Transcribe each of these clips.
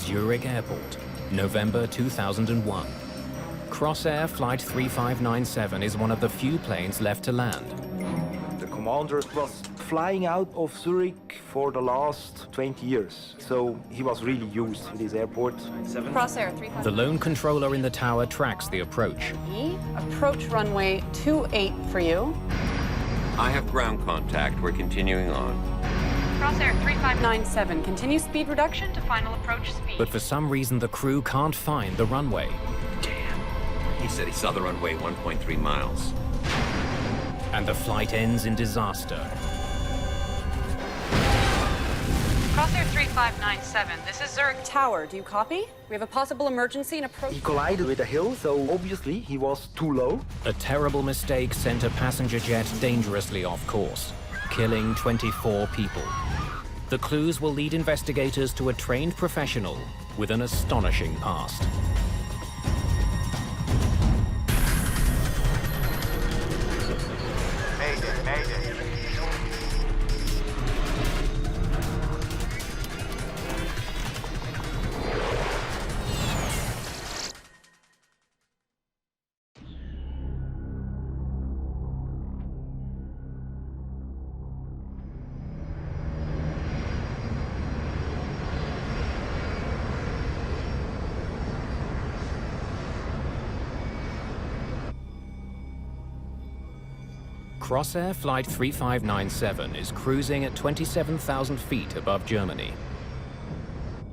Zurich Airport, November 2001. Crossair Flight 3597 is one of the few planes left to land. The commander was flying out of Zurich for the last 20 years, so he was really used to this airport. Crossair 3597. The lone controller in the tower tracks the approach. Approach runway 28 for you. I have ground contact. We're continuing on. Crossair 3597, continue speed reduction to final approach speed. But for some reason, the crew can't find the runway. Damn. He said he saw the runway 1.3 miles. And the flight ends in disaster. Crossair 3597, this is Zurich Tower. Do you copy? We have a possible emergency and approach. He collided with a hill, so obviously he was too low. A terrible mistake sent a passenger jet dangerously off course, killing 24 people. The clues will lead investigators to a trained professional with an astonishing past. Mayday, Mayday. Crossair Flight 3597 is cruising at 27,000 feet above Germany.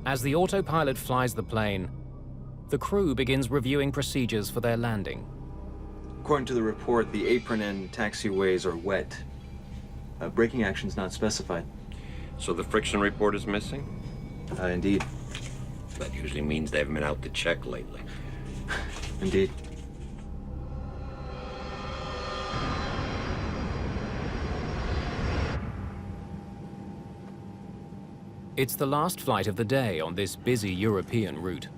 As the autopilot flies the plane, the crew begins reviewing procedures for their landing. According to the report, the apron and taxiways are wet. Braking action's not specified. So the friction report is missing? Indeed. That usually means they haven't been out to check lately. Indeed. It's the last flight of the day on this busy European route.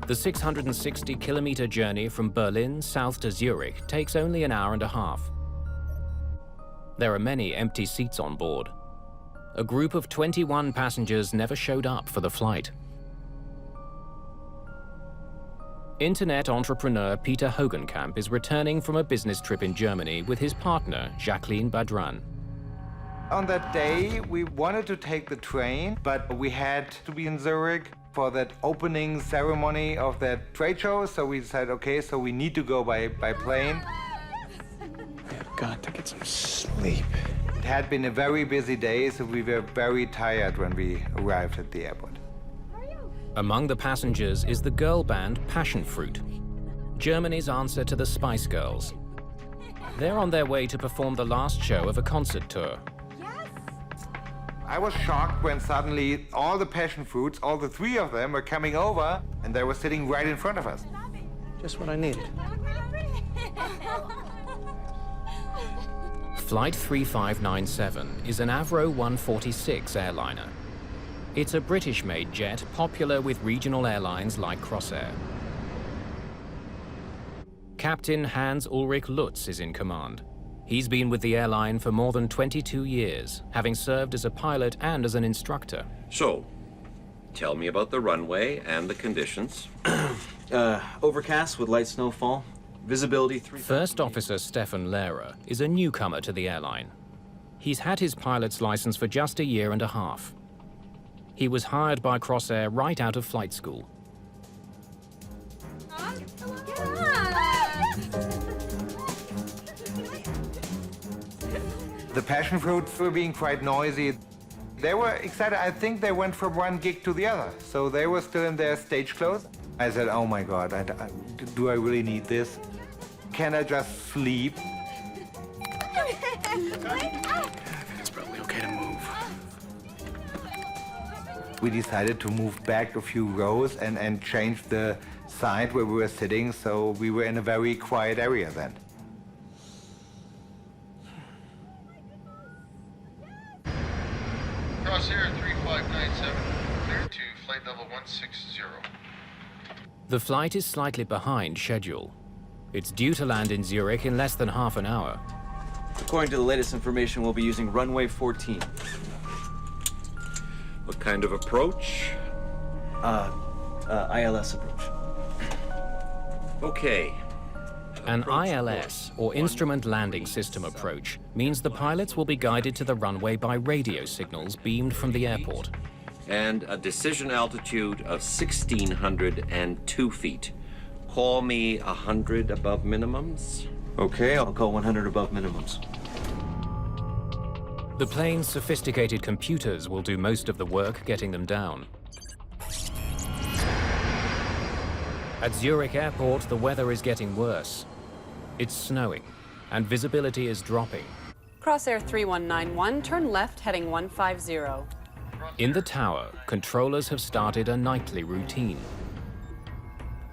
The 660-kilometer journey from Berlin south to Zurich takes only an hour and a half. There are many empty seats on board. A group of 21 passengers never showed up for the flight. Internet entrepreneur Peter Hogenkamp is returning from a business trip in Germany with his partner, Jacqueline Badran. On that day, we wanted to take the train, but we had to be in Zurich for that opening ceremony of that trade show. So we decided, okay, so we need to go by plane. I've got to get some sleep. It had been a very busy day, so we were very tired when we arrived at the airport. Among the passengers is the girl band Passion Fruit, Germany's answer to the Spice Girls. They're on their way to perform the last show of a concert tour. I was shocked when suddenly all the passion fruits, all the three of them, were coming over, and they were sitting right in front of us. Just what I needed. Flight 3597 is an Avro 146 airliner. It's a British-made jet popular with regional airlines like Crossair. Captain Hans-Ulrich Lutz is in command. He's been with the airline for more than 22 years, having served as a pilot and as an instructor. So, tell me about the runway and the conditions. Overcast with light snowfall. Visibility 3. First Officer Stefan Lehrer is a newcomer to the airline. He's had his pilot's license for just a year and a half. He was hired by Crossair right out of flight school. The passion fruits were being quite noisy. They were excited. I think they went from one gig to the other. So they were still in their stage clothes. I said, oh my God, do I really need this? Can I just sleep? It's probably okay to move. We decided to move back a few rows and change the side where we were sitting, so we were in a very quiet area then. Crossair 3597, clear to flight level 160. The flight is slightly behind schedule. It's due to land in Zurich in less than half an hour. According to the latest information, we'll be using runway 14. What kind of approach? ILS approach. Okay. An Approach ILS, course or Instrument Landing System approach, means the pilots will be guided to the runway by radio signals beamed from the airport. And a decision altitude of 1,602 feet. Call me 100 above minimums. Okay, I'll call 100 above minimums. The plane's sophisticated computers will do most of the work getting them down. At Zurich Airport, the weather is getting worse. It's snowing, and visibility is dropping. Crossair 3191, turn left heading 150. In the tower, controllers have started a nightly routine.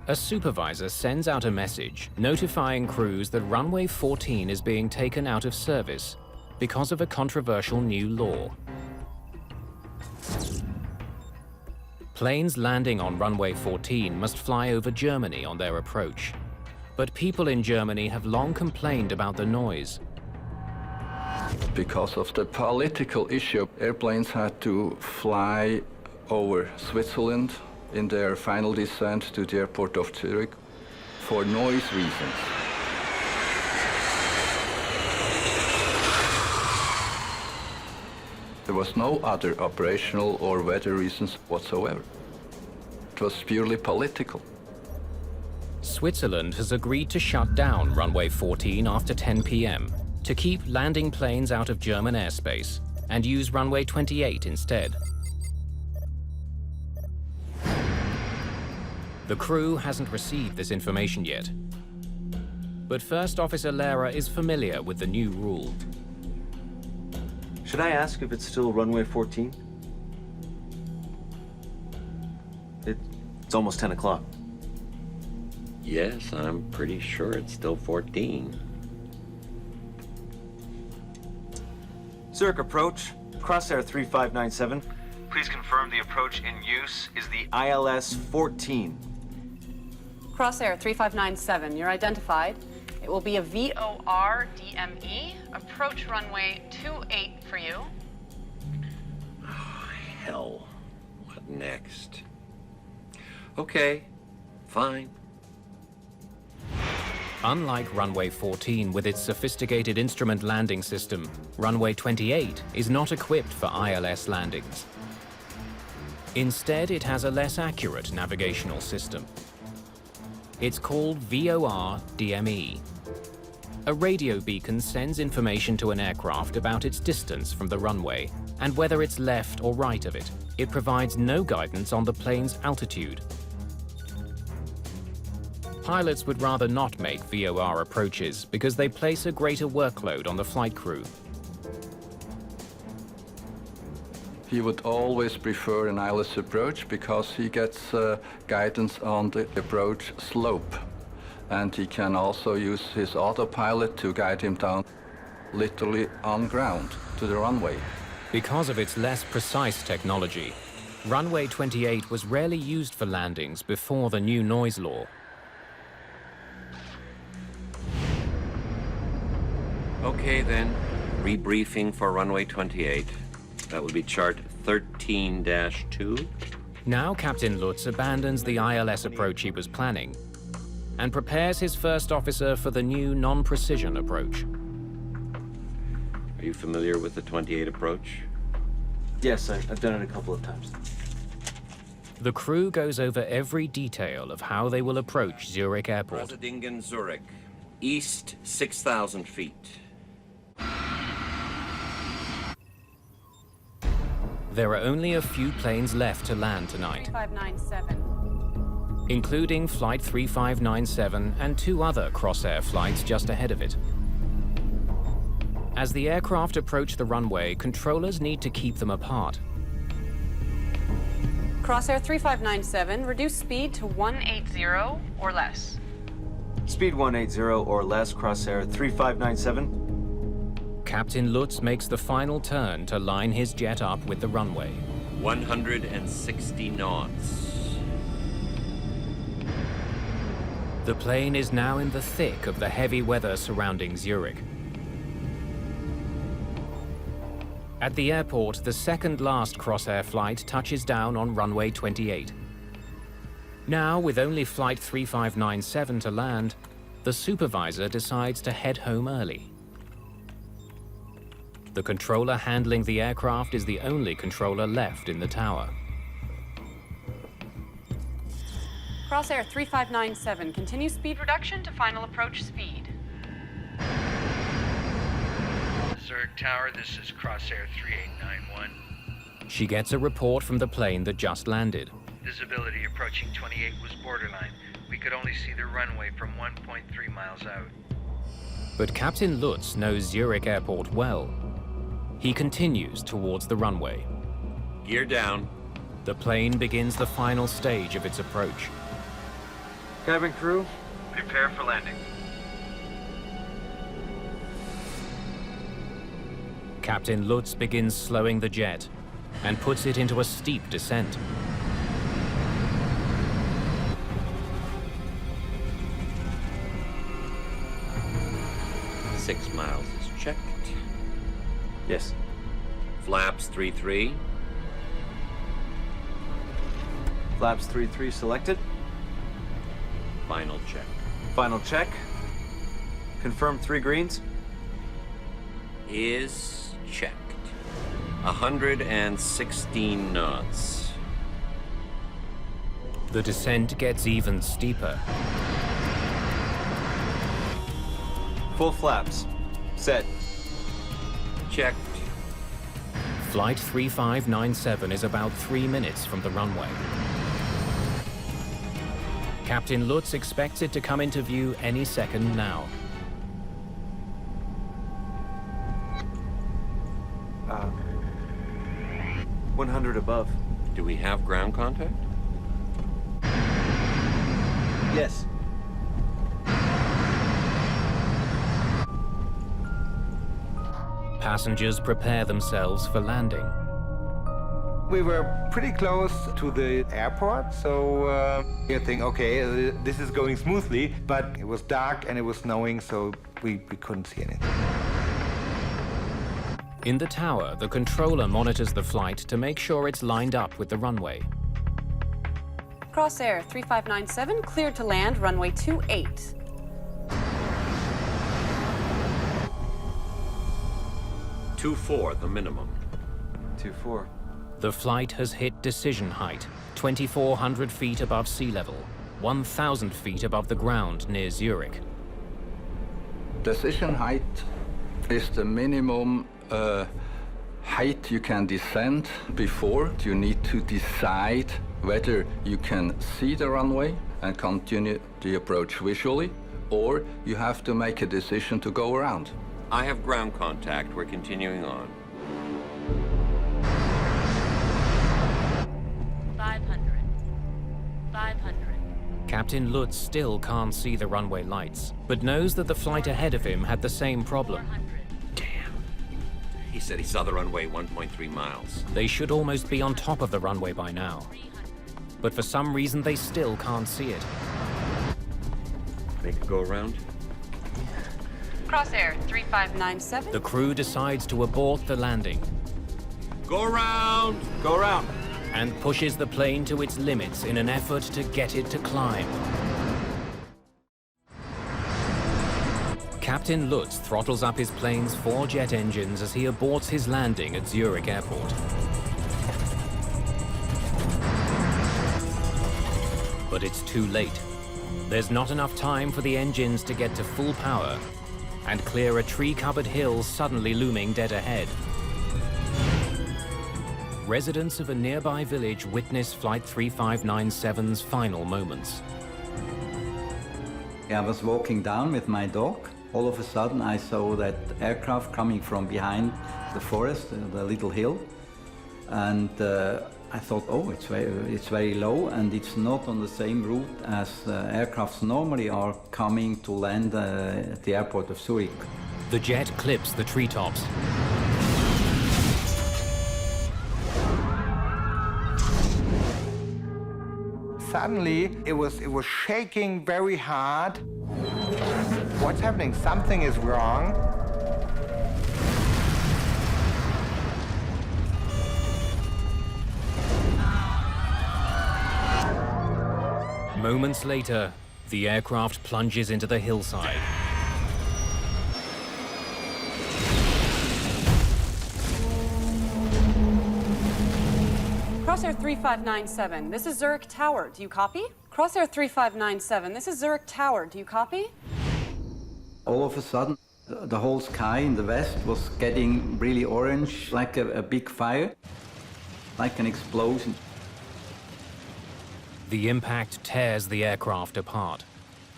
A supervisor sends out a message notifying crews that runway 14 is being taken out of service because of a controversial new law. Planes landing on runway 14 must fly over Germany on their approach. But people in Germany have long complained about the noise. Because of the political issue, airplanes had to fly over Switzerland in their final descent to the airport of Zurich for noise reasons. There was no other operational or weather reasons whatsoever. It was purely political. Switzerland has agreed to shut down runway 14 after 10 p.m. to keep landing planes out of German airspace and use runway 28 instead. The crew hasn't received this information yet. But First Officer Lehrer is familiar with the new rule. Should I ask if it's still runway 14? It's almost 10 o'clock. Yes, I'm pretty sure it's still 14. Zurich approach, Crossair 3597. Please confirm the approach in use is the ILS 14. Crossair 3597, you're identified. It will be a VOR DME, approach runway 28 for you. Oh, hell. What next? Okay, fine. Unlike runway 14 with its sophisticated instrument landing system, runway 28 is not equipped for ILS landings. Instead, it has a less accurate navigational system. It's called VOR DME. A radio beacon sends information to an aircraft about its distance from the runway and whether it's left or right of it. It provides no guidance on the plane's altitude. Pilots would rather not make VOR approaches because they place a greater workload on the flight crew. He would always prefer an ILS approach because he gets guidance on the approach slope. And he can also use his autopilot to guide him down literally on ground to the runway. Because of its less precise technology, runway 28 was rarely used for landings before the new noise law. Okay then, rebriefing for runway 28. That would be chart 13-2. Now Captain Lutz abandons the ILS approach he was planning and prepares his first officer for the new non-precision approach. Are you familiar with the 28 approach? Yes, I've done it a couple of times. The crew goes over every detail of how they will approach Zurich Airport. Rosadingen, Zurich. East 6,000 feet. There are only a few planes left to land tonight, 3597. including Flight 3597 and 2 other Crossair flights just ahead of it. As the aircraft approach the runway, controllers need to keep them apart. Crossair 3597, reduce speed to 180 or less. Speed 180 or less, Crossair 3597. Captain Lutz makes the final turn to line his jet up with the runway. 160 knots. The plane is now in the thick of the heavy weather surrounding Zurich. At the airport, the second-last Crossair flight touches down on runway 28. Now, with only Flight 3597 to land, the supervisor decides to head home early. The controller handling the aircraft is the only controller left in the tower. Crossair 3597, continue speed reduction to final approach speed. Zurich Tower, this is Crossair 3891. She gets a report from the plane that just landed. Visibility approaching 28 was borderline. We could only see the runway from 1.3 miles out. But Captain Lutz knows Zurich Airport well. He continues towards the runway. Gear down. The plane begins the final stage of its approach. Cabin crew, prepare for landing. Captain Lutz begins slowing the jet and puts it into a steep descent. Six miles is checked. Yes. Flaps 3-3. Flaps 3-3 selected. Final check. Final check. Confirm 3 greens. Is checked. 116 knots. The descent gets even steeper. Full flaps. Set. Checked. Flight 3597 is about 3 minutes from the runway. Captain Lutz expects it to come into view any second now. 100 above. Do we have ground contact? Yes. Passengers prepare themselves for landing. We were pretty close to the airport, so you think, okay, this is going smoothly, but it was dark and it was snowing, so we couldn't see anything. In the tower, the controller monitors the flight to make sure it's lined up with the runway. Crossair 3597, cleared to land, runway 28. Two 4, the minimum. 2-4. The flight has hit decision height, 2,400 feet above sea level, 1,000 feet above the ground near Zurich. Decision height is the minimum height you can descend before. You need to decide whether you can see the runway and continue the approach visually, or you have to make a decision to go around. I have ground contact. We're continuing on. 500. 500. Captain Lutz still can't see the runway lights, but knows that the flight ahead of him had the same problem. 400. He said he saw the runway 1.3 miles. They should almost be on top of the runway by now. 300. But for some reason, they still can't see it. Make a go around. Crossair 3597. The crew decides to abort the landing Go around! Go around. and pushes the plane to its limits in an effort to get it to climb. Captain Lutz throttles up his plane's 4 jet engines as he aborts his landing at Zurich Airport. But it's too late. There's not enough time for the engines to get to full power and clear a tree-covered hill suddenly looming dead ahead. Residents of a nearby village witness Flight 3597's final moments. I was walking down with my dog. All of a sudden I saw that aircraft coming from behind the forest, the little hill. And I thought, oh, it's very low and it's not on the same route as aircrafts normally are coming to land at the airport of Zurich. The jet clips the treetops. Suddenly, it was shaking very hard. What's happening? Something is wrong. Moments later, the aircraft plunges into the hillside. Crossair 3597, this is Zurich Tower. Do you copy? Crossair 3597, this is Zurich Tower. Do you copy? All of a sudden, the whole sky in the west was getting really orange, like a big fire, like an explosion. The impact tears the aircraft apart.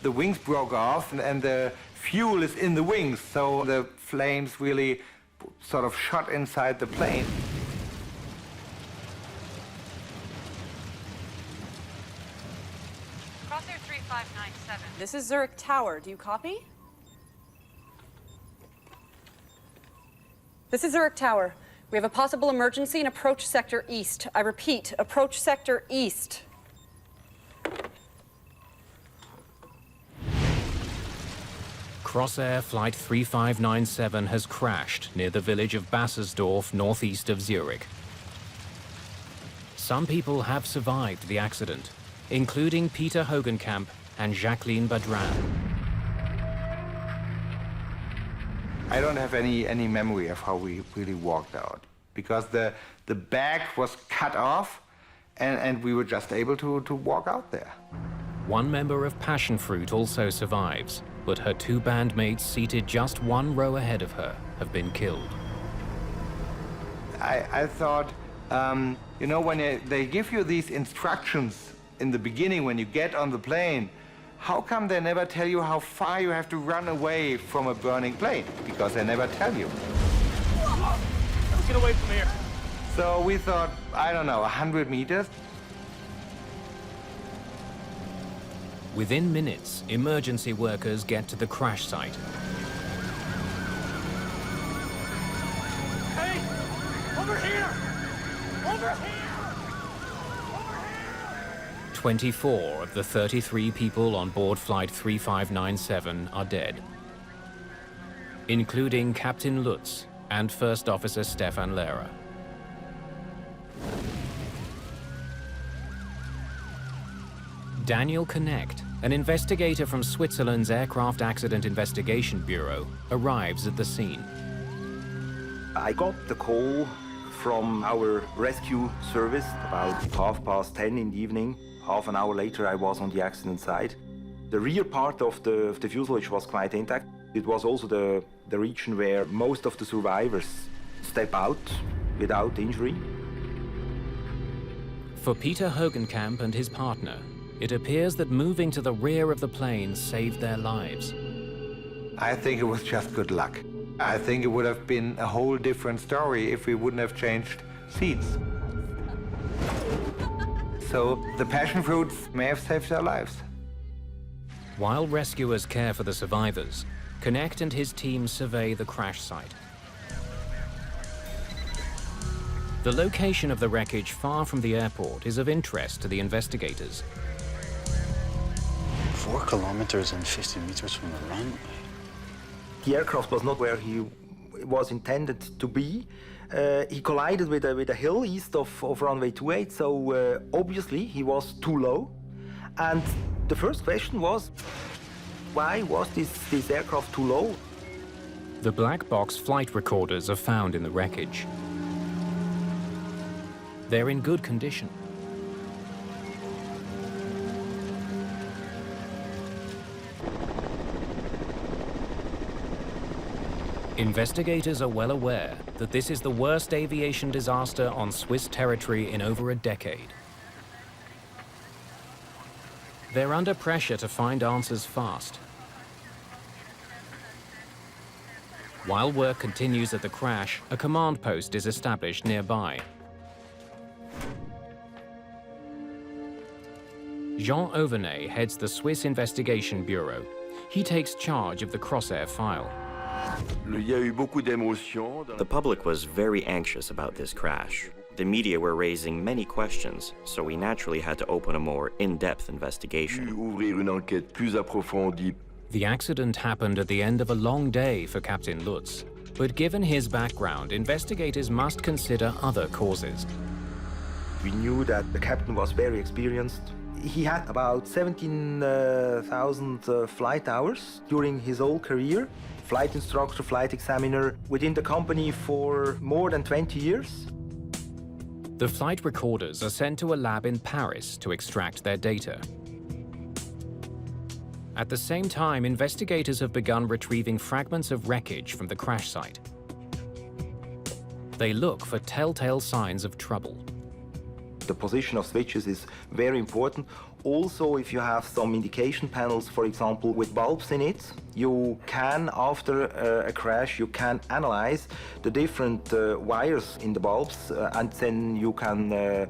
The wings broke off and the fuel is in the wings, so the flames really sort of shot inside the plane. Crossair 3597, this is Zurich Tower. Do you copy? This is Zurich Tower. We have a possible emergency in approach sector east. I repeat, approach sector east. Crossair Flight 3597 has crashed near the village of Bassersdorf, northeast of Zurich. Some people have survived the accident, including Peter Hogenkamp and Jacqueline Badran. I don't have any memory of how we really walked out, because the back was cut off and we were just able to walk out there. One member of Passion Fruit also survives, but her two bandmates seated just one row ahead of her have been killed. I thought, you know, when they give you these instructions in the beginning when you get on the plane, how come they never tell you how far you have to run away from a burning plane? Because they never tell you. Let's get away from here. So we thought, I don't know, 100 meters. Within minutes, emergency workers get to the crash site. Hey! Over here! Over here! 24 of the 33 people on board Flight 3597 are dead, including Captain Lutz and First Officer Stefan Lehrer. Daniel Knecht, an investigator from Switzerland's Aircraft Accident Investigation Bureau, arrives at the scene. I got the call from our rescue service about 10:30 in the evening. Half an hour later, I was on the accident site. The rear part of the fuselage was quite intact. It was also the region where most of the survivors step out without injury. For Peter Hogenkamp and his partner, it appears that moving to the rear of the plane saved their lives. I think it was just good luck. I think it would have been a whole different story if we wouldn't have changed seats. So the passion fruits may have saved their lives. While rescuers care for the survivors, Knecht and his team survey the crash site. The location of the wreckage far from the airport is of interest to the investigators. 4 kilometers and 50 meters from the runway. The aircraft was not where he was intended to be. He collided with a hill east of runway 28, so obviously he was too low. And the first question was, why was this aircraft too low? The black box flight recorders are found in the wreckage. They're in good condition. Investigators are well aware that this is the worst aviation disaster on Swiss territory in over a decade. They're under pressure to find answers fast. While work continues at the crash, a command post is established nearby. Jean Auvernet heads the Swiss Investigation Bureau. He takes charge of the Crossair file. The public was very anxious about this crash. The media were raising many questions, so we naturally had to open a more in-depth investigation. The accident happened at the end of a long day for Captain Lutz, but given his background, investigators must consider other causes. We knew that the captain was very experienced. He had about 17,000 flight hours during his whole career. Flight instructor, flight examiner, within the company for more than 20 years. The flight recorders are sent to a lab in Paris to extract their data. At the same time, investigators have begun retrieving fragments of wreckage from the crash site. They look for telltale signs of trouble. The position of switches is very important. Also, if you have some indication panels, for example, with bulbs in it, you can, after a crash, you can analyze the different wires in the bulbs, and then you can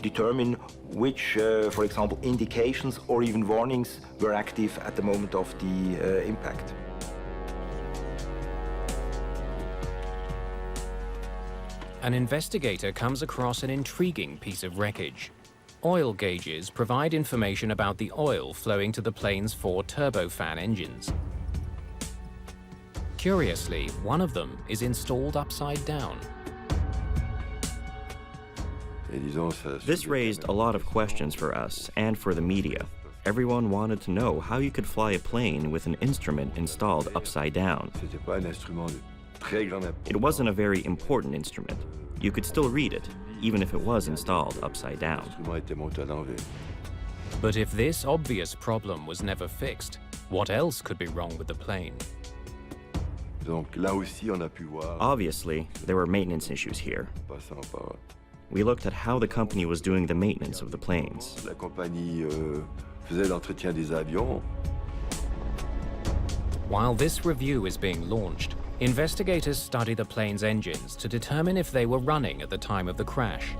determine which, for example, indications or even warnings were active at the moment of the impact. An investigator comes across an intriguing piece of wreckage. Oil gauges provide information about the oil flowing to the plane's 4 turbofan engines. Curiously, one of them is installed upside down. This raised a lot of questions for us and for the media. Everyone wanted to know how you could fly a plane with an instrument installed upside down. It wasn't a very important instrument. You could still read it, even if it was installed upside down. But if this obvious problem was never fixed, what else could be wrong with the plane? Obviously, there were maintenance issues here. We looked at how the company was doing the maintenance of the planes. While this review is being launched, investigators study the plane's engines to determine if they were running at the time of the crash.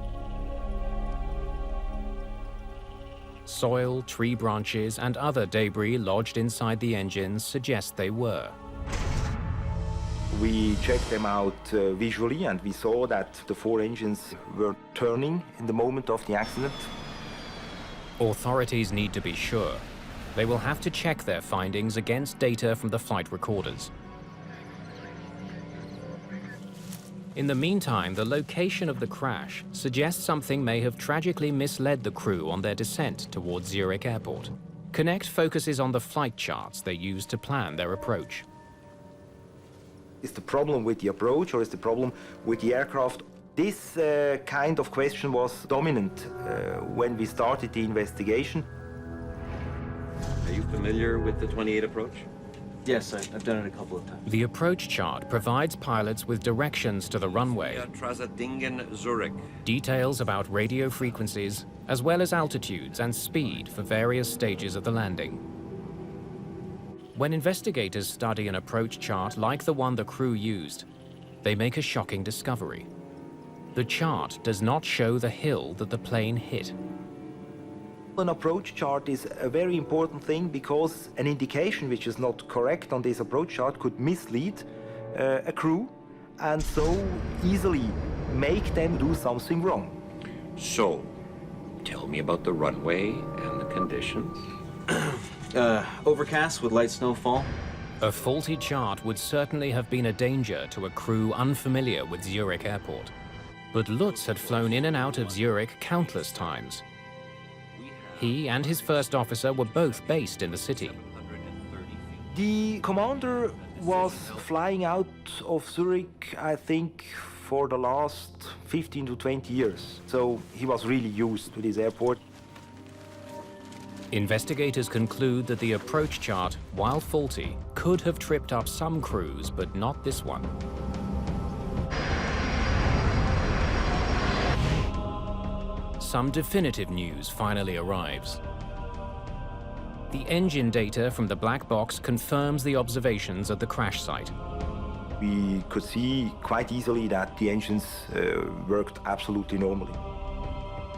Soil, tree branches, and other debris lodged inside the engines suggest they were. We checked them out visually, and we saw that the 4 engines were turning in the moment of the accident. Authorities need to be sure. They will have to check their findings against data from the flight recorders. In the meantime, the location of the crash suggests something may have tragically misled the crew on their descent towards Zurich Airport. Connect focuses on the flight charts they used to plan their approach. Is the problem with the approach, or is the problem with the aircraft? This kind of question was dominant when we started the investigation. Are you familiar with the 28 approach? Yes, I've done it a couple of times. The approach chart provides pilots with directions to the runway, Zurich. details about radio frequencies, as well as altitudes and speed for various stages of the landing. When investigators study an approach chart like the one the crew used, they make a shocking discovery. The chart does not show the hill that the plane hit. An approach chart is a very important thing, because an indication which is not correct on this approach chart could mislead a crew and so easily make them do something wrong. So, tell me about the runway and the conditions. Overcast with light snowfall. A faulty chart would certainly have been a danger to a crew unfamiliar with Zurich Airport. But Lutz had flown in and out of Zurich countless times. He and his first officer were both based in the city. The commander was flying out of Zurich, I think, for the last 15 to 20 years. So he was really used to this airport. Investigators conclude that the approach chart, while faulty, could have tripped up some crews, but not this one. Some definitive news finally arrives. The engine data from the black box confirms the observations at the crash site. We could see quite easily that the engines worked absolutely normally.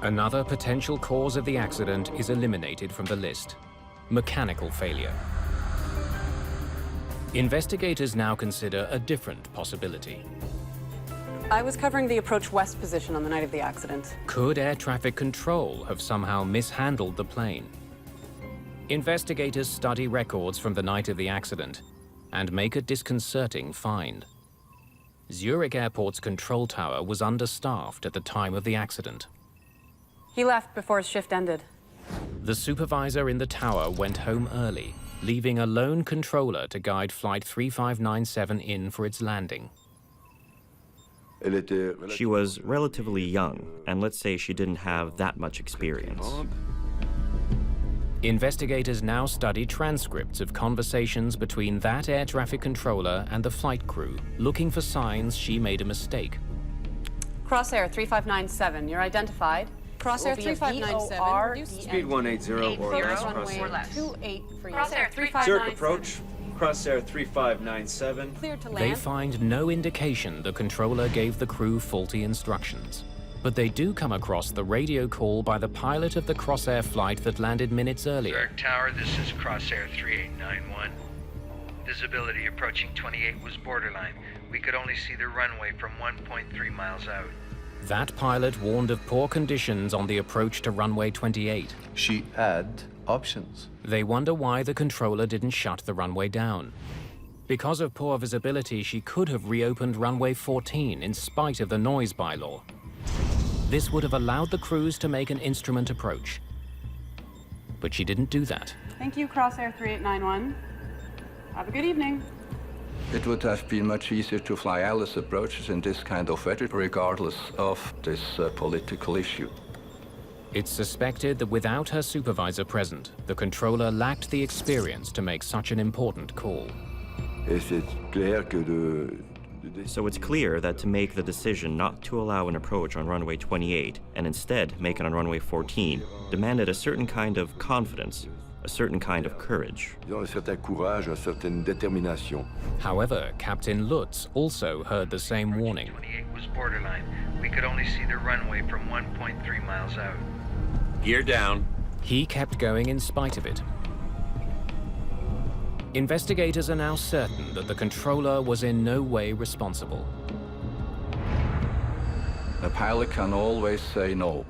Another potential cause of the accident is eliminated from the list: mechanical failure. Investigators now consider a different possibility. I was covering the approach west position on the night of the accident. Could air traffic control have somehow mishandled the plane? Investigators study records from the night of the accident and make a disconcerting find. Zurich Airport's control tower was understaffed at the time of the accident. He left before his shift ended. The supervisor in the tower went home early, leaving a lone controller to guide Flight 3597 in for its landing. She was relatively young, and let's say she didn't have that much experience. Investigators now study transcripts of conversations between that air traffic controller and the flight crew, looking for signs she made a mistake. Crossair 3597, you're identified. Crossair 3597, Speed 180 or less, Crossair. 28 for you. Crossair 3597. Zurich approach, Crossair 3597. Cleared to land. They find no indication the controller gave the crew faulty instructions. But they do come across the radio call by the pilot of the Crossair flight that landed minutes earlier. Zurich Tower, this is Crossair 3891. Visibility approaching 28 was borderline. We could only see the runway from 1.3 miles out. That pilot warned of poor conditions on the approach to runway 28. She had options. They wonder why the controller didn't shut the runway down. Because of poor visibility, she could have reopened runway 14 in spite of the noise bylaw. This would have allowed the crews to make an instrument approach. But she didn't do that. Thank you, Crossair 3891. Have a good evening. It would have been much easier to fly ILS approaches in this kind of weather, regardless of this political issue. It's suspected that without her supervisor present, the controller lacked the experience to make such an important call. So it's clear that to make the decision not to allow an approach on runway 28 and instead make it on runway 14 demanded a certain kind of confidence, a certain kind of courage. However, Captain Lutz also heard the same warning. 28 was borderline. We could only see the runway from 1.3 miles out. Gear down. He kept going in spite of it. Investigators are now certain that the controller was in no way responsible. A pilot can always say no.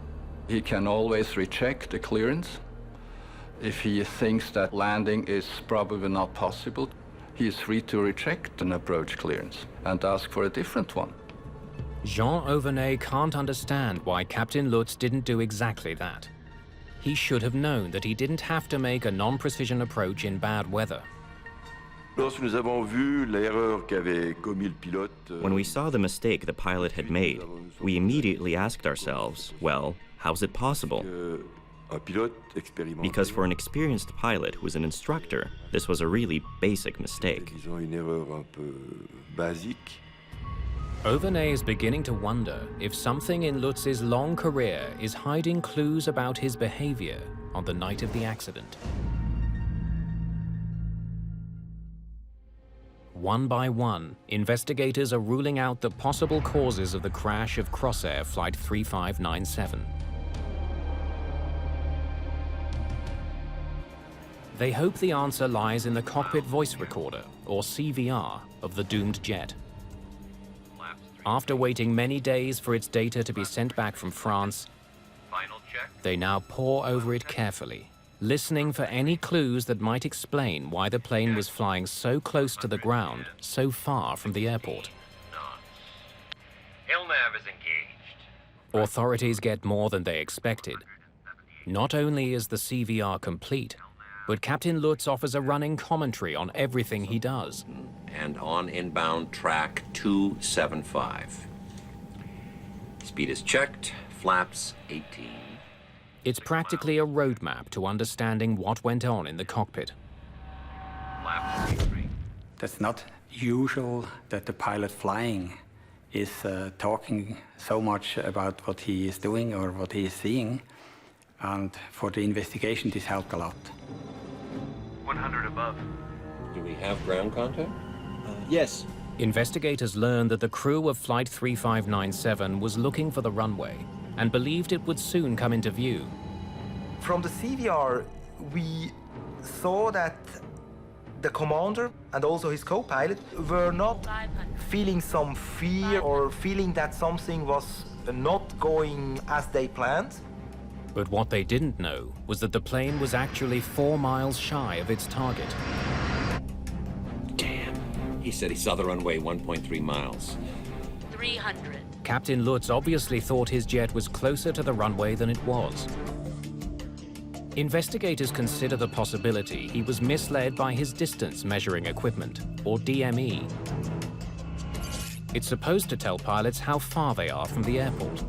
He can always reject the clearance. If he thinks that landing is probably not possible, he is free to reject an approach clearance and ask for a different one. Jean Auvernet can't understand why Captain Lutz didn't do exactly that. He should have known that he didn't have to make a non-precision approach in bad weather. When we saw the mistake the pilot had made, we immediately asked ourselves, well, how's it possible? Because for an experienced pilot who was an instructor, this was a really basic mistake. Auvernet is beginning to wonder if something in Lutz's long career is hiding clues about his behavior on the night of the accident. One by one, investigators are ruling out the possible causes of the crash of Crossair Flight 3597. They hope the answer lies in the cockpit voice recorder, or CVR, of the doomed jet. After waiting many days for its data to be sent back from France, they now pore over it carefully, listening for any clues that might explain why the plane was flying so close to the ground, so far from the airport. ILNAV is engaged. Authorities get more than they expected. Not only is the CVR complete, but Captain Lutz offers a running commentary on everything he does. And on inbound track 275. Speed is checked, flaps 18. It's practically a roadmap to understanding what went on in the cockpit. Flaps 33. That's not usual that the pilot flying is talking so much about what he is doing or what he is seeing. And for the investigation, this helped a lot. 100 above. Do we have ground contact? Yes. Investigators learned that the crew of Flight 3597 was looking for the runway and believed it would soon come into view. From the CVR, we saw that the commander and also his co-pilot were not feeling some fear or feeling that something was not going as they planned. But what they didn't know was that the plane was actually 4 miles shy of its target. Damn. He said he saw the runway 1.3 miles. 300. Captain Lutz obviously thought his jet was closer to the runway than it was. Investigators consider the possibility he was misled by his distance measuring equipment, or DME. It's supposed to tell pilots how far they are from the airport.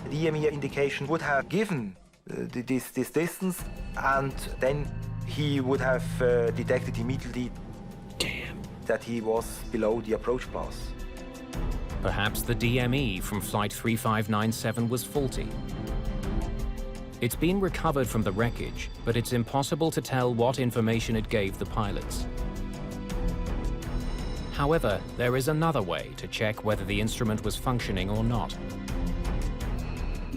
The DME indication would have given this distance, and then he would have detected immediately that he was below the approach pass. Perhaps the DME from Flight 3597 was faulty. It's been recovered from the wreckage, but it's impossible to tell what information it gave the pilots. However, there is another way to check whether the instrument was functioning or not.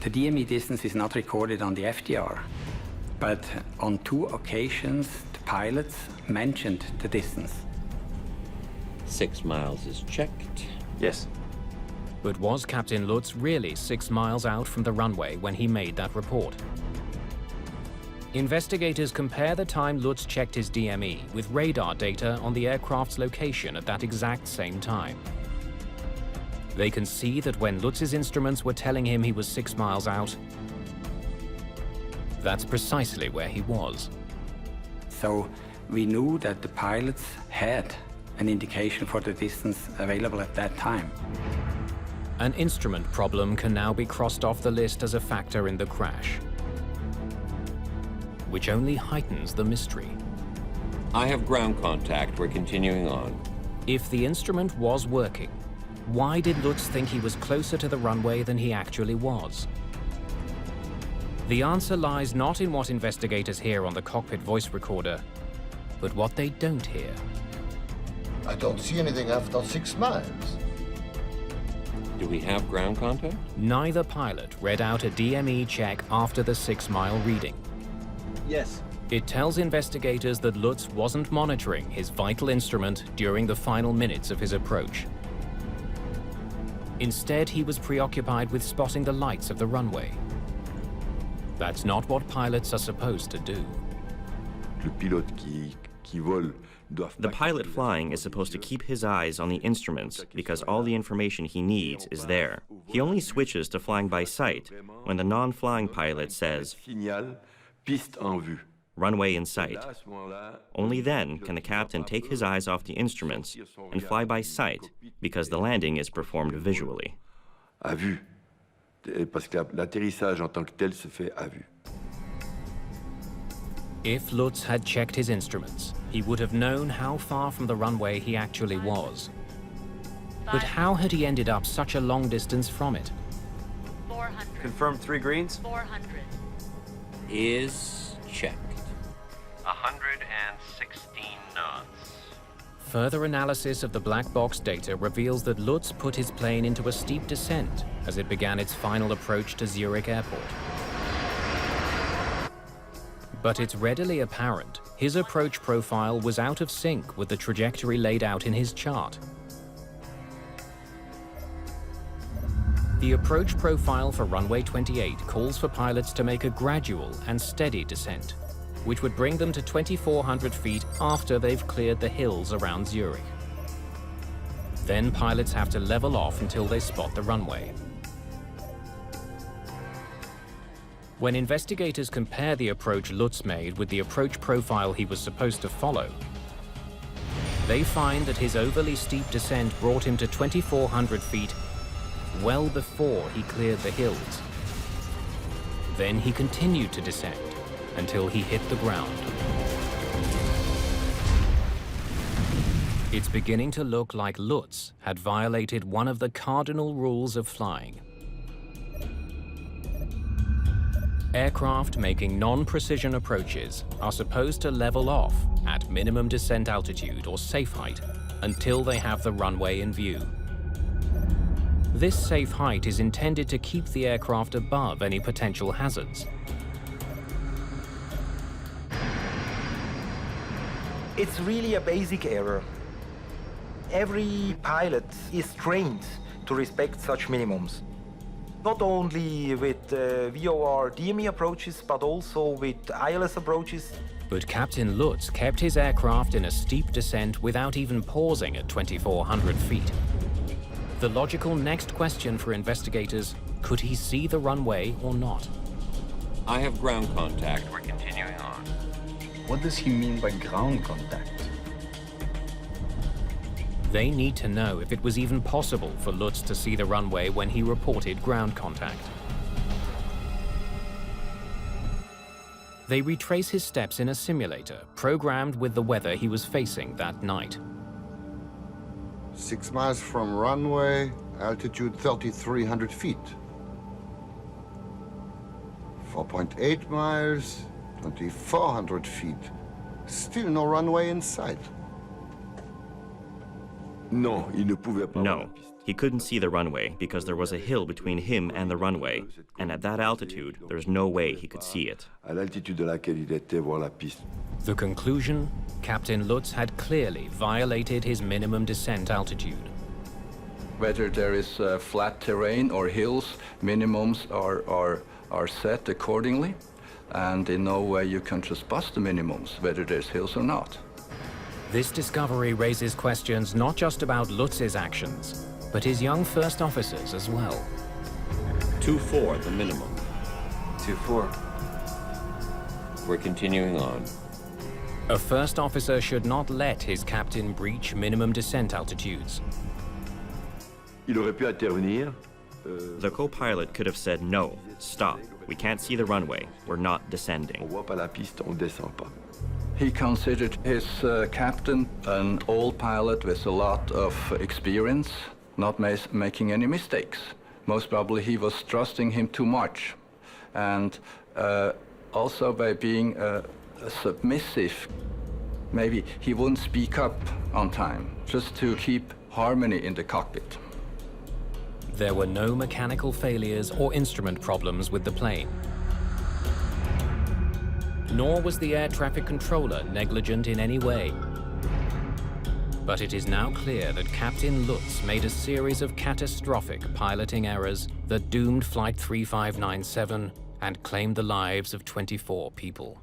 The DME distance is not recorded on the FDR, but on 2 occasions the pilots mentioned the distance. 6 miles is checked. Yes. But was Captain Lutz really 6 miles out from the runway when he made that report? Investigators compare the time Lutz checked his DME with radar data on the aircraft's location at that exact same time. They can see that when Lutz's instruments were telling him he was 6 miles out, that's precisely where he was. So we knew that the pilots had an indication for the distance available at that time. An instrument problem can now be crossed off the list as a factor in the crash, which only heightens the mystery. I have ground contact. We're continuing on. If the instrument was working, why did Lutz think he was closer to the runway than he actually was? The answer lies not in what investigators hear on the cockpit voice recorder, but what they don't hear. I don't see anything after 6 miles. Do we have ground contact? Neither pilot read out a DME check after the 6-mile reading. Yes. It tells investigators that Lutz wasn't monitoring his vital instrument during the final minutes of his approach. Instead, he was preoccupied with spotting the lights of the runway. That's not what pilots are supposed to do. The pilot flying is supposed to keep his eyes on the instruments because all the information he needs is there. He only switches to flying by sight when the non-flying pilot says, "Runway in sight." Only then can the captain take his eyes off the instruments and fly by sight because the landing is performed visually. À vue. Parce que l'atterrissage en tant que tel se fait à vue. If Lutz had checked his instruments, he would have known how far from the runway he actually was. But how had he ended up such a long distance from it? 400. Confirm 3 greens. 400. Is checked. 116 knots. Further analysis of the black box data reveals that Lutz put his plane into a steep descent as it began its final approach to Zurich airport. But it's readily apparent his approach profile was out of sync with the trajectory laid out in his chart. The approach profile for runway 28 calls for pilots to make a gradual and steady descent, which would bring them to 2,400 feet after they've cleared the hills around Zurich. Then pilots have to level off until they spot the runway. When investigators compare the approach Lutz made with the approach profile he was supposed to follow, they find that his overly steep descent brought him to 2,400 feet well before he cleared the hills. Then he continued to descend until he hit the ground. It's beginning to look like Lutz had violated one of the cardinal rules of flying. Aircraft making non-precision approaches are supposed to level off at minimum descent altitude or safe height until they have the runway in view. This safe height is intended to keep the aircraft above any potential hazards. It's really a basic error. Every pilot is trained to respect such minimums. Not only with VOR DME approaches, but also with ILS approaches. But Captain Lutz kept his aircraft in a steep descent without even pausing at 2,400 feet. The logical next question for investigators, could he see the runway or not? I have ground contact. We're continuing on. What does he mean by ground contact? They need to know if it was even possible for Lutz to see the runway when he reported ground contact. They retrace his steps in a simulator, programmed with the weather he was facing that night. 6 miles from runway, altitude 3,300 feet. 4.8 miles, 2,400 feet. Still no runway in sight. Non, il ne pouvait pas. No, he couldn't see the runway because there was a hill between him and the runway, and at that altitude, there's no way he could see it. À l'altitude de laquelle il était, voir la piste. The conclusion? Captain Lutz had clearly violated his minimum descent altitude. Whether there is flat terrain or hills, minimums are set accordingly, and in no way you can trespass the minimums, whether there's hills or not. This discovery raises questions not just about Lutz's actions, but his young first officers as well. 2-4, the minimum. 2-4. We're continuing on. A first officer should not let his captain breach minimum descent altitudes. Il aurait pu intervenir. The co-pilot could have said, no, stop, we can't see the runway, we're not descending. On voit pas la piste, on descend pas. He considered his captain an old pilot with a lot of experience, not making any mistakes. Most probably he was trusting him too much. And also by being submissive, maybe he wouldn't speak up on time, just to keep harmony in the cockpit. There were no mechanical failures or instrument problems with the plane. Nor was the air traffic controller negligent in any way. But it is now clear that Captain Lutz made a series of catastrophic piloting errors that doomed Flight 3597 and claimed the lives of 24 people.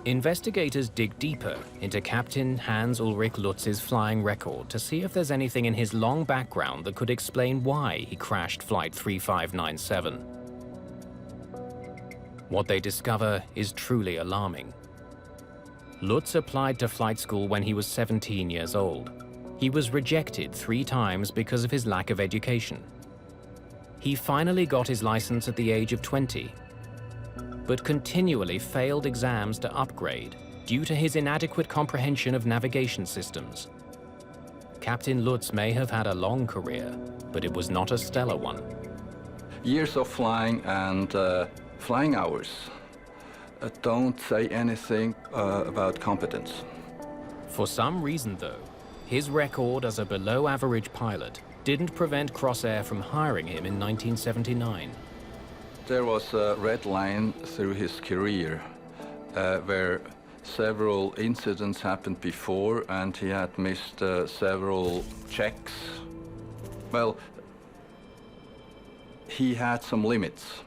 Investigators dig deeper into Captain Hans-Ulrich Lutz's flying record to see if there's anything in his long background that could explain why he crashed Flight 3597. What they discover is truly alarming. Lutz applied to flight school when he was 17 years old. He was rejected 3 times because of his lack of education. He finally got his license at the age of 20, but continually failed exams to upgrade due to his inadequate comprehension of navigation systems. Captain Lutz may have had a long career, but it was not a stellar one. Years of flying and flying hours don't say anything about competence. For some reason, though, his record as a below-average pilot didn't prevent Crossair from hiring him in 1979. There was a red line through his career where several incidents happened before and he had missed several checks. Well, he had some limits.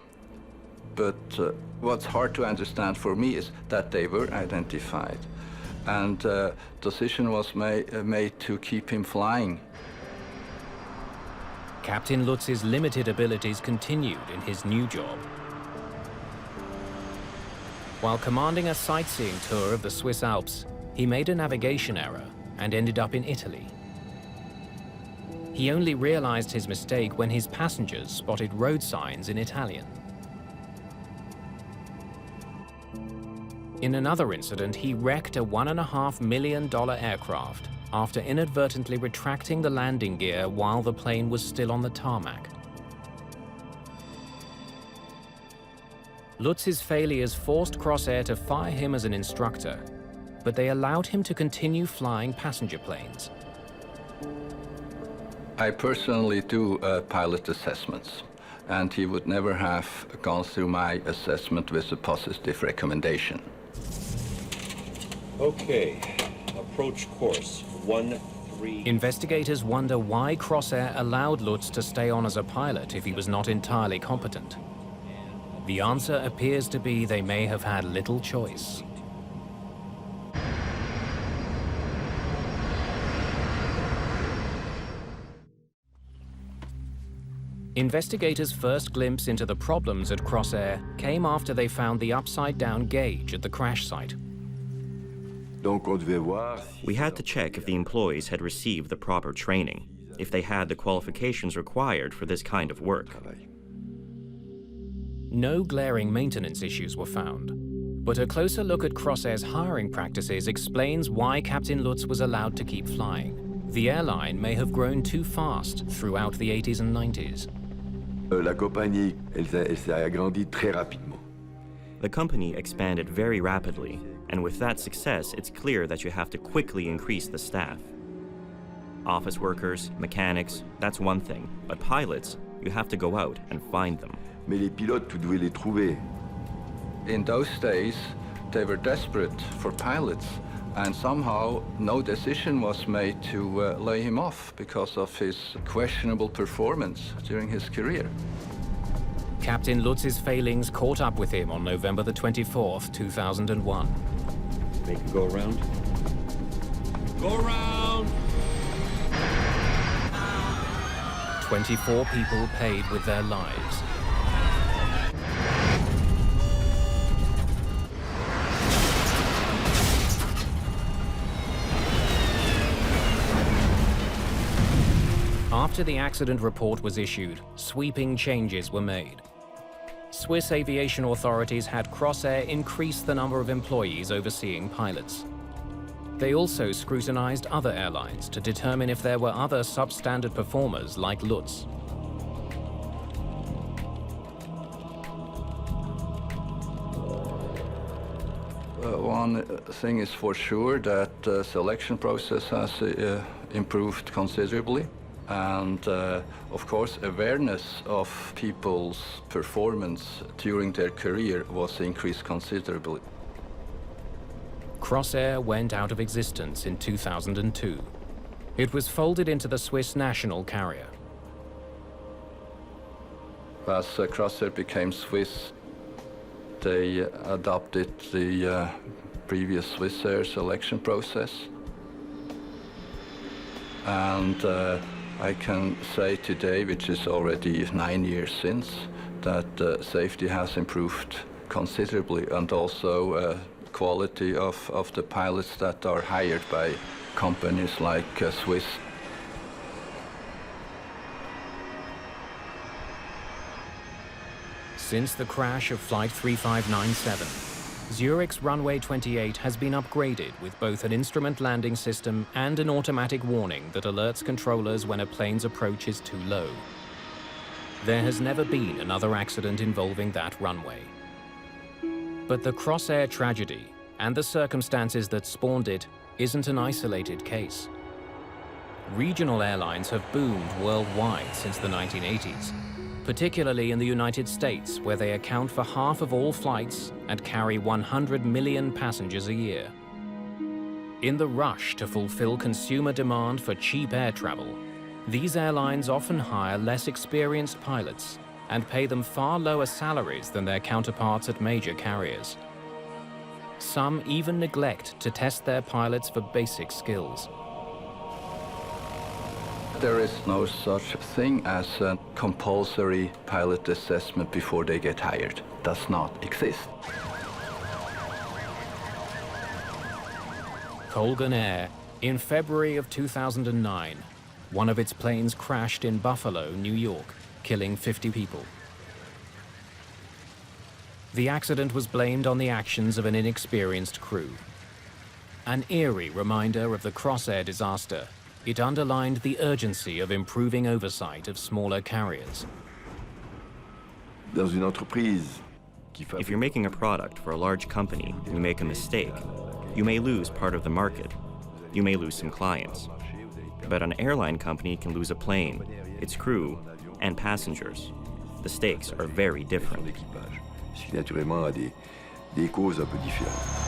But what's hard to understand for me is that they were identified. And decision was made to keep him flying. Captain Lutz's limited abilities continued in his new job. While commanding a sightseeing tour of the Swiss Alps, he made a navigation error and ended up in Italy. He only realized his mistake when his passengers spotted road signs in Italian. In another incident, he wrecked a $1.5 million aircraft after inadvertently retracting the landing gear while the plane was still on the tarmac. Lutz's failures forced Crossair to fire him as an instructor, but they allowed him to continue flying passenger planes. I personally do pilot assessments, and he would never have gone through my assessment with a positive recommendation. Okay, approach course 13. Investigators wonder why Crossair allowed Lutz to stay on as a pilot if he was not entirely competent. The answer appears to be they may have had little choice. Investigators' first glimpse into the problems at Crossair came after they found the upside-down gauge at the crash site. We had to check if the employees had received the proper training, if they had the qualifications required for this kind of work. No glaring maintenance issues were found, but a closer look at Crossair's hiring practices explains why Captain Lutz was allowed to keep flying. The airline may have grown too fast throughout the 80s and 90s. La compagnie, elle s'est agrandie très rapidement. The company expanded very rapidly, and with that success, it's clear that you have to quickly increase the staff. Office workers, mechanics, that's one thing, but pilots, you have to go out and find them. Mais les pilotes, tu devais les trouver. In those days, they were desperate for pilots, and somehow no decision was made to lay him off because of his questionable performance during his career. Captain Lutz's failings caught up with him on November the 24th, 2001. Make it go around. Go around! 24 people paid with their lives. After the accident report was issued, sweeping changes were made. Swiss aviation authorities had Crossair increase the number of employees overseeing pilots. They also scrutinized other airlines to determine if there were other substandard performers like Lutz. One thing is for sure, that the selection process has improved considerably. And of course, awareness of people's performance during their career was increased considerably. Crossair went out of existence in 2002. It was folded into the Swiss national carrier. As Crossair became Swiss, they adopted the previous Swissair selection process. And I can say today, which is already 9 years since, that safety has improved considerably, and also quality of the pilots that are hired by companies like Swiss. Since the crash of Flight 3597, Zurich's runway 28 has been upgraded with both an instrument landing system and an automatic warning that alerts controllers when a plane's approach is too low. There has never been another accident involving that runway. But the Crossair tragedy and the circumstances that spawned it isn't an isolated case. Regional airlines have boomed worldwide since the 1980s, particularly in the United States, where they account for half of all flights and carry 100 million passengers a year. In the rush to fulfill consumer demand for cheap air travel, these airlines often hire less experienced pilots and pay them far lower salaries than their counterparts at major carriers. Some even neglect to test their pilots for basic skills. There is no such thing as a compulsory pilot assessment before they get hired. Does not exist. Colgan Air, in February of 2009, one of its planes crashed in Buffalo, New York, killing 50 people. The accident was blamed on the actions of an inexperienced crew. An eerie reminder of the Crossair disaster, it underlined the urgency of improving oversight of smaller carriers. If you're making a product for a large company and you make a mistake, you may lose part of the market. You may lose some clients. But an airline company can lose a plane, its crew, and passengers. The stakes are very different. Ce qui naturellement a des causes un peu différentes.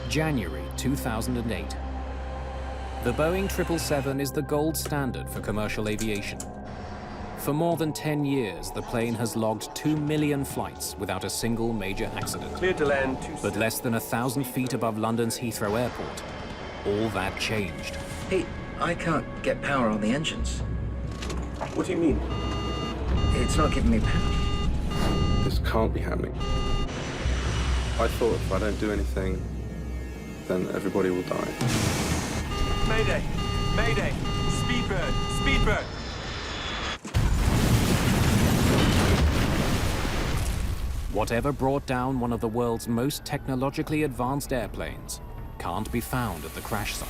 January 2008. The Boeing 777 is the gold standard for commercial aviation. For more than 10 years, the plane has logged 2 million flights without a single major accident. Clear to land. But less than 1,000 feet above London's Heathrow Airport, all that changed. Pete, I can't get power on the engines. What do you mean? It's not giving me power. This can't be happening. I thought if I don't do anything, then everybody will die. Mayday! Mayday! Speedbird! Speedbird! Whatever brought down one of the world's most technologically advanced airplanes can't be found at the crash site.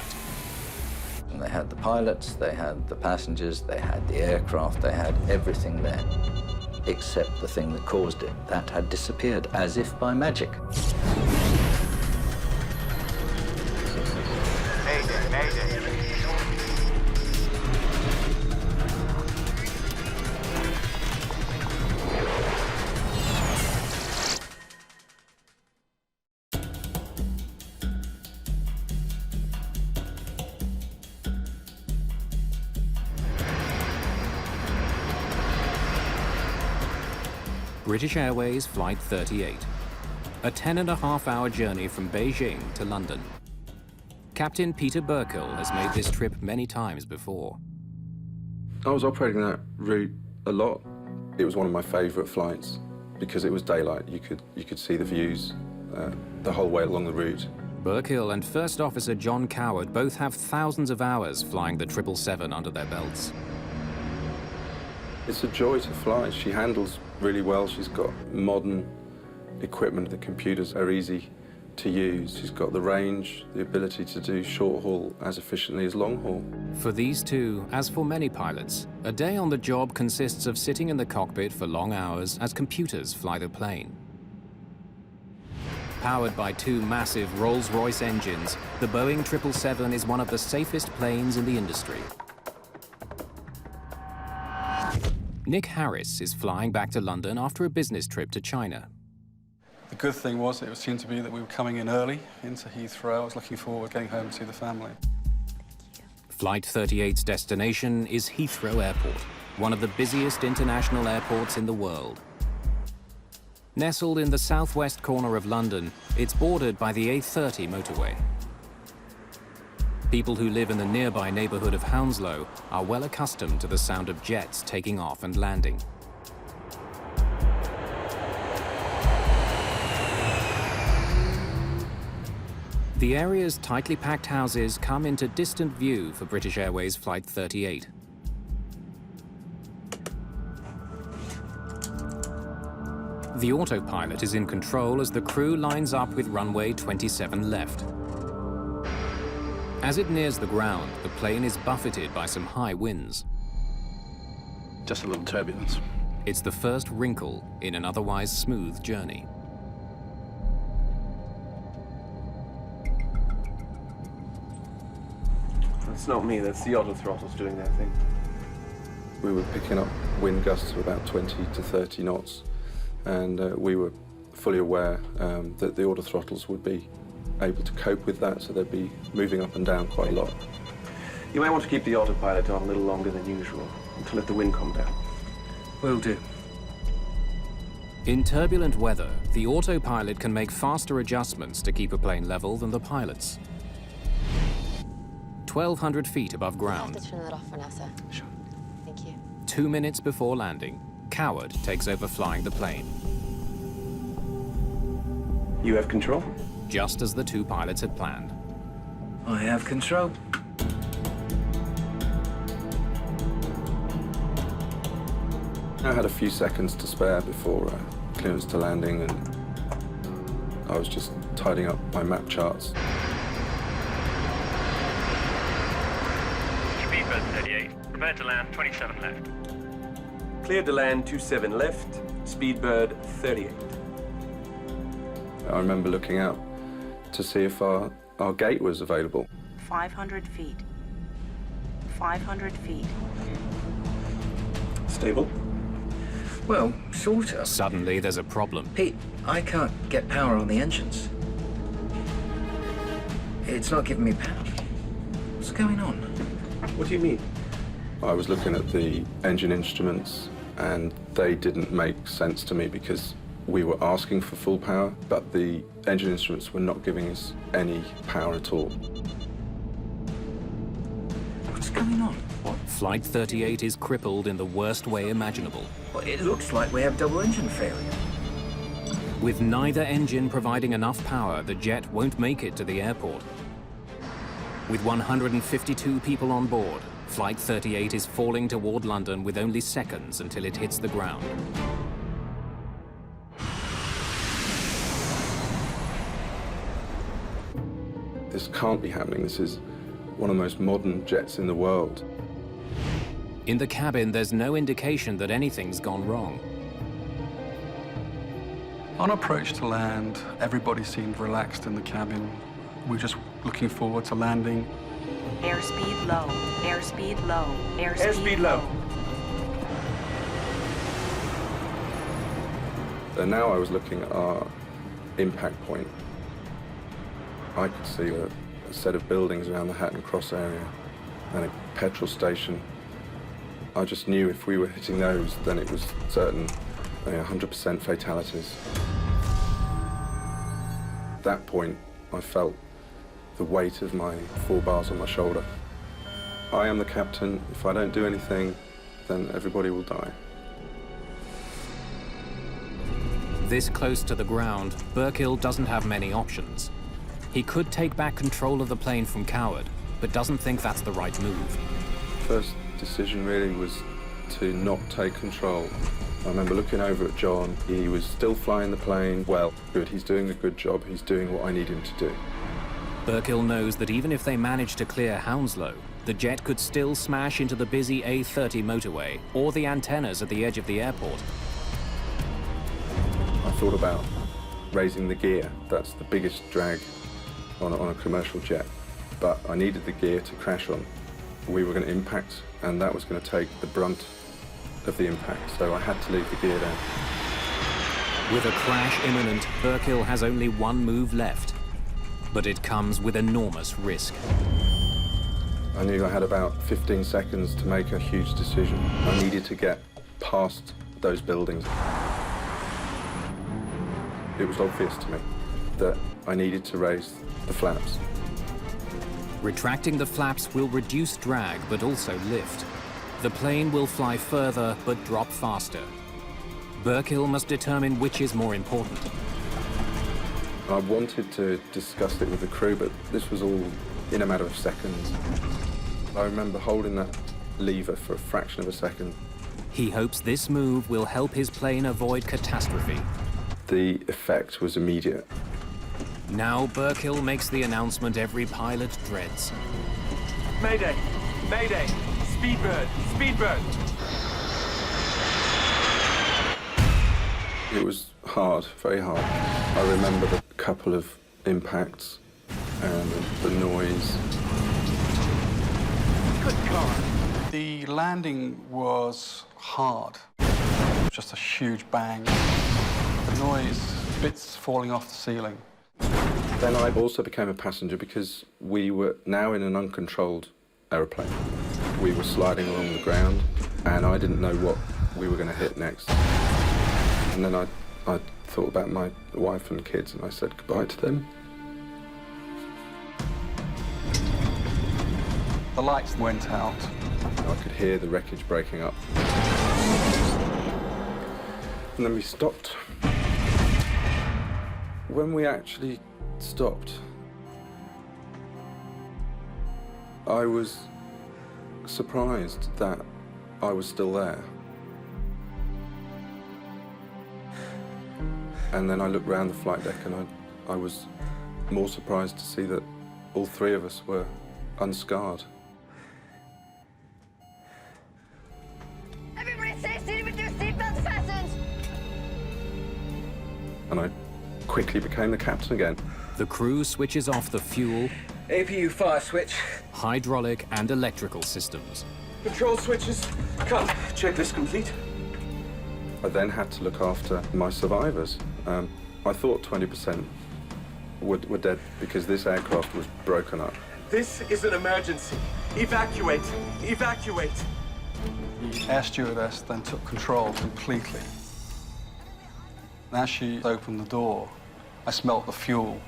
They had the pilots, they had the passengers, they had the aircraft, they had everything there, except the thing that caused it. That had disappeared as if by magic. Mayday! Mayday! British Airways Flight 38. A 10.5-hour journey from Beijing to London. Captain Peter Burkill has made this trip many times before. I was operating that route a lot. It was one of my favourite flights because it was daylight. You could see the views the whole way along the route. Burkill and First Officer John Coward both have thousands of hours flying the 777 under their belts. It's a joy to fly. She handles really well. She's got modern equipment. The computers are easy to use. She's got the range, the ability to do short haul as efficiently as long haul. For these two, as for many pilots, a day on the job consists of sitting in the cockpit for long hours as computers fly the plane. Powered by two massive Rolls-Royce engines, the Boeing 777 is one of the safest planes in the industry. Nick Harris is flying back to London after a business trip to China. The good thing was it seemed to be that we were coming in early into Heathrow. I was looking forward to getting home to see the family. Flight 38's destination is Heathrow Airport, one of the busiest international airports in the world. Nestled in the southwest corner of London, it's bordered by the A30 motorway. People who live in the nearby neighborhood of Hounslow are well accustomed to the sound of jets taking off and landing. The area's tightly packed houses come into distant view for British Airways Flight 38. The autopilot is in control as the crew lines up with runway 27 left. As it nears the ground, the plane is buffeted by some high winds. Just a little turbulence. It's the first wrinkle in an otherwise smooth journey. That's not me, that's the auto throttles doing their thing. We were picking up wind gusts of about 20 to 30 knots, and we were fully aware that the auto throttles would be able to cope with that, so they'd be moving up and down quite a lot. You might want to keep the autopilot on a little longer than usual, to let the wind come down. Will do. In turbulent weather, the autopilot can make faster adjustments to keep a plane level than the pilots. 1,200 feet above ground. I'll have to turn that off for now, sir. Sure. Thank you. 2 minutes before landing, Coward takes over flying the plane. You have control? Just as the two pilots had planned. I have control. I had a few seconds to spare before clearance to landing, and I was just tidying up my map charts. Speedbird 38, prepare to land 27 left. Cleared to land 27 left, Speedbird 38. I remember looking out to see if our gate was available. 500 feet. 500 feet. Stable? Well, sort of. Suddenly, there's a problem. Pete, I can't get power on the engines. It's not giving me power. What's going on? What do you mean? I was looking at the engine instruments and they didn't make sense to me because we were asking for full power, but the engine instruments were not giving us any power at all. What's going on? Flight 38 is crippled in the worst way imaginable. Well, it looks like we have double engine failure. With neither engine providing enough power, the jet won't make it to the airport. With 152 people on board, Flight 38 is falling toward London with only seconds until it hits the ground. This can't be happening. This is one of the most modern jets in the world. In the cabin, there's no indication that anything's gone wrong. On approach to land, everybody seemed relaxed in the cabin. We were just looking forward to landing. Airspeed low, airspeed low, airspeed low. And now I was looking at our impact point. I could see a set of buildings around the Hatton Cross area and a petrol station. I just knew if we were hitting those, then it was certain 100% fatalities. At that point, I felt the weight of my 4 bars on my shoulder. I am the captain. If I don't do anything, then everybody will die. This close to the ground, Burkill doesn't have many options. He could take back control of the plane from Coward, but doesn't think that's the right move. First decision really was to not take control. I remember looking over at John. He was still flying the plane well. Good, he's doing a good job. He's doing what I need him to do. Burkill knows that even if they manage to clear Hounslow, the jet could still smash into the busy A30 motorway or the antennas at the edge of the airport. I thought about raising the gear. That's the biggest drag on a commercial jet. But I needed the gear to crash on. We were going to impact, and that was going to take the brunt of the impact, so I had to leave the gear down. With a crash imminent, Burkill has only one move left, but it comes with enormous risk. I knew I had about 15 seconds to make a huge decision. I needed to get past those buildings. It was obvious to me that I needed to raise the flaps. Retracting the flaps will reduce drag, but also lift. The plane will fly further, but drop faster. Burkill must determine which is more important. I wanted to discuss it with the crew, but this was all in a matter of seconds. I remember holding that lever for a fraction of a second. He hopes this move will help his plane avoid catastrophe. The effect was immediate. Now Burkill makes the announcement every pilot dreads. Mayday! Mayday! Speedbird! Speedbird! It was hard, very hard. I remember the couple of impacts and the noise. Good God! The landing was hard. Just a huge bang. The noise, bits falling off the ceiling. Then I also became a passenger because we were now in an uncontrolled aeroplane. We were sliding along the ground, and I didn't know what we were going to hit next. And then I thought about my wife and kids, and I said goodbye to them. The lights went out. I could hear the wreckage breaking up. And then we stopped. When we actually stopped, I was surprised that I was still there. And then I looked around the flight deck and I was more surprised to see that all 3 of us were unscarred. Everybody stay seated with your seatbelts fastened! And I quickly became the captain again. The crew switches off the fuel, APU fire switch. hydraulic and electrical systems. Control switches. Cut. Checklist complete. I then had to look after my survivors. I thought 20% were dead because this aircraft was broken up. This is an emergency. Evacuate! Evacuate! The air stewardess then took control completely. And as she opened the door, I smelt the fuel.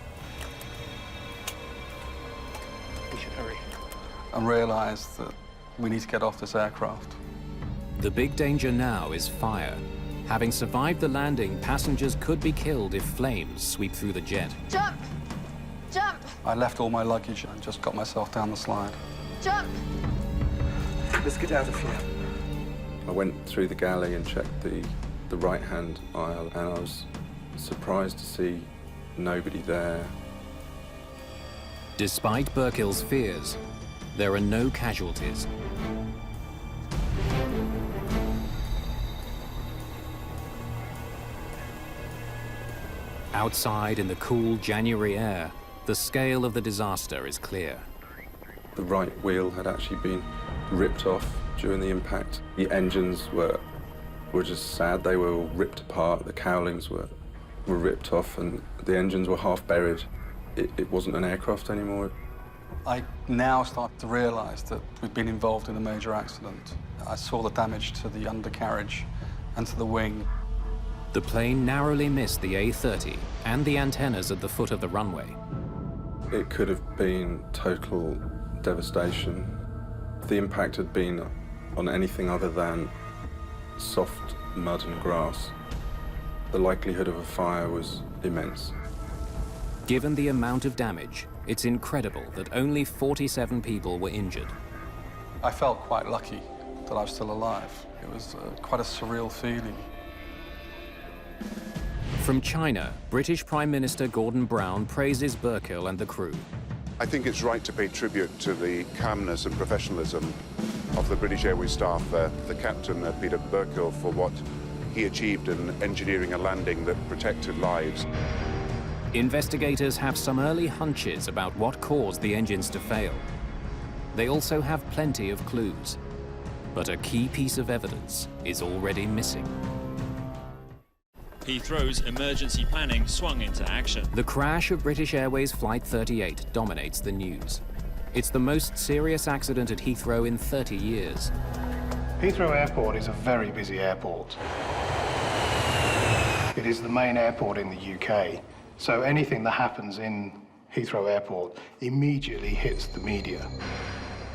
We should hurry. And realized that we need to get off this aircraft. The big danger now is fire. Having survived the landing, passengers could be killed if flames sweep through the jet. Jump! Jump! I left all my luggage and just got myself down the slide. Jump! Let's get out of here. I went through the galley and checked the right-hand aisle, and I was surprised to see nobody there. Despite Burkill's fears, there are no casualties. Outside in the cool January air, the scale of the disaster is clear. The right wheel had actually been ripped off during the impact. The engines were just sad. They were all ripped apart. The cowlings were ripped off, and the engines were half buried. It wasn't an aircraft anymore. I now start to realize that we've been involved in a major accident. I saw the damage to the undercarriage and to the wing. The plane narrowly missed the A-30 and the antennas at the foot of the runway. It could have been total devastation. If the impact had been on anything other than soft mud and grass, the likelihood of a fire was immense. Given the amount of damage, it's incredible that only 47 people were injured. I felt quite lucky that I was still alive. It was quite a surreal feeling. From China, British Prime Minister Gordon Brown praises Burkill and the crew. I think it's right to pay tribute to the calmness and professionalism of the British Airways staff, the captain, Peter Burkill, for what he achieved in engineering a landing that protected lives. Investigators have some early hunches about what caused the engines to fail. They also have plenty of clues, but a key piece of evidence is already missing. Heathrow's emergency planning swung into action. The crash of British Airways Flight 38 dominates the news. It's the most serious accident at Heathrow in 30 years. Heathrow Airport is a very busy airport. It is the main airport in the UK, so anything that happens in Heathrow Airport immediately hits the media.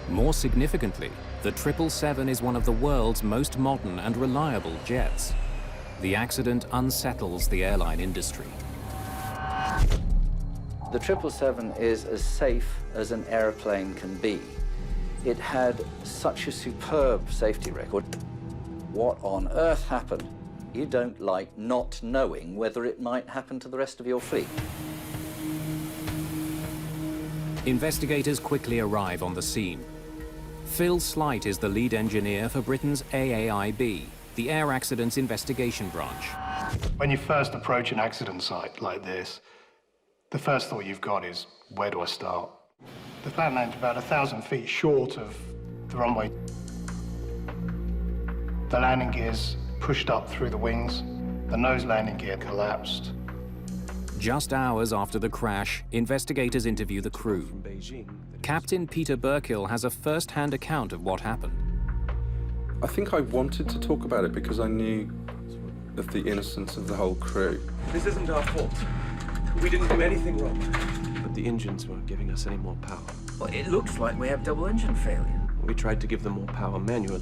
More significantly, the 777 is one of the world's most modern and reliable jets. The accident unsettles the airline industry. The 777 is as safe as an airplane can be. It had such a superb safety record. What on earth happened? You don't like not knowing whether it might happen to the rest of your fleet. Investigators quickly arrive on the scene. Phil Slight is the lead engineer for Britain's AAIB, the Air Accidents Investigation Branch. When you first approach an accident site like this, the first thought you've got is, where do I start? The plane landed about 1,000 feet short of the runway. The landing gears pushed up through the wings. The nose landing gear collapsed. Just hours after the crash, investigators interview the crew. Captain Peter Burkill has a first-hand account of what happened. I think I wanted to talk about it because I knew of the innocence of the whole crew. This isn't our fault. We didn't do anything wrong. But the engines weren't giving us any more power. Well, it looks like we have double engine failure. We tried to give them more power manually,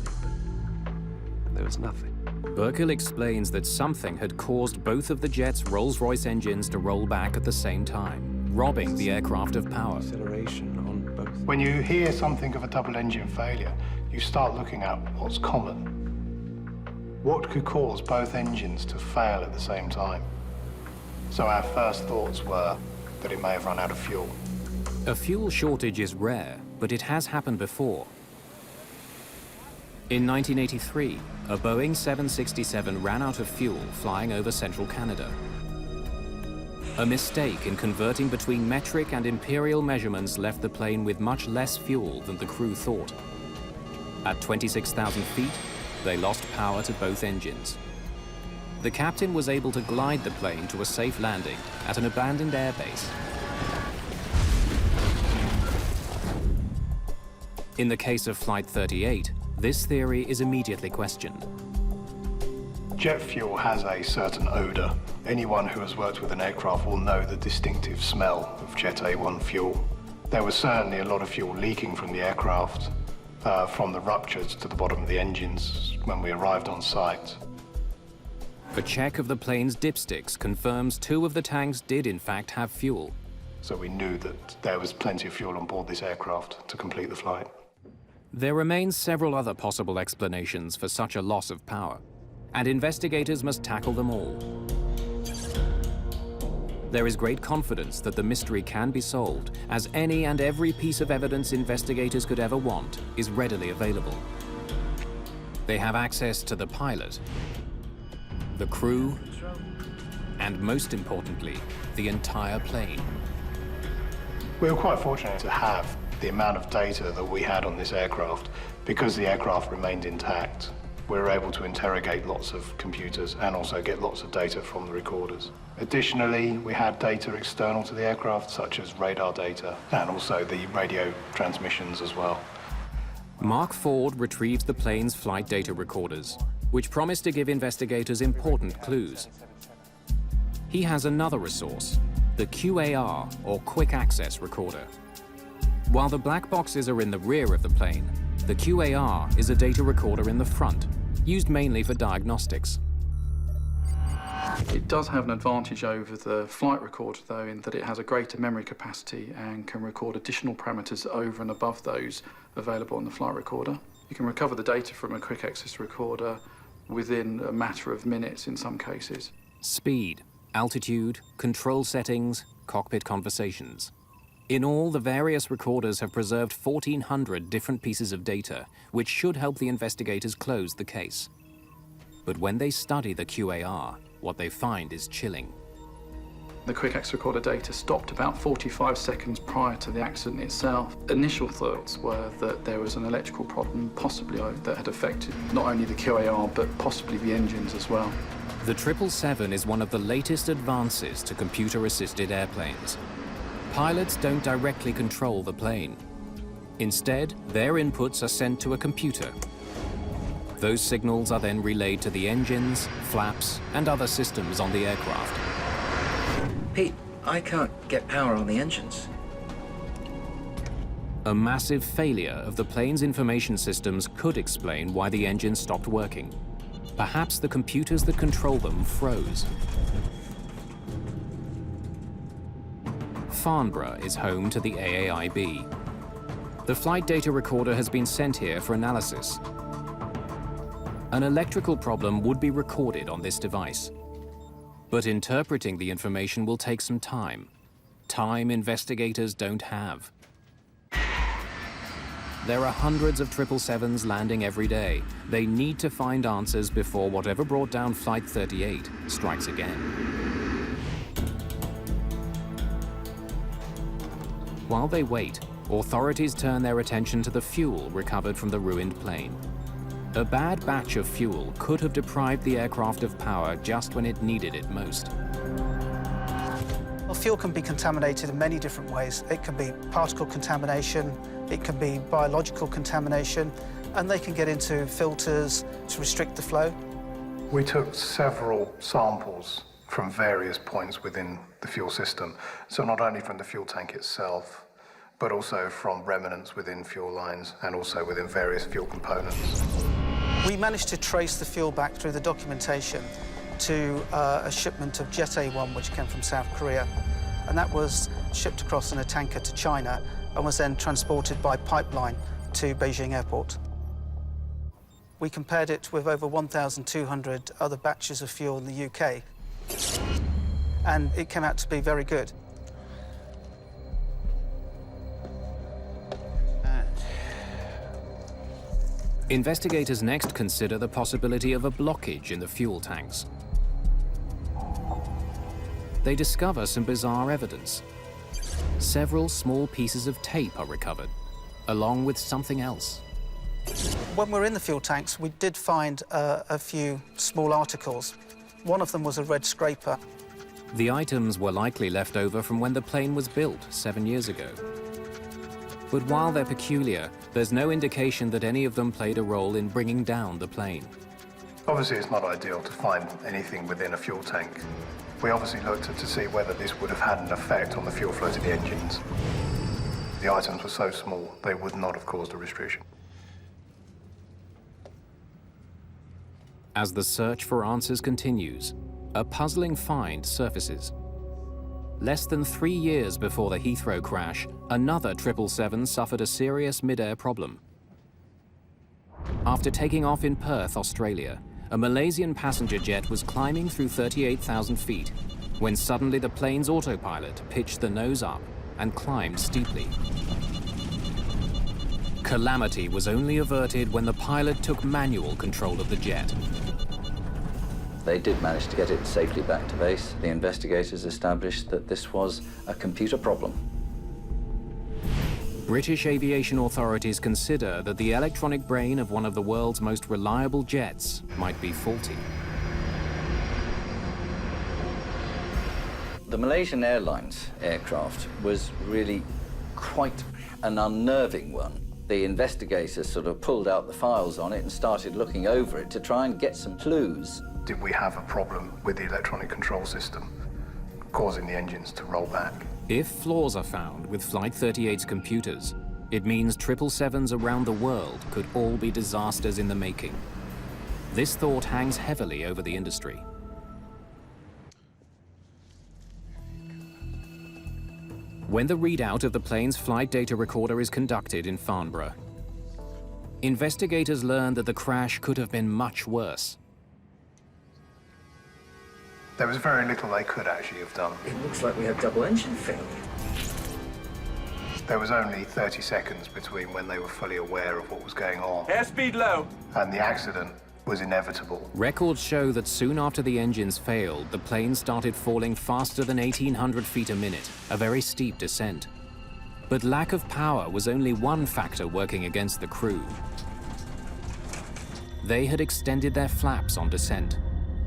but there was nothing. Burkill explains that something had caused both of the jet's Rolls-Royce engines to roll back at the same time, robbing the aircraft of power. Acceleration on both. When you hear something of a double engine failure, you start looking at what's common. What could cause both engines to fail at the same time? So our first thoughts were that it may have run out of fuel. A fuel shortage is rare, but it has happened before. In 1983, a Boeing 767 ran out of fuel flying over central Canada. A mistake in converting between metric and imperial measurements left the plane with much less fuel than the crew thought. At 26,000 feet, they lost power to both engines. The captain was able to glide the plane to a safe landing at an abandoned airbase. In the case of Flight 38, this theory is immediately questioned. Jet fuel has a certain odor. Anyone who has worked with an aircraft will know the distinctive smell of Jet A1 fuel. There was certainly a lot of fuel leaking from the aircraft, from the ruptures to the bottom of the engines when we arrived on site. A check of the plane's dipsticks confirms 2 of the tanks did in fact have fuel. So we knew that there was plenty of fuel on board this aircraft to complete the flight. There remain several other possible explanations for such a loss of power, and investigators must tackle them all. There is great confidence that the mystery can be solved, as any and every piece of evidence investigators could ever want is readily available. They have access to the pilot, the crew, and most importantly, the entire plane. We were quite fortunate to have the amount of data that we had on this aircraft. Because the aircraft remained intact, we were able to interrogate lots of computers and also get lots of data from the recorders. Additionally, we had data external to the aircraft, such as radar data, and also the radio transmissions as well. Mark Ford retrieves the plane's flight data recorders, which promise to give investigators important clues. He has another resource, the QAR, or Quick Access Recorder. While the black boxes are in the rear of the plane, the QAR is a data recorder in the front, used mainly for diagnostics. It does have an advantage over the flight recorder, though, in that it has a greater memory capacity and can record additional parameters over and above those available on the flight recorder. You can recover the data from a quick access recorder within a matter of minutes in some cases. Speed, altitude, control settings, cockpit conversations. In all, the various recorders have preserved 1,400 different pieces of data, which should help the investigators close the case. But when they study the QAR, what they find is chilling. The quick access recorder data stopped about 45 seconds prior to the accident itself. Initial thoughts were that there was an electrical problem, possibly that had affected not only the QAR, but possibly the engines as well. The 777 is one of the latest advances to computer-assisted airplanes. Pilots don't directly control the plane. Instead, their inputs are sent to a computer. Those signals are then relayed to the engines, flaps, and other systems on the aircraft. Pete, I can't get power on the engines. A massive failure of the plane's information systems could explain why the engines stopped working. Perhaps the computers that control them froze. Farnborough is home to the AAIB. The flight data recorder has been sent here for analysis. An electrical problem would be recorded on this device. But interpreting the information will take some time. Time investigators don't have. There are hundreds of 777s landing every day. They need to find answers before whatever brought down Flight 38 strikes again. While they wait, authorities turn their attention to the fuel recovered from the ruined plane. A bad batch of fuel could have deprived the aircraft of power just when it needed it most. Well, fuel can be contaminated in many different ways. It can be particle contamination, it can be biological contamination, and they can get into filters to restrict the flow. We took several samples from various points within the fuel system. So not only from the fuel tank itself, but also from remnants within fuel lines and also within various fuel components. We managed to trace the fuel back through the documentation to a shipment of Jet A1, which came from South Korea. And that was shipped across in a tanker to China and was then transported by pipeline to Beijing Airport. We compared it with over 1,200 other batches of fuel in the UK. And it came out to be very good. Investigators next consider the possibility of a blockage in the fuel tanks. They discover some bizarre evidence. Several small pieces of tape are recovered, along with something else. When we were in the fuel tanks, we did find a few small articles. One of them was a red scraper. The items were likely left over from when the plane was built 7 years ago. But while they're peculiar, there's no indication that any of them played a role in bringing down the plane. Obviously, it's not ideal to find anything within a fuel tank. We obviously looked to see whether this would have had an effect on the fuel flow to the engines. The items were so small, they would not have caused a restriction. As the search for answers continues, a puzzling find surfaces. Less than 3 years before the Heathrow crash, another 777 suffered a serious mid-air problem. After taking off in Perth, Australia, a Malaysian passenger jet was climbing through 38,000 feet when suddenly the plane's autopilot pitched the nose up and climbed steeply. Calamity was only averted when the pilot took manual control of the jet. They did manage to get it safely back to base. The investigators established that this was a computer problem. British aviation authorities consider that the electronic brain of one of the world's most reliable jets might be faulty. The Malaysian Airlines aircraft was really quite an unnerving one. The investigators sort of pulled out the files on it and started looking over it to try and get some clues. Did we have a problem with the electronic control system, causing the engines to roll back? If flaws are found with Flight 38's computers, it means 777s around the world could all be disasters in the making. This thought hangs heavily over the industry. When the readout of the plane's flight data recorder is conducted in Farnborough, investigators learn that the crash could have been much worse. There was very little they could actually have done. It looks like we have double engine failure. There was only 30 seconds between when they were fully aware of what was going on. Airspeed low. And the accident was inevitable. Records show that soon after the engines failed, the plane started falling faster than 1,800 feet a minute, a very steep descent. But lack of power was only one factor working against the crew. They had extended their flaps on descent.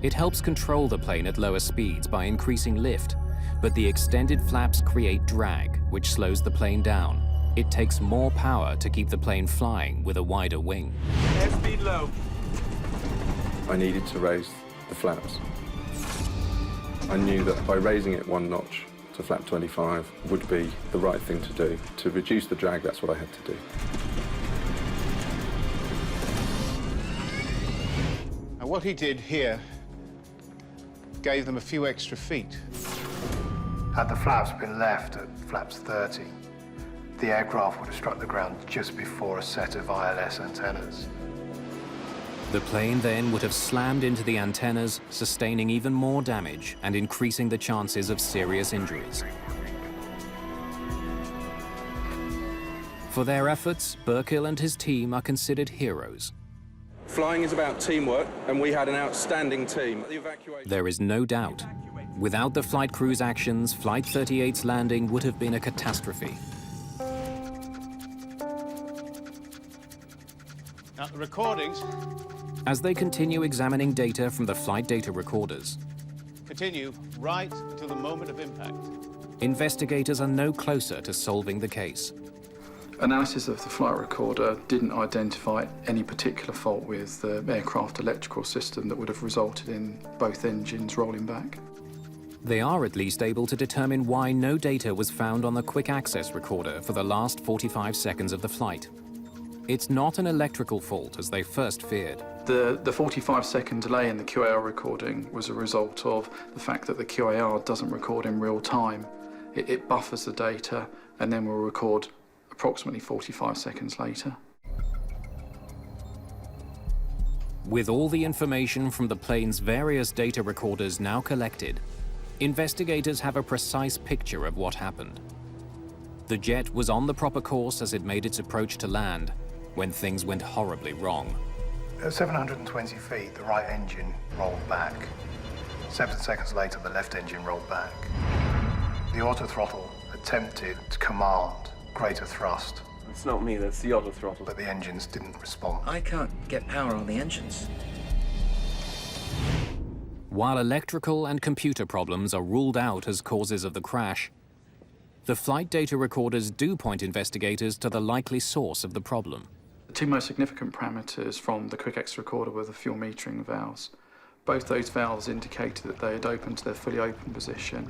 It helps control the plane at lower speeds by increasing lift, but the extended flaps create drag, which slows the plane down. It takes more power to keep the plane flying with a wider wing. Airspeed low. I needed to raise the flaps. I knew that by raising it 1 notch to flap 25 would be the right thing to do. To reduce the drag, that's what I had to do. Now, what he did here gave them a few extra feet. Had the flaps been left at flaps 30, the aircraft would have struck the ground just before a set of ILS antennas. The plane then would have slammed into the antennas, sustaining even more damage and increasing the chances of serious injuries. For their efforts, Burkill and his team are considered heroes. Flying is about teamwork, and we had an outstanding team. The evacuation. There is no doubt. Without the flight crew's actions, Flight 38's landing would have been a catastrophe. Now, the recordings As they continue examining data from the flight data recorders, continue right until the moment of impact. investigators are no closer to solving the case. Analysis of the flight recorder didn't identify any particular fault with the aircraft electrical system that would have resulted in both engines rolling back. They are at least able to determine why no data was found on the quick access recorder for the last 45 seconds of the flight. It's not an electrical fault as they first feared. The 45-second delay in the QAR recording was a result of the fact that the QAR doesn't record in real time. It buffers the data and then will record approximately 45 seconds later. With all the information from the plane's various data recorders now collected, investigators have a precise picture of what happened. The jet was on the proper course as it made its approach to land, when things went horribly wrong. At 720 feet, the right engine rolled back. 7 seconds later, the left engine rolled back. The autothrottle attempted to command greater thrust. It's not me, that's the autothrottle. But the engines didn't respond. I can't get power on the engines. While electrical and computer problems are ruled out as causes of the crash, The flight data recorders do point investigators to the likely source of the problem. The two most significant parameters from the quick X recorder were the fuel metering valves. Both those valves indicated that they had opened to their fully open position.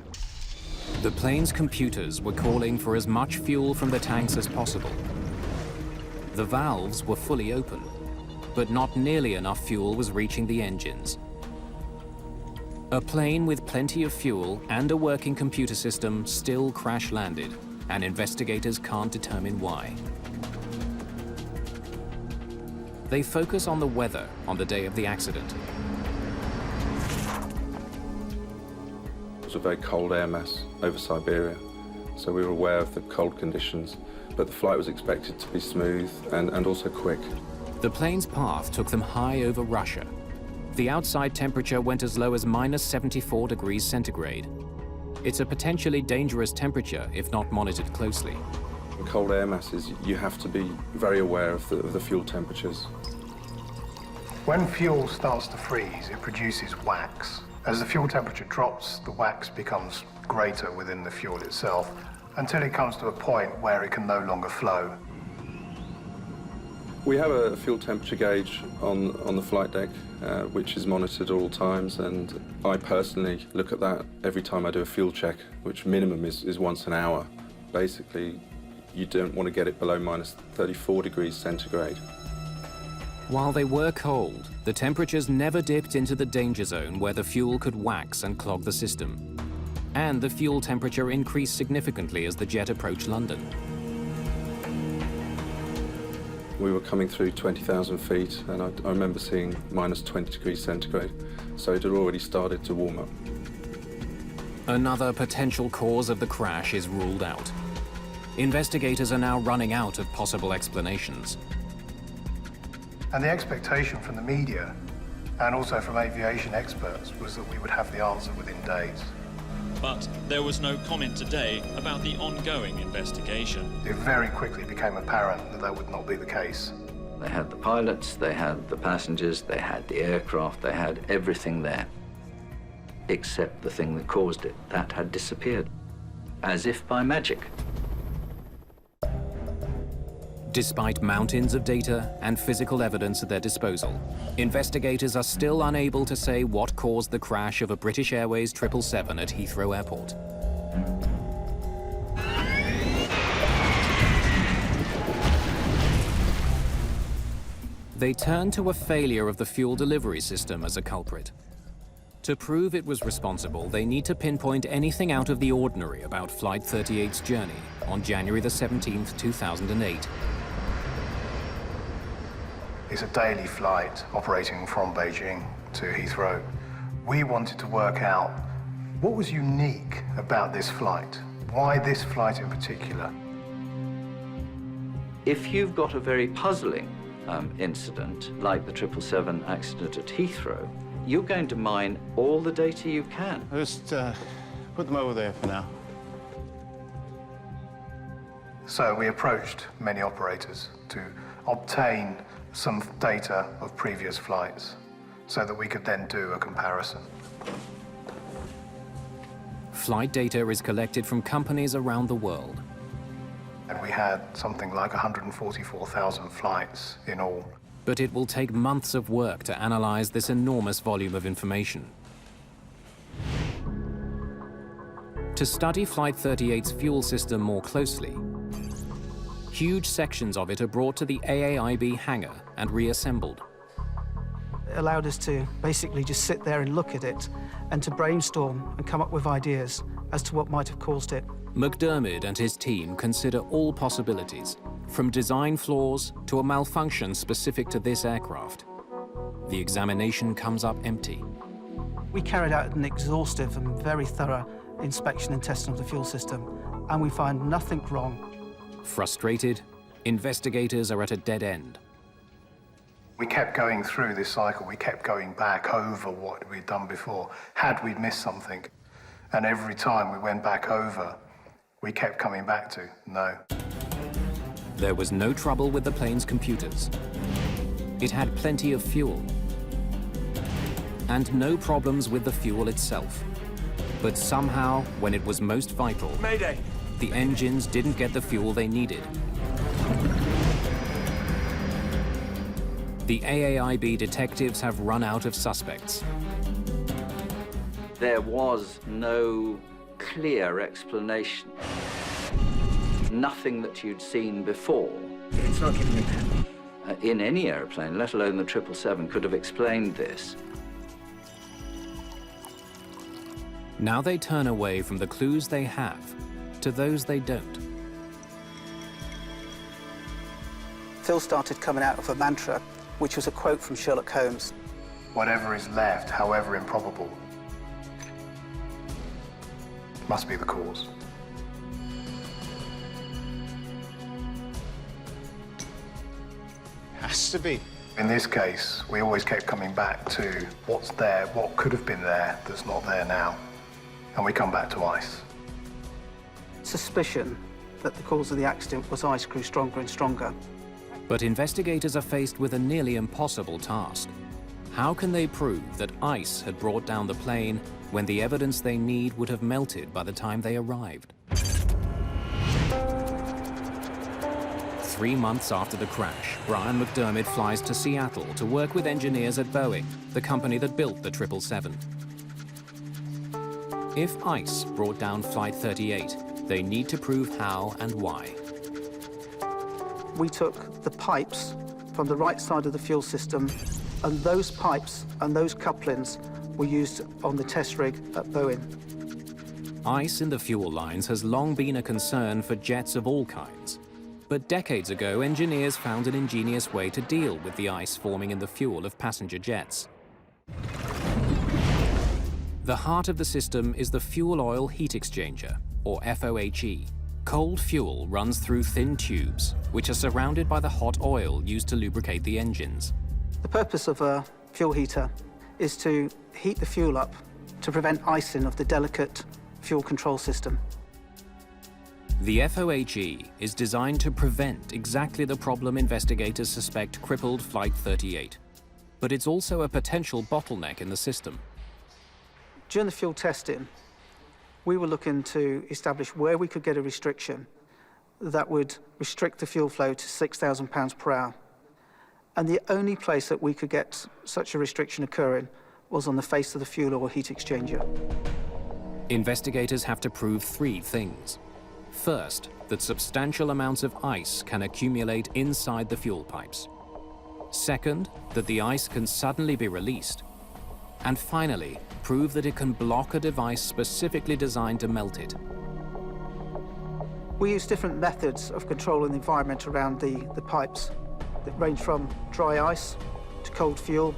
The plane's computers were calling for as much fuel from the tanks as possible. The valves were fully open, but not nearly enough fuel was reaching the engines. A plane with plenty of fuel and a working computer system still crash-landed, and investigators can't determine why. They focus on the weather on the day of the accident. It was a very cold air mass over Siberia, so we were aware of the cold conditions, but the flight was expected to be smooth and also quick. The plane's path took them high over Russia. The outside temperature went as low as -74 degrees centigrade. It's a potentially dangerous temperature if not monitored closely. In cold air masses, you have to be very aware of the fuel temperatures. When fuel starts to freeze, it produces wax. As the fuel temperature drops, the wax becomes greater within the fuel itself until it comes to a point where it can no longer flow. We have a fuel temperature gauge on the flight deck, which is monitored at all times, and I personally look at that every time I do a fuel check, which minimum is once an hour. Basically, you don't want to get it below -34 degrees centigrade. While they were cold, the temperatures never dipped into the danger zone where the fuel could wax and clog the system. And the fuel temperature increased significantly as the jet approached London. We were coming through 20,000 feet, and I remember seeing -20 degrees centigrade, so it had already started to warm up. Another potential cause of the crash is ruled out. Investigators are now running out of possible explanations. And the expectation from the media, and also from aviation experts, was that we would have the answer within days. But there was no comment today about the ongoing investigation. It very quickly became apparent that that would not be the case. They had the pilots, they had the passengers, they had the aircraft, they had everything there, except the thing that caused it. That had disappeared, as if by magic. Despite mountains of data and physical evidence at their disposal, investigators are still unable to say what caused the crash of a British Airways 777 at Heathrow Airport. They turn to a failure of the fuel delivery system as a culprit. To prove it was responsible, they need to pinpoint anything out of the ordinary about Flight 38's journey on January the 17th, 2008. It's a daily flight operating from Beijing to Heathrow. We wanted to work out what was unique about this flight. Why this flight in particular? If you've got a very puzzling incident, like the 777 accident at Heathrow, you're going to mine all the data you can. Just put them over there for now. So we approached many operators to obtain some data of previous flights so that we could then do a comparison. Flight data is collected from companies around the world. And we had something like 144,000 flights in all. But it will take months of work to analyze this enormous volume of information. To study Flight 38's fuel system more closely, huge sections of it are brought to the AAIB hangar and reassembled. It allowed us to basically just sit there and look at it and to brainstorm and come up with ideas as to what might have caused it. McDermott and his team consider all possibilities, from design flaws to a malfunction specific to this aircraft. The examination comes up empty. We carried out an exhaustive and very thorough inspection and testing of the fuel system, and we find nothing wrong. Frustrated, investigators are at a dead end. We kept going through this cycle. We kept going back over what we'd done before. Had we missed something? And every time we went back over, we kept coming back to no. There was no trouble with the plane's computers. It had plenty of fuel. And no problems with the fuel itself. But somehow, when it was most vital, Mayday! the engines didn't get the fuel they needed. The AAIB detectives have run out of suspects. There was no clear explanation. Nothing that you'd seen before. It's not giving me that. In any airplane, let alone the 777, could have explained this. Now they turn away from the clues they have to those they don't. Phil started coming out of a mantra, which was a quote from Sherlock Holmes. Whatever is left, however improbable, must be the cause. Has to be. In this case, we always kept coming back to what's there, what could have been there that's not there now. And we come back to ice. Suspicion that the cause of the accident was ice grew stronger and stronger. But investigators are faced with a nearly impossible task. How can they prove that ice had brought down the plane when the evidence they need would have melted by the time they arrived? 3 months after the crash, Brian McDermott flies to Seattle to work with engineers at Boeing, the company that built the 777. If ice brought down Flight 38, they need to prove how and why. We took the pipes from the right side of the fuel system, and those pipes and those couplings were used on the test rig at Boeing. Ice in the fuel lines has long been a concern for jets of all kinds. But decades ago, engineers found an ingenious way to deal with the ice forming in the fuel of passenger jets. The heart of the system is the fuel oil heat exchanger, or FOHE. Cold fuel runs through thin tubes, which are surrounded by the hot oil used to lubricate the engines. The purpose of a fuel heater is to heat the fuel up to prevent icing of the delicate fuel control system. The FOHE is designed to prevent exactly the problem investigators suspect crippled Flight 38. But it's also a potential bottleneck in the system. During the fuel testing, we were looking to establish where we could get a restriction that would restrict the fuel flow to 6,000 pounds per hour. And the only place that we could get such a restriction occurring was on the face of the fuel oil heat exchanger. Investigators have to prove 3 things. First, that substantial amounts of ice can accumulate inside the fuel pipes. Second, that the ice can suddenly be released. And finally, prove that it can block a device specifically designed to melt it. We use different methods of controlling the environment around the pipes that range from dry ice to cold fuel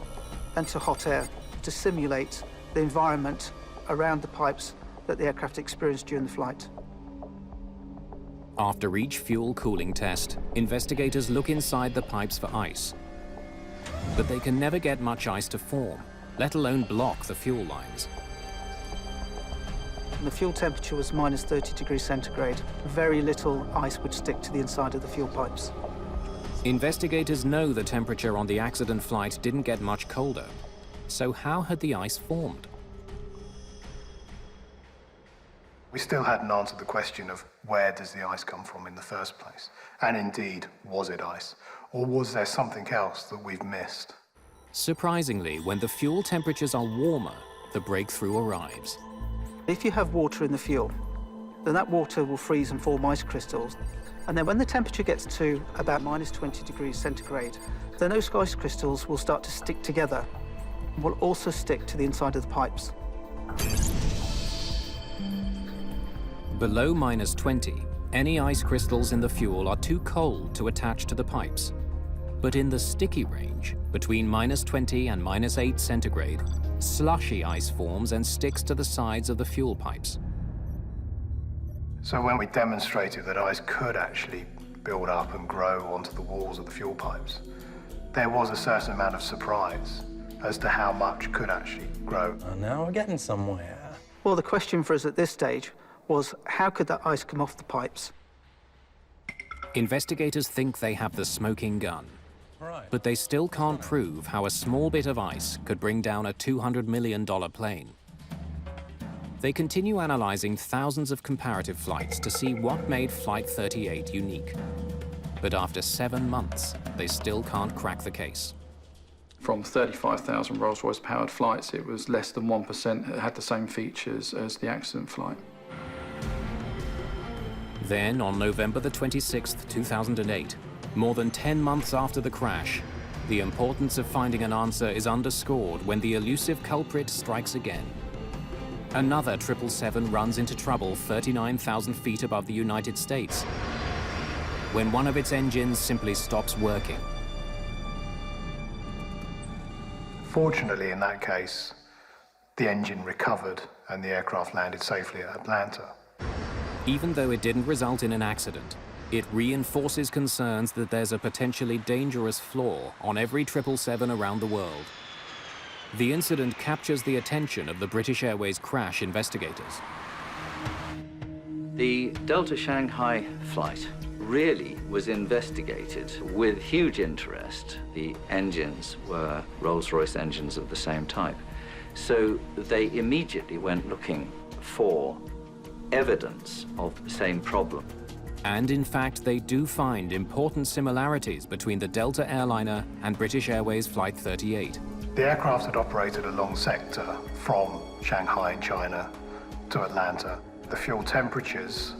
and to hot air to simulate the environment around the pipes that the aircraft experienced during the flight. After each fuel cooling test, investigators look inside the pipes for ice. But they can never get much ice to form, let alone block the fuel lines. And the fuel temperature was minus 30 degrees centigrade. Very little ice would stick to the inside of the fuel pipes. Investigators know the temperature on the accident flight didn't get much colder. So how had the ice formed? We still hadn't answered the question of where does the ice come from in the first place? And indeed, was it ice? Or was there something else that we've missed? Surprisingly, when the fuel temperatures are warmer, the breakthrough arrives. If you have water in the fuel, then that water will freeze and form ice crystals. And then when the temperature gets to about minus 20 degrees centigrade, then those ice crystals will start to stick together and will also stick to the inside of the pipes. Below minus 20, any ice crystals in the fuel are too cold to attach to the pipes. But in the sticky range, between minus 20 and minus 8 centigrade, slushy ice forms and sticks to the sides of the fuel pipes. So when we demonstrated that ice could actually build up and grow onto the walls of the fuel pipes, there was a certain amount of surprise as to how much could actually grow. Oh, now we're getting somewhere. Well, the question for us at this stage was how could that ice come off the pipes? Investigators think they have the smoking gun. But they still can't prove how a small bit of ice could bring down a $200 million plane. They continue analyzing thousands of comparative flights to see what made Flight 38 unique. But after 7 months, they still can't crack the case. From 35,000 Rolls-Royce powered flights, it was less than 1% that had the same features as the accident flight. Then, on November the 26th, 2008, more than 10 months after the crash, the importance of finding an answer is underscored when the elusive culprit strikes again. Another 777 runs into trouble 39,000 feet above the United States, when one of its engines simply stops working. Fortunately, in that case, the engine recovered and the aircraft landed safely at Atlanta. Even though it didn't result in an accident, it reinforces concerns that there's a potentially dangerous flaw on every 777 around the world. The incident captures the attention of the British Airways crash investigators. The Delta Shanghai flight really was investigated with huge interest. The engines were Rolls-Royce engines of the same type. So they immediately went looking for evidence of the same problem. And in fact, they do find important similarities between the Delta airliner and British Airways Flight 38. The aircraft had operated a long sector from Shanghai in China to Atlanta. The fuel temperatures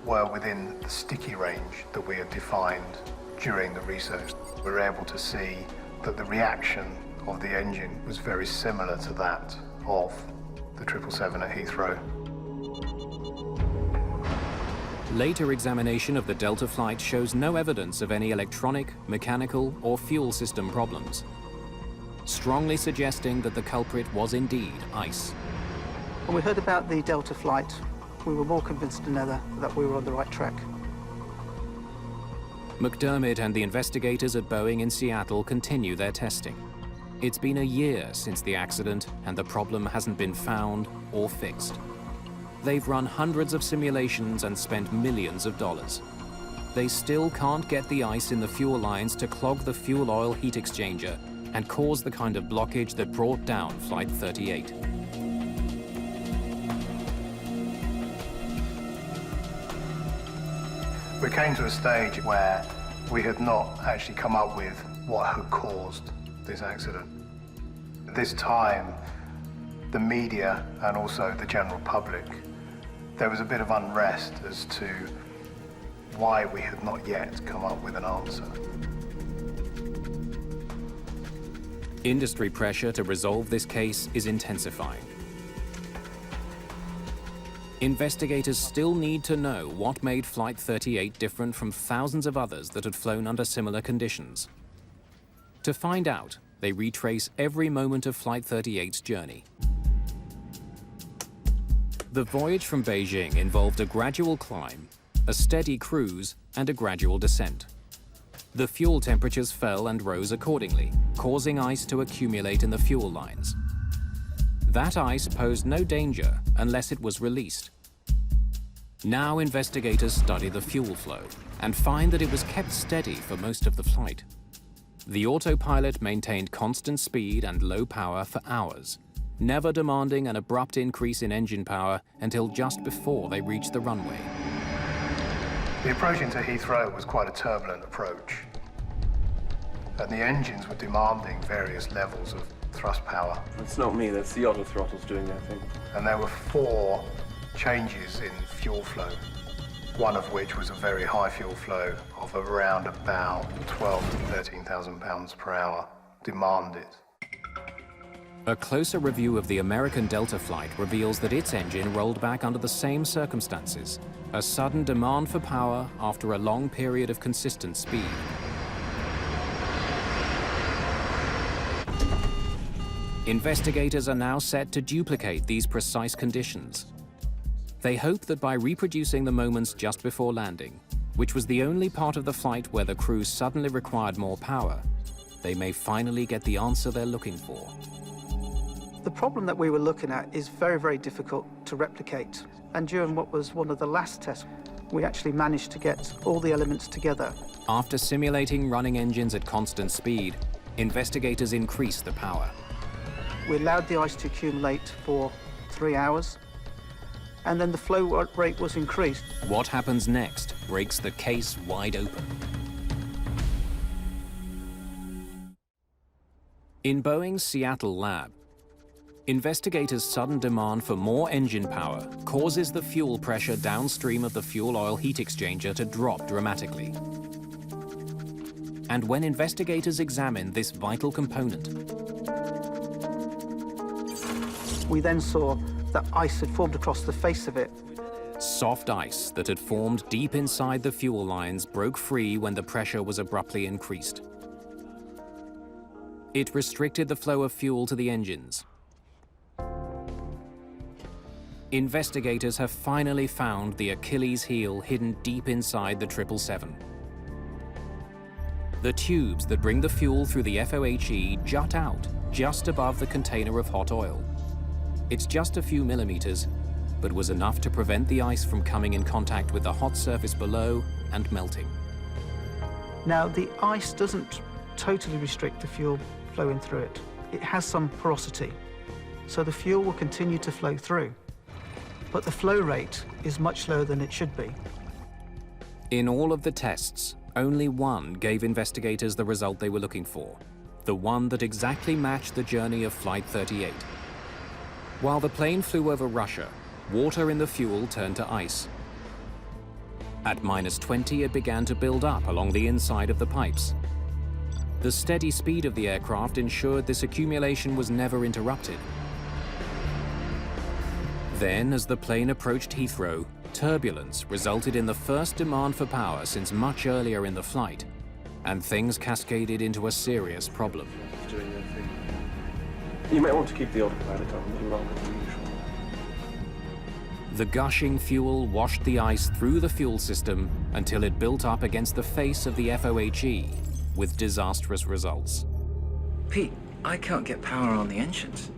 were within the sticky range that we had defined during the research. We were able to see that the reaction of the engine was very similar to that of the 777 at Heathrow. Later examination of the Delta flight shows no evidence of any electronic, mechanical, or fuel system problems, strongly suggesting that the culprit was indeed ice. When we heard about the Delta flight, we were more convinced than ever that we were on the right track. McDermott and the investigators at Boeing in Seattle continue their testing. It's been a year since the accident, and the problem hasn't been found or fixed. They've run hundreds of simulations and spent millions of dollars. They still can't get the ice in the fuel lines to clog the fuel oil heat exchanger and cause the kind of blockage that brought down Flight 38. We came to a stage where we had not actually come up with what had caused this accident. At this time, the media and also the general public, there was a bit of unrest as to why we had not yet come up with an answer. Industry pressure to resolve this case is intensifying. Investigators still need to know what made Flight 38 different from thousands of others that had flown under similar conditions. To find out, they retrace every moment of Flight 38's journey. The voyage from Beijing involved a gradual climb, a steady cruise, and a gradual descent. The fuel temperatures fell and rose accordingly, causing ice to accumulate in the fuel lines. That ice posed no danger unless it was released. Now investigators study the fuel flow and find that it was kept steady for most of the flight. The autopilot maintained constant speed and low power for hours, never demanding an abrupt increase in engine power until just before they reached the runway. The approach into Heathrow was quite a turbulent approach, and the engines were demanding various levels of thrust power. That's not me, that's the auto throttles doing their thing. And there were 4 changes in fuel flow, one of which was a very high fuel flow of around about 12 to 13,000 pounds per hour demanded. A closer review of the American Delta flight reveals that its engine rolled back under the same circumstances, a sudden demand for power after a long period of consistent speed. Investigators are now set to duplicate these precise conditions. They hope that by reproducing the moments just before landing, which was the only part of the flight where the crew suddenly required more power, they may finally get the answer they're looking for. The problem that we were looking at is very, very difficult to replicate. And during what was one of the last tests, we actually managed to get all the elements together. After simulating running engines at constant speed, investigators increased the power. We allowed the ice to accumulate for 3 hours, and then the flow rate was increased. What happens next breaks the case wide open. In Boeing's Seattle lab, investigators' sudden demand for more engine power causes the fuel pressure downstream of the fuel oil heat exchanger to drop dramatically. And when investigators examine this vital component, we then saw that ice had formed across the face of it. soft ice that had formed deep inside the fuel lines broke free when the pressure was abruptly increased. It restricted the flow of fuel to the engines. Investigators have finally found the Achilles heel hidden deep inside the 777. The tubes that bring the fuel through the FOHE jut out just above the container of hot oil. It's just a few millimeters, but was enough to prevent the ice from coming in contact with the hot surface below and melting. Now, the ice doesn't totally restrict the fuel flowing through it. It has some porosity, so the fuel will continue to flow through. But the flow rate is much lower than it should be. In all of the tests, only one gave investigators the result they were looking for, the one that exactly matched the journey of Flight 38. While the plane flew over Russia, water in the fuel turned to ice. At -20, it began to build up along the inside of the pipes. The steady speed of the aircraft ensured this accumulation was never interrupted. Then, as the plane approached Heathrow, turbulence resulted in the first demand for power since much earlier in the flight, and things cascaded into a serious problem. Doing their thing. You might want to keep the autopilot on a little longer than usual. The gushing fuel washed the ice through the fuel system until it built up against the face of the FOHE, with disastrous results. Pete, I can't get power on the engines.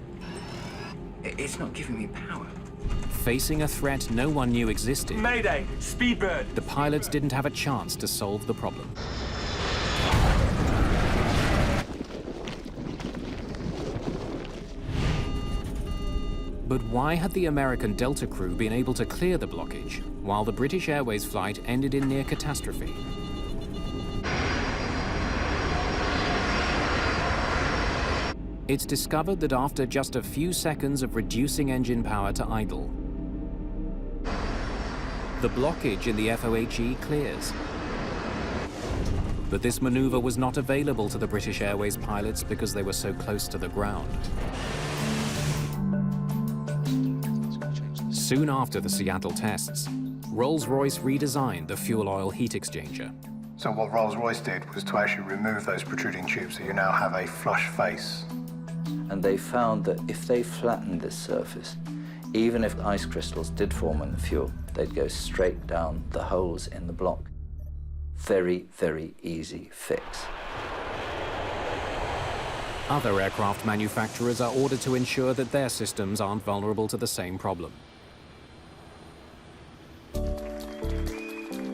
It's not giving me power. Facing a threat no one knew existed, Mayday! Speedbird! the pilots didn't have a chance to solve the problem. But why had the American Delta crew been able to clear the blockage, while the British Airways flight ended in near catastrophe? It's discovered that after just a few seconds of reducing engine power to idle, the blockage in the FOHE clears. But this maneuver was not available to the British Airways pilots because they were so close to the ground. Soon after the Seattle tests, Rolls-Royce redesigned the fuel oil heat exchanger. So what Rolls-Royce did was to actually remove those protruding tubes, so you now have a flush face. And they found that if they flattened this surface, even if ice crystals did form in the fuel, they'd go straight down the holes in the block. Very, very easy fix. Other aircraft manufacturers are ordered to ensure that their systems aren't vulnerable to the same problem.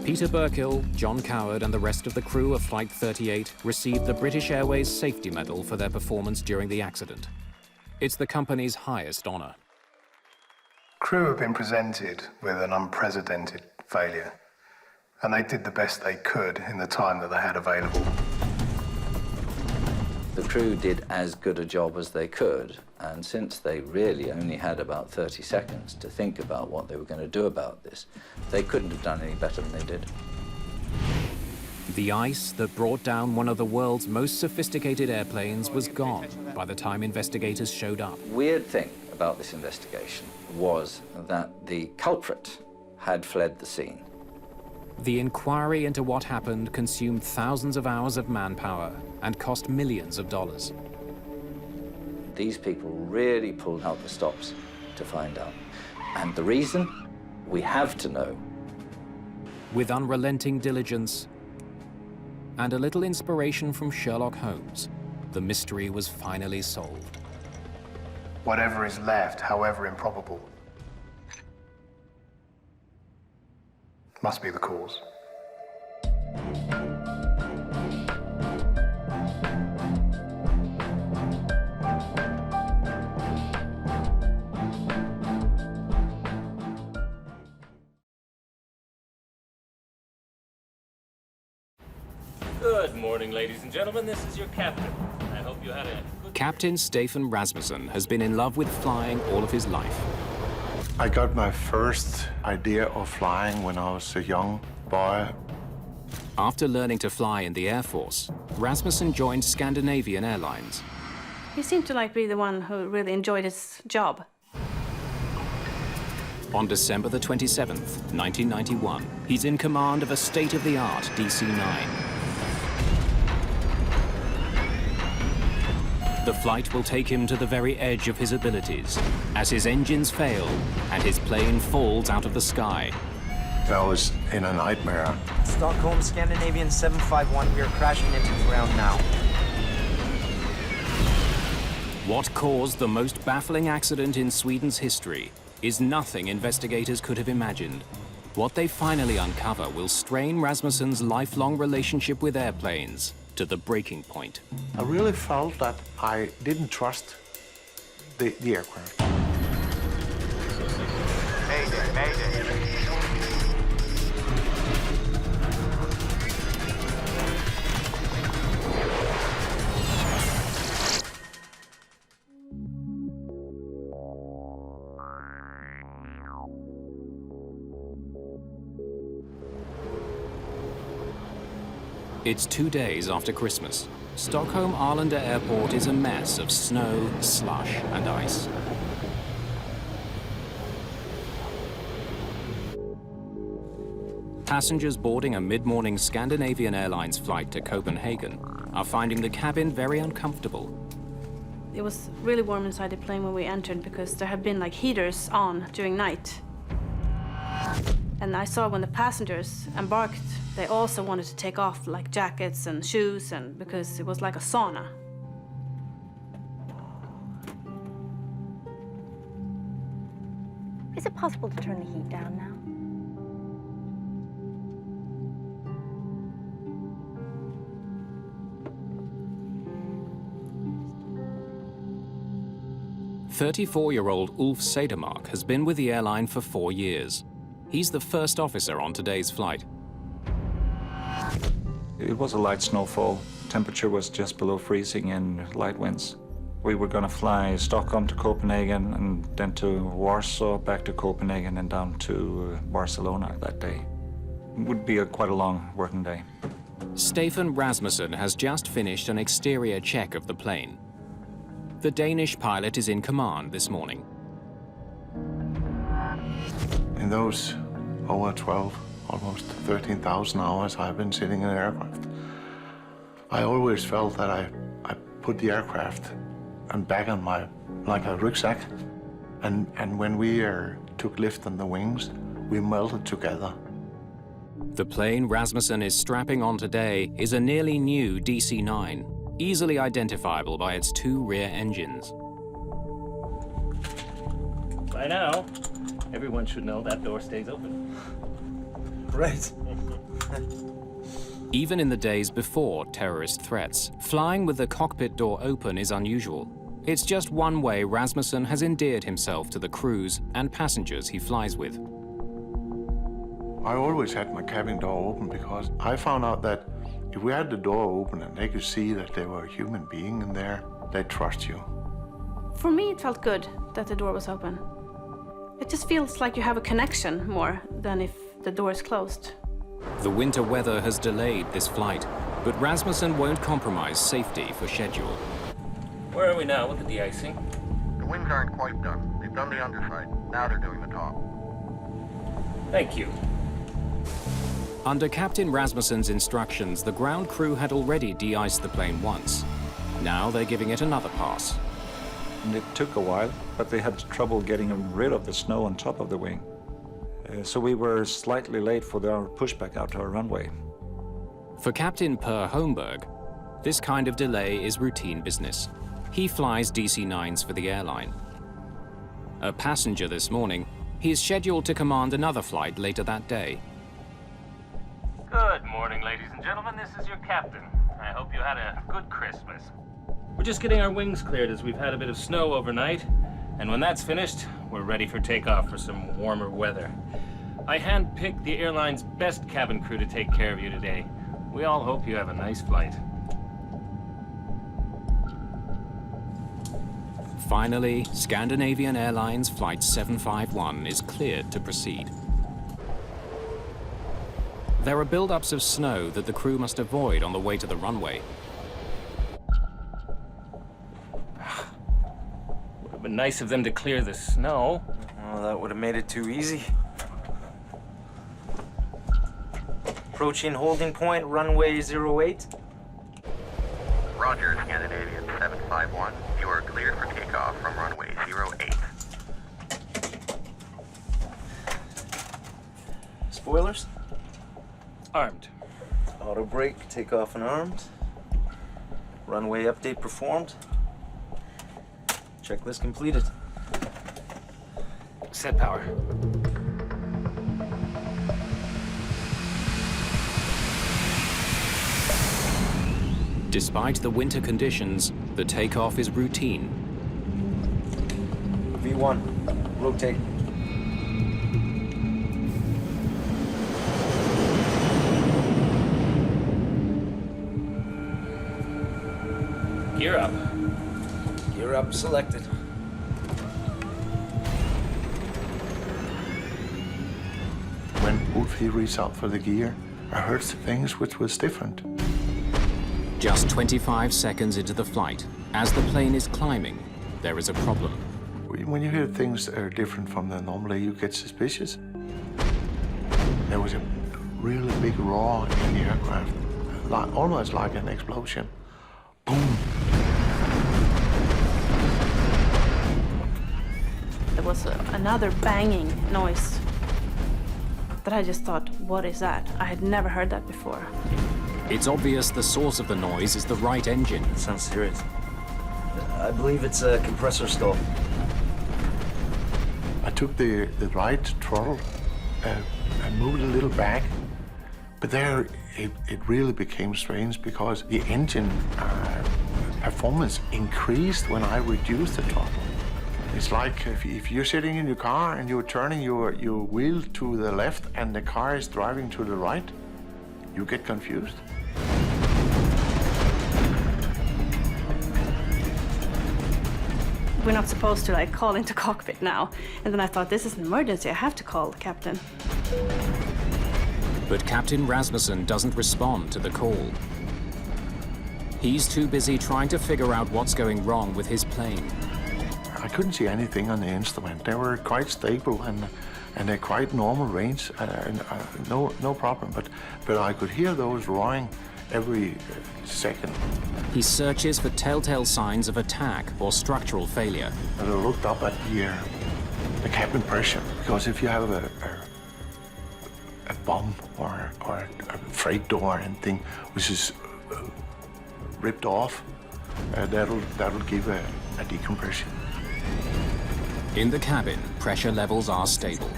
Peter Burkill, John Coward, and the rest of the crew of Flight 38 received the British Airways Safety Medal for their performance during the accident. It's the company's highest honor. Crew have been presented with an unprecedented failure, and they did the best they could in the time that they had available. The crew did as good a job as they could, and since they really only had about 30 seconds to think about what they were going to do about this, they couldn't have done any better than they did. The ice that brought down one of the world's most sophisticated airplanes was gone by the time investigators showed up. Weird thing about this investigation was that the culprit had fled the scene. The inquiry into what happened consumed thousands of hours of manpower and cost millions of dollars. These people really pulled out the stops to find out. And the reason? We have to know. With unrelenting diligence and a little inspiration from Sherlock Holmes, the mystery was finally solved. Whatever is left, however improbable, must be the cause. Good morning, ladies and gentlemen. This is your captain. I hope you had a good... Captain Stefan Rasmussen has been in love with flying all of his life. I got my first idea of flying when I was a young boy. After learning to fly in the Air Force, Rasmussen joined Scandinavian Airlines. He seemed to be the one who really enjoyed his job. On December the 27th, 1991, he's in command of a state-of-the-art DC-9. The flight will take him to the very edge of his abilities as his engines fail and his plane falls out of the sky. I was in a nightmare. Stockholm, Scandinavian 751, we are crashing into the ground now. What caused the most baffling accident in Sweden's history is nothing investigators could have imagined. What they finally uncover will strain Rasmussen's lifelong relationship with airplanes to the breaking point. I really felt that I didn't trust the aircraft. Mayday, Mayday. It's 2 days after Christmas. Stockholm Arlanda Airport is a mess of snow, slush, and ice. Passengers boarding a mid-morning Scandinavian Airlines flight to Copenhagen are finding the cabin very uncomfortable. It was really warm inside the plane when we entered because there had been heaters on during night. And I saw when the passengers embarked, they also wanted to take off jackets and shoes, and because it was like a sauna. Is it possible to turn the heat down now? "34-year-old Ulf Sedermark has been with the airline for 4 years. He's the first officer on today's flight. It was a light snowfall. Temperature was just below freezing and light winds. We were going to fly Stockholm to Copenhagen and then to Warsaw, back to Copenhagen and down to Barcelona that day. It would be quite a long working day. Stefan Rasmussen has just finished an exterior check of the plane. The Danish pilot is in command this morning. In those over 12, almost 13,000 hours I've been sitting in an aircraft, I always felt that I put the aircraft and back on like a rucksack. And when we took lift on the wings, we melted together. The plane Rasmussen is strapping on today is a nearly new DC-9, easily identifiable by its 2 rear engines. By now, everyone should know that door stays open. Great. Even in the days before terrorist threats, flying with the cockpit door open is unusual. It's just one way Rasmussen has endeared himself to the crews and passengers he flies with. I always had my cabin door open because I found out that if we had the door open and they could see that there were a human being in there, they'd trust you. For me, it felt good that the door was open. It just feels like you have a connection more than if the door is closed. The winter weather has delayed this flight, but Rasmussen won't compromise safety for schedule. Where are we now with the de-icing? The wings aren't quite done. They've done the underside. Now they're doing the top. Thank you. Under Captain Rasmussen's instructions, the ground crew had already de-iced the plane once. Now they're giving it another pass. And it took a while, but they had trouble getting rid of the snow on top of the wing. So we were slightly late for our pushback out to our runway. For Captain Per Holmberg, this kind of delay is routine business. He flies DC-9s for the airline. A passenger this morning, he is scheduled to command another flight later that day. Good morning, ladies and gentlemen. This is your captain. I hope you had a good Christmas. We're just getting our wings cleared as we've had a bit of snow overnight. And when that's finished, we're ready for takeoff for some warmer weather. I handpicked the airline's best cabin crew to take care of you today. We all hope you have a nice flight. Finally, Scandinavian Airlines Flight 751 is cleared to proceed. There are buildups of snow that the crew must avoid on the way to the runway. Would have been nice of them to clear the snow. Oh, that would have made it too easy. Approaching holding point, runway 08. Roger, Scandinavian 751. You are cleared for takeoff from runway 08. Spoilers? Armed. Auto brake, takeoff and armed. Runway update performed. Checklist completed. Set power. Despite the winter conditions, the takeoff is routine. V1, rotate. Gear up. Gear up selected. When Wolfie reached out for the gear, I heard things which was different. Just 25 seconds into the flight, as the plane is climbing, there is a problem. When you hear things that are different from the normally, you get suspicious. There was a really big roar in the aircraft, almost like an explosion. Boom! There was another banging noise that I just thought, what is that? I had never heard that before. It's obvious the source of the noise is the right engine. Sounds serious. I believe it's a compressor stall. I took the right throttle and moved a little back, but there it really became strange because the engine performance increased when I reduced the throttle. It's like if you're sitting in your car and you're turning your wheel to the left and the car is driving to the right, you get confused. We're not supposed to like call into cockpit now. And then I thought, this is an emergency, I have to call the captain. But Captain Rasmussen doesn't respond to the call. He's too busy trying to figure out what's going wrong with his plane. I couldn't see anything on the instrument. They were quite stable and they're quite normal range, no problem. But I could hear those roaring every second. He searches for telltale signs of attack or structural failure. And I looked up at the cabin pressure, because if you have a bomb or a freight door or anything which is ripped off, that'll give a decompression. In the cabin, pressure levels are stable.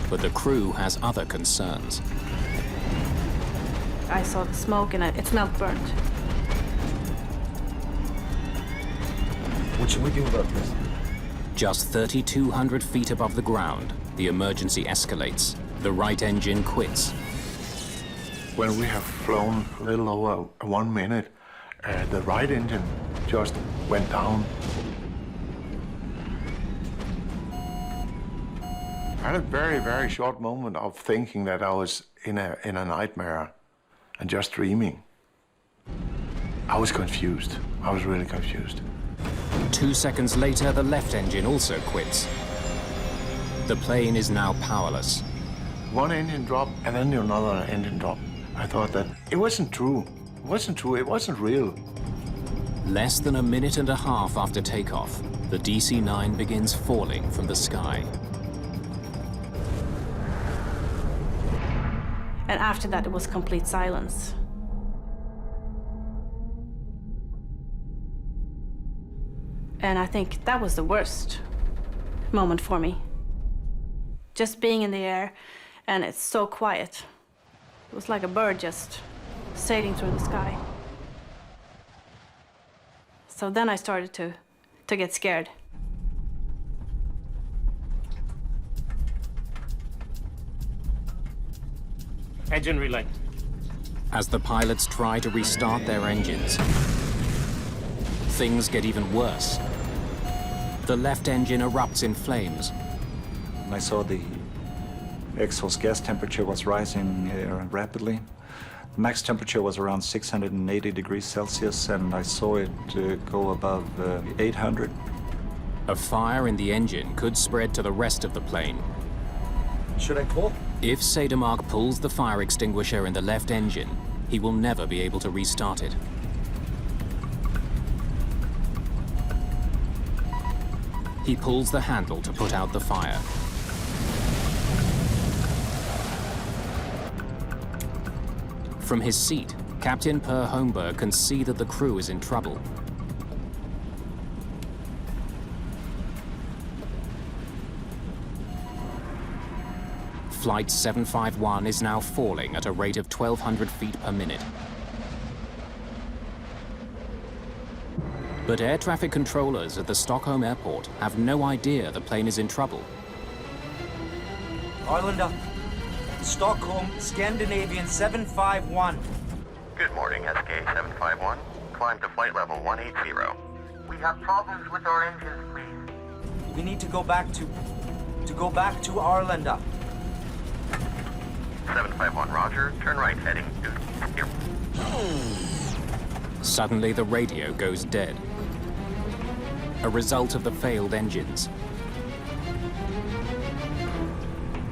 But the crew has other concerns. I saw the smoke and it smelled burnt. What should we do about this? Just 3,200 feet above the ground, the emergency escalates. The right engine quits. When we have flown a little over 1 minute, the right engine just went down. I had a very, very short moment of thinking that I was in a nightmare and just dreaming. I was confused. I was really confused. 2 seconds later, the left engine also quits. The plane is now powerless. One engine drop and then another engine drop. I thought that it wasn't true. It wasn't true. It wasn't real. Less than a minute and a half after takeoff, the DC-9 begins falling from the sky. And after that, it was complete silence. And I think that was the worst moment for me. Just being in the air, and it's so quiet. It was like a bird just sailing through the sky. So then I started to get scared. Engine relay. As the pilots try to restart their engines, things get even worse. The left engine erupts in flames. I saw the exhaust gas temperature was rising rapidly. The max temperature was around 680 degrees Celsius, and I saw it go above 800. A fire in the engine could spread to the rest of the plane. Should I pull? If Sedermark pulls the fire extinguisher in the left engine, he will never be able to restart it. He pulls the handle to put out the fire. From his seat, Captain Per Holmberg can see that the crew is in trouble. Flight 751 is now falling at a rate of 1,200 feet per minute. But air traffic controllers at the Stockholm airport have no idea the plane is in trouble. Arlanda, Stockholm, Scandinavian 751. Good morning, SK-751. Climb to flight level 180. We have problems with our engines, please. We need to go back to Arlanda. 751, roger. Turn right, heading to here. Suddenly, the radio goes dead. A result of the failed engines.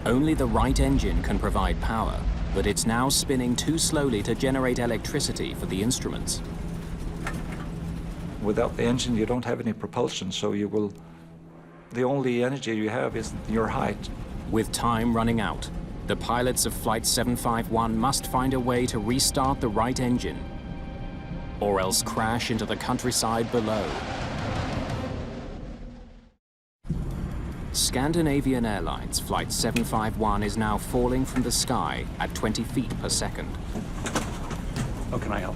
Only the right engine can provide power, but it's now spinning too slowly to generate electricity for the instruments. Without the engine, you don't have any propulsion, so the only energy you have is your height. With time running out, the pilots of Flight 751 must find a way to restart the right engine, or else crash into the countryside below. Scandinavian Airlines Flight 751 is now falling from the sky at 20 feet per second. How can I help?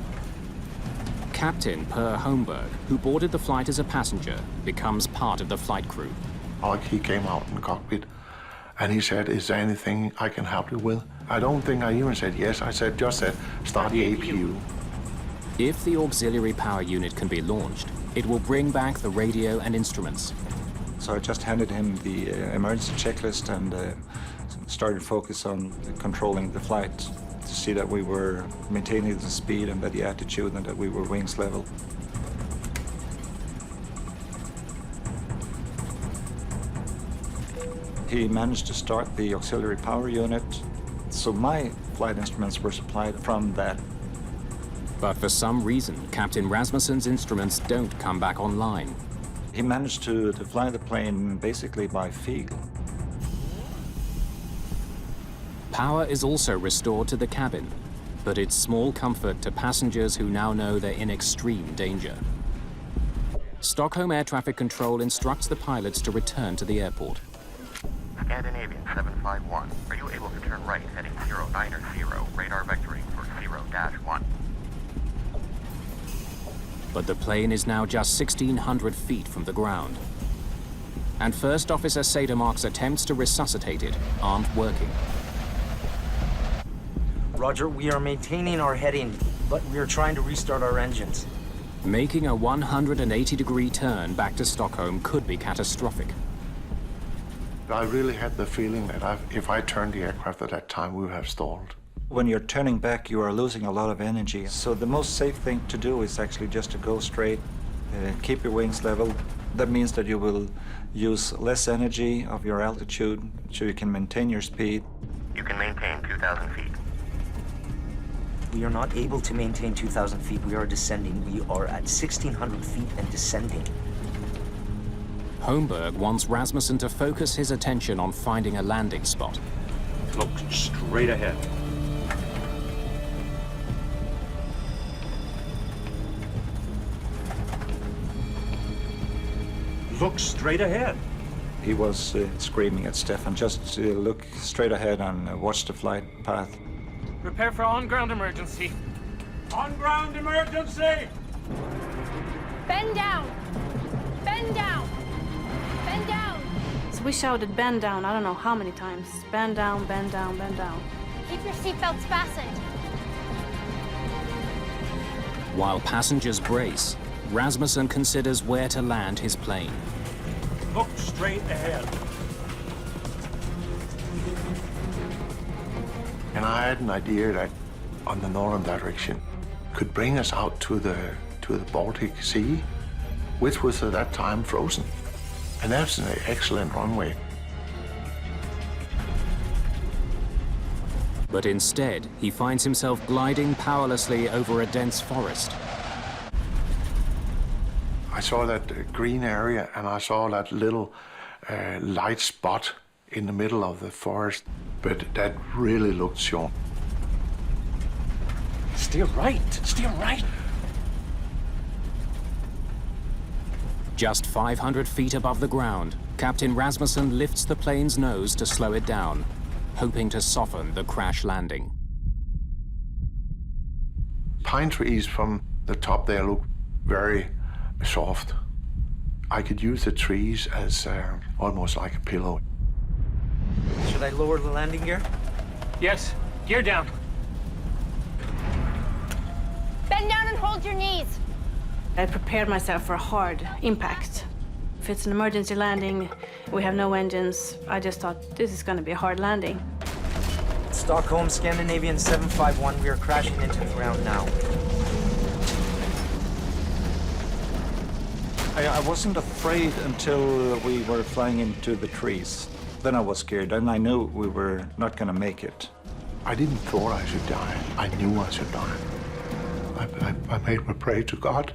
Captain Per Holmberg, who boarded the flight as a passenger, becomes part of the flight crew. He came out in the cockpit and he said, "Is there anything I can help you with?" I don't think I even said yes. I just said, "Start the APU." If the auxiliary power unit can be launched, it will bring back the radio and instruments. So I just handed him the emergency checklist and started focus on controlling the flight to see that we were maintaining the speed and the attitude and that we were wings level. He managed to start the auxiliary power unit, so my flight instruments were supplied from that. But for some reason, Captain Rasmussen's instruments don't come back online. He managed to fly the plane basically by feel. Power is also restored to the cabin, but it's small comfort to passengers who now know they're in extreme danger. Stockholm Air Traffic Control instructs the pilots to return to the airport. Scandinavian 751, are you able to turn right, heading 090, radar vectoring for 0-1? But the plane is now just 1,600 feet from the ground. And First Officer Sedermark's attempts to resuscitate it aren't working. Roger, we are maintaining our heading, but we are trying to restart our engines. Making a 180-degree turn back to Stockholm could be catastrophic. I really had the feeling that if I turned the aircraft at that time, we would have stalled. When you're turning back, you are losing a lot of energy. So the most safe thing to do is actually just to go straight, keep your wings level. That means that you will use less energy of your altitude, so you can maintain your speed. You can maintain 2,000 feet. We are not able to maintain 2,000 feet. We are descending. We are at 1,600 feet and descending. Holmberg wants Rasmussen to focus his attention on finding a landing spot. Look straight ahead. Look straight ahead. He was screaming at Stefan, just look straight ahead and watch the flight path. Prepare for on-ground emergency. On-ground emergency! Bend down! Bend down! Bend down! So we shouted bend down, I don't know how many times. Bend down, bend down, bend down. Keep your seatbelts fastened. While passengers brace, Rasmussen considers where to land his plane. Look straight ahead. And I had an idea that on the northern direction could bring us out to the Baltic Sea, which was at that time frozen. And that's an excellent runway. But instead, he finds himself gliding powerlessly over a dense forest. I saw that green area and I saw that little light spot in the middle of the forest, but that really looked short. Steer right, steer right. Just 500 feet above the ground, Captain Rasmussen lifts the plane's nose to slow it down, hoping to soften the crash landing. Pine trees from the top there look very soft. I could use the trees as almost like a pillow. Should I lower the landing gear? Yes, gear down. Bend down and hold your knees. I prepared myself for a hard impact. If it's an emergency landing, we have no engines, I just thought this is going to be a hard landing. Stockholm, Scandinavian 751, we are crashing into the ground now. I wasn't afraid until we were flying into the trees. Then I was scared, and I knew we were not going to make it. I didn't thought I should die. I knew I should die. I made my prayer to God.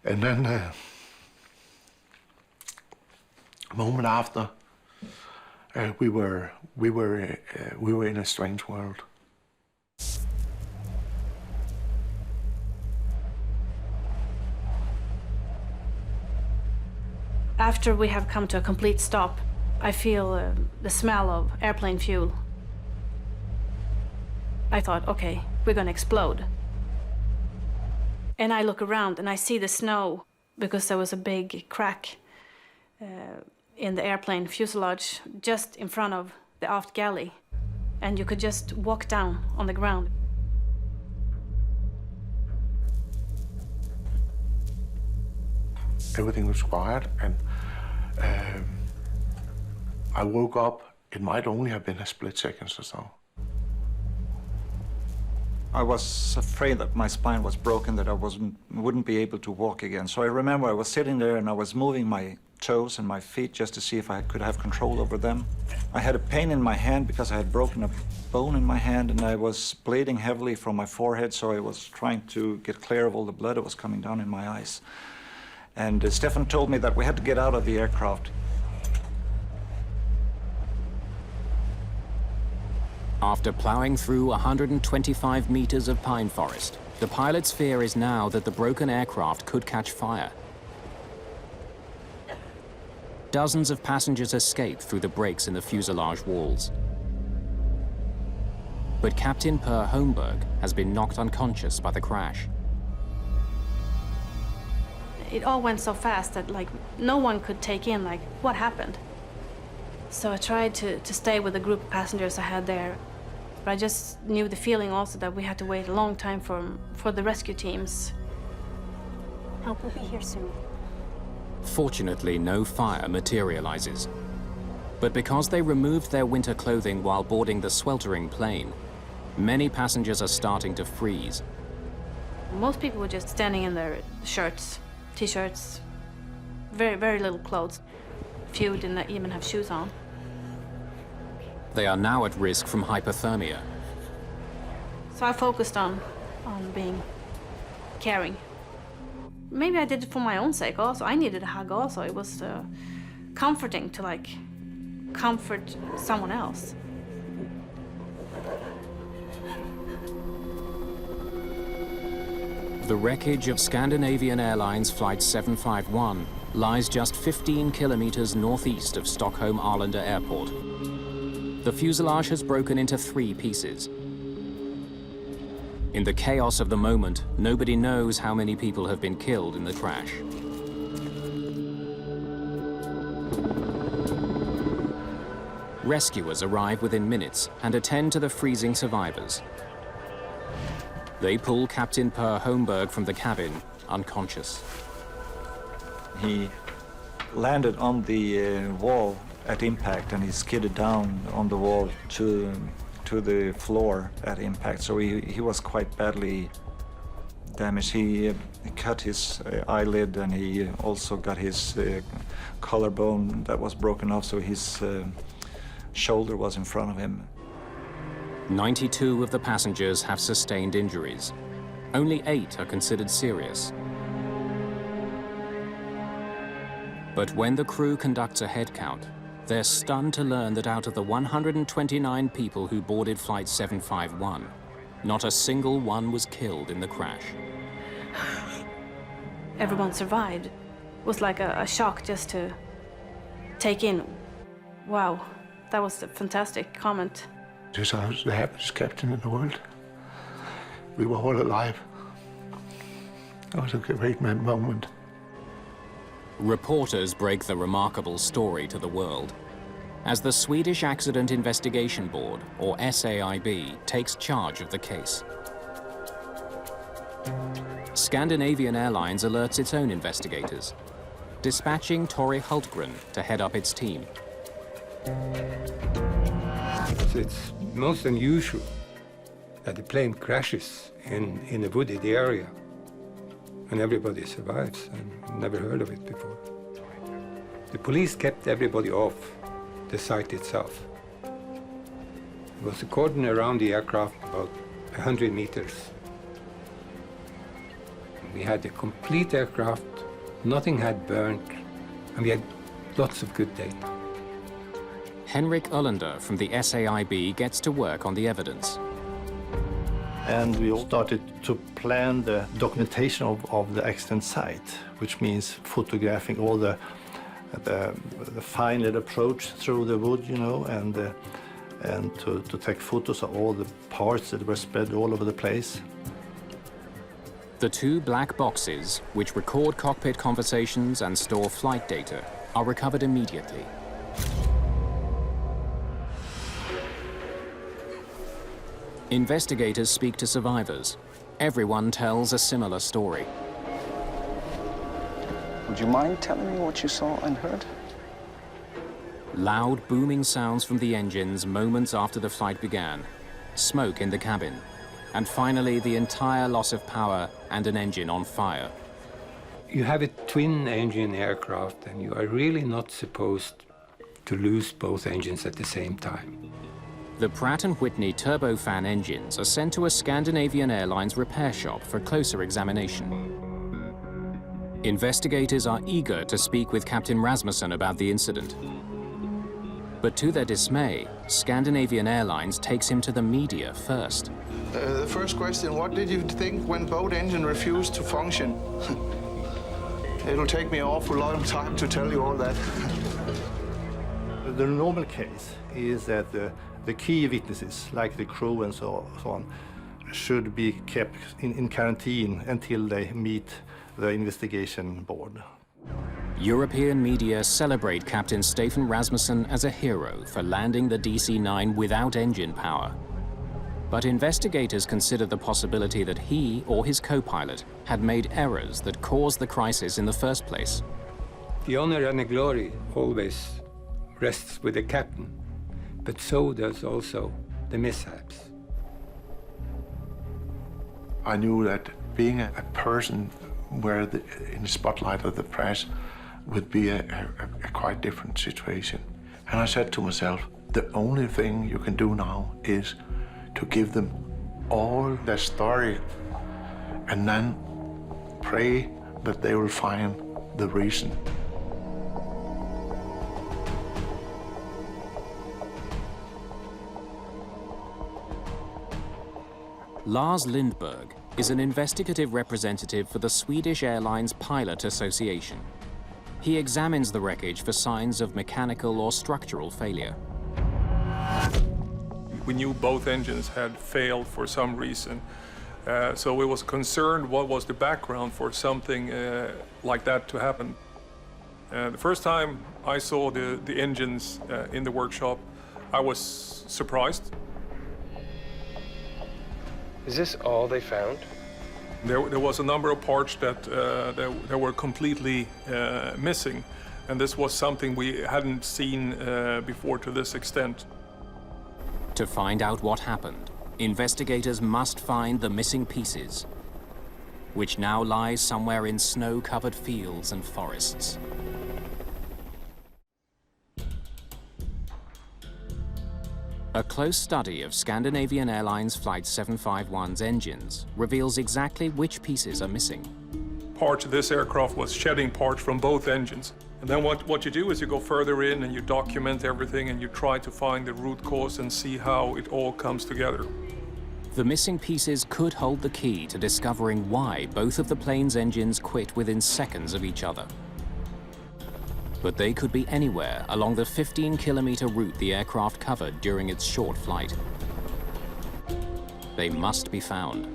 And then, a moment after, we were in a strange world. After we have come to a complete stop, I feel the smell of airplane fuel. I thought, okay, we're gonna explode. And I look around and I see the snow because there was a big crack in the airplane fuselage just in front of the aft galley. And you could just walk down on the ground. Everything was quiet, and I woke up. It might only have been a split second or so. I was afraid that my spine was broken, that I wouldn't be able to walk again. So I remember I was sitting there and I was moving my toes and my feet just to see if I could have control over them. I had a pain in my hand because I had broken a bone in my hand, and I was bleeding heavily from my forehead, so I was trying to get clear of all the blood that was coming down in my eyes. And Stefan told me that we had to get out of the aircraft. After plowing through 125 meters of pine forest, the pilot's fear is now that the broken aircraft could catch fire. Dozens of passengers escape through the breaks in the fuselage walls. But Captain Per Holmberg has been knocked unconscious by the crash. It all went so fast that no one could take in what happened. So I tried to stay with the group of passengers I had there. But I just knew the feeling also that we had to wait a long time for the rescue teams. Help will be here soon. Fortunately, no fire materializes. But because they removed their winter clothing while boarding the sweltering plane, many passengers are starting to freeze. Most people were just standing in their shirts, t-shirts, very, very little clothes. Few didn't even have shoes on. They are now at risk from hypothermia. So I focused on being caring. Maybe I did it for my own sake also. I needed a hug also. It was comforting to comfort someone else. The wreckage of Scandinavian Airlines Flight 751 lies just 15 kilometers northeast of Stockholm Arlanda Airport. The fuselage has broken into 3 pieces. In the chaos of the moment, nobody knows how many people have been killed in the crash. Rescuers arrive within minutes and attend to the freezing survivors. They pull Captain Per Holmberg from the cabin, unconscious. He landed on the wall at impact, and he skidded down on the wall to the floor at impact. So he was quite badly damaged. He cut his eyelid, and he also got his collarbone that was broken off, so his shoulder was in front of him. 92 of the passengers have sustained injuries. Only 8 are considered serious. But when the crew conducts a head count, they're stunned to learn that out of the 129 people who boarded Flight 751, not a single one was killed in the crash. Everyone survived. It was like a shock just to take in. Wow, that was a fantastic comment. This was the happiest captain in the world. We were all alive. It was a great moment. Reporters break the remarkable story to the world. As the Swedish Accident Investigation Board, or SAIB, takes charge of the case. Scandinavian Airlines alerts its own investigators, dispatching Tori Hultgren to head up its team. It's most unusual that the plane crashes in a wooded area and everybody survives. I've never heard of it before. The police kept everybody off the site itself. There was a cordon around the aircraft about 100 meters. We had a complete aircraft, nothing had burned, and we had lots of good data. Henrik Ullander from the SAIB gets to work on the evidence. And we all started to plan the documentation of the accident site, which means photographing all the fine little approach through the wood, you know, and to take photos of all the parts that were spread all over the place. The 2 black boxes, which record cockpit conversations and store flight data, are recovered immediately. Investigators speak to survivors. Everyone tells a similar story. Would you mind telling me what you saw and heard? Loud, booming sounds from the engines moments after the flight began, smoke in the cabin, and finally the entire loss of power and an engine on fire. You have a twin-engine aircraft, and you are really not supposed to lose both engines at the same time. The Pratt & Whitney turbofan engines are sent to a Scandinavian Airlines repair shop for closer examination. Investigators are eager to speak with Captain Rasmussen about the incident. But to their dismay, Scandinavian Airlines takes him to the media first. The first question, what did you think when both engines refused to function? It'll take me an awful long time to tell you all that. The normal case is that the key witnesses, like the crew and so on, should be kept in quarantine until they meet the investigation board. European media celebrate Captain Stefan Rasmussen as a hero for landing the DC-9 without engine power. But investigators consider the possibility that he or his co-pilot had made errors that caused the crisis in the first place. The honor and the glory always rests with the captain, but so does also the mishaps. I knew that being a person in the spotlight of the press would be a quite different situation. And I said to myself, the only thing you can do now is to give them all their story and then pray that they will find the reason. Lars Lindberg is an investigative representative for the Swedish Airlines Pilot Association. He examines the wreckage for signs of mechanical or structural failure. We knew both engines had failed for some reason. So we was concerned what was the background for something like that to happen. The first time I saw the engines in the workshop, I was surprised. Is this all they found? There was a number of parts that were completely missing, and this was something we hadn't seen before to this extent. To find out what happened, investigators must find the missing pieces, which now lies somewhere in snow-covered fields and forests. A close study of Scandinavian Airlines Flight 751's engines reveals exactly which pieces are missing. Parts of this aircraft was shedding parts from both engines. And then what you do is you go further in and you document everything and you try to find the root cause and see how it all comes together. The missing pieces could hold the key to discovering why both of the plane's engines quit within seconds of each other. But they could be anywhere along the 15-kilometer route the aircraft covered during its short flight. They must be found.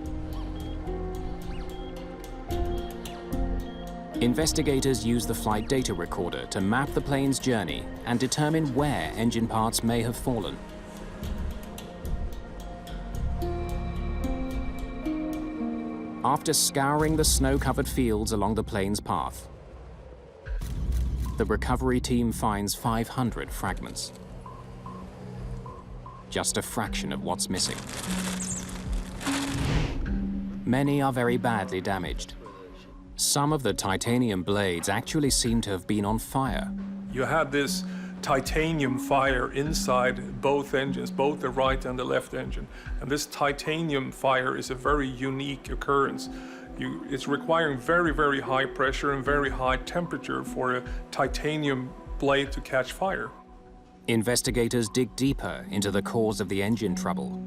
Investigators use the flight data recorder to map the plane's journey and determine where engine parts may have fallen. After scouring the snow-covered fields along the plane's path, the recovery team finds 500 fragments. Just a fraction of what's missing. Many are very badly damaged. Some of the titanium blades actually seem to have been on fire. You had this titanium fire inside both engines, both the right and the left engine. And this titanium fire is a very unique occurrence. It's requiring very, very high pressure and very high temperature for a titanium blade to catch fire. Investigators dig deeper into the cause of the engine trouble.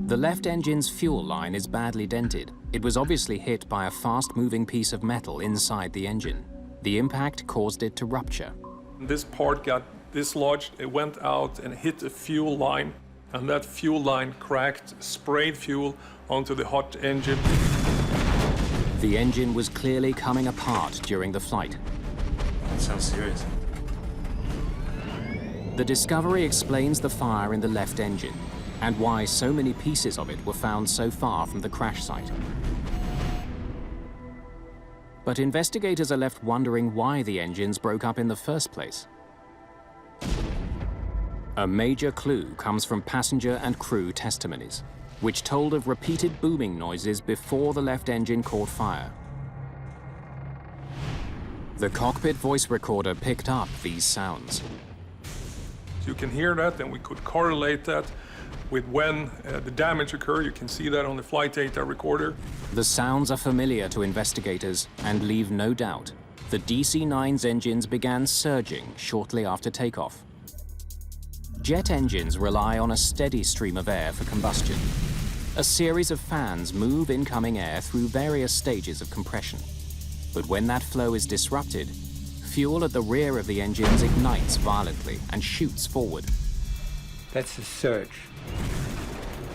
The left engine's fuel line is badly dented. It was obviously hit by a fast-moving piece of metal inside the engine. The impact caused it to rupture. This part got dislodged, it went out and hit a fuel line, and that fuel line cracked, sprayed fuel onto the hot engine. The engine was clearly coming apart during the flight. That sounds serious. The discovery explains the fire in the left engine and why so many pieces of it were found so far from the crash site. But investigators are left wondering why the engines broke up in the first place. A major clue comes from passenger and crew testimonies, which told of repeated booming noises before the left engine caught fire. The cockpit voice recorder picked up these sounds. You can hear that, and we could correlate that with when the damage occurred. You can see that on the flight data recorder. The sounds are familiar to investigators and leave no doubt. The DC-9's engines began surging shortly after takeoff. Jet engines rely on a steady stream of air for combustion. A series of fans move incoming air through various stages of compression. But when that flow is disrupted, fuel at the rear of the engines ignites violently and shoots forward. That's a surge.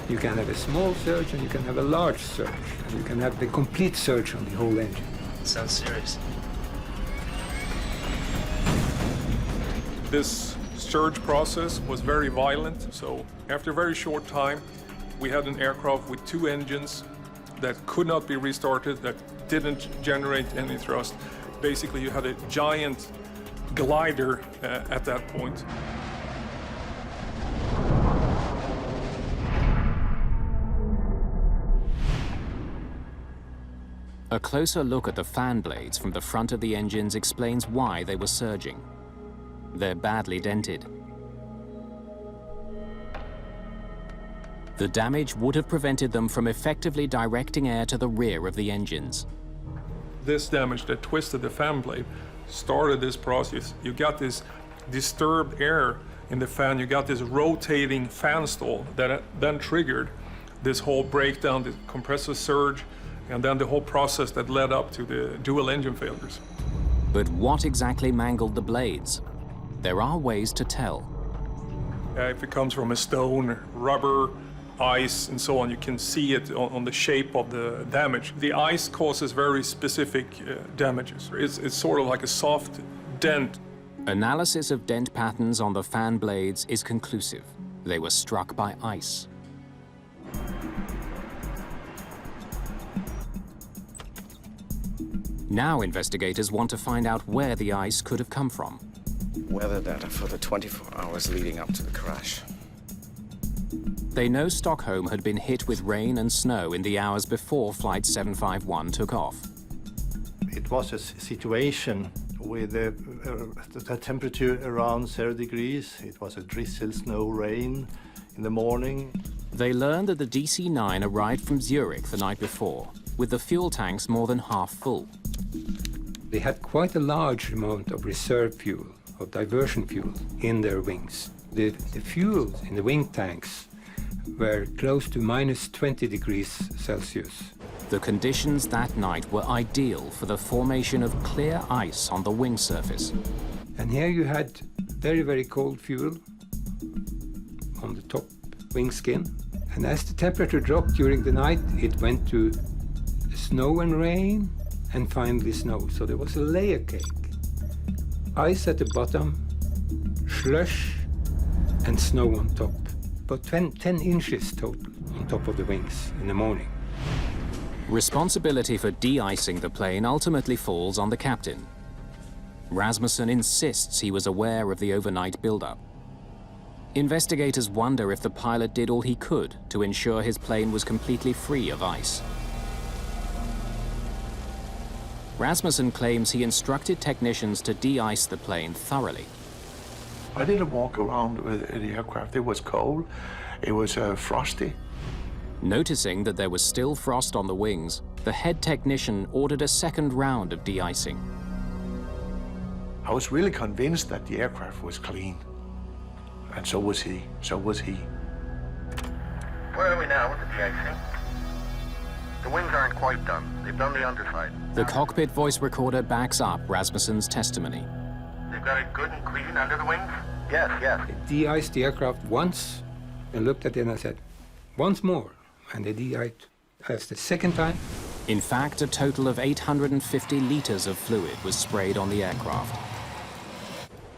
You can have a small surge and you can have a large surge. And you can have the complete surge on the whole engine. Sounds serious. This surge process was very violent, so after a very short time, we had an aircraft with two engines that could not be restarted, that didn't generate any thrust. Basically, you had a giant glider at that point. A closer look at the fan blades from the front of the engines explains why they were surging. They're badly dented. The damage would have prevented them from effectively directing air to the rear of the engines. This damage that twisted the fan blade started this process. You got this disturbed air in the fan, you got this rotating fan stall that then triggered this whole breakdown, the compressor surge, and then the whole process that led up to the dual engine failures. But what exactly mangled the blades? There are ways to tell. If it comes from a stone, rubber, ice and so on. You can see it on the shape of the damage. The ice causes very specific damages. It's sort of like a soft dent. Analysis of dent patterns on the fan blades is conclusive. They were struck by ice. Now investigators want to find out where the ice could have come from. Weather data for the 24 hours leading up to the crash. They know Stockholm had been hit with rain and snow in the hours before Flight 751 took off. It was a situation with the temperature around 0 degrees. It was a drizzle, snow, rain in the morning. They learned that the DC-9 arrived from Zurich the night before, with the fuel tanks more than half full. They had quite a large amount of reserve fuel, of diversion fuel, in their wings. The fuel in the wing tanks were close to minus 20 degrees Celsius. The conditions that night were ideal for the formation of clear ice on the wing surface. And here you had very, very cold fuel on the top wing skin. And as the temperature dropped during the night, it went to snow and rain, and finally snow. So there was a layer cake. Ice at the bottom, slush, and snow on top. About 10 inches total on top of the wings in the morning. Responsibility for de-icing the plane ultimately falls on the captain. Rasmussen insists he was aware of the overnight buildup. Investigators wonder if the pilot did all he could to ensure his plane was completely free of ice. Rasmussen claims he instructed technicians to de-ice the plane thoroughly. I didn't walk around with the aircraft. It was cold, it was frosty. Noticing that there was still frost on the wings, the head technician ordered a second round of de-icing. I was really convinced that the aircraft was clean. And so was he, Where are we now with the de-icing? The wings aren't quite done. They've done the underside. The cockpit voice recorder backs up Rasmussen's testimony. They've got it good and clean under the wings? Yes, yes. They de-iced the aircraft once and looked at it and I said, once more. And they de-iced us the second time. In fact, a total of 850 liters of fluid was sprayed on the aircraft.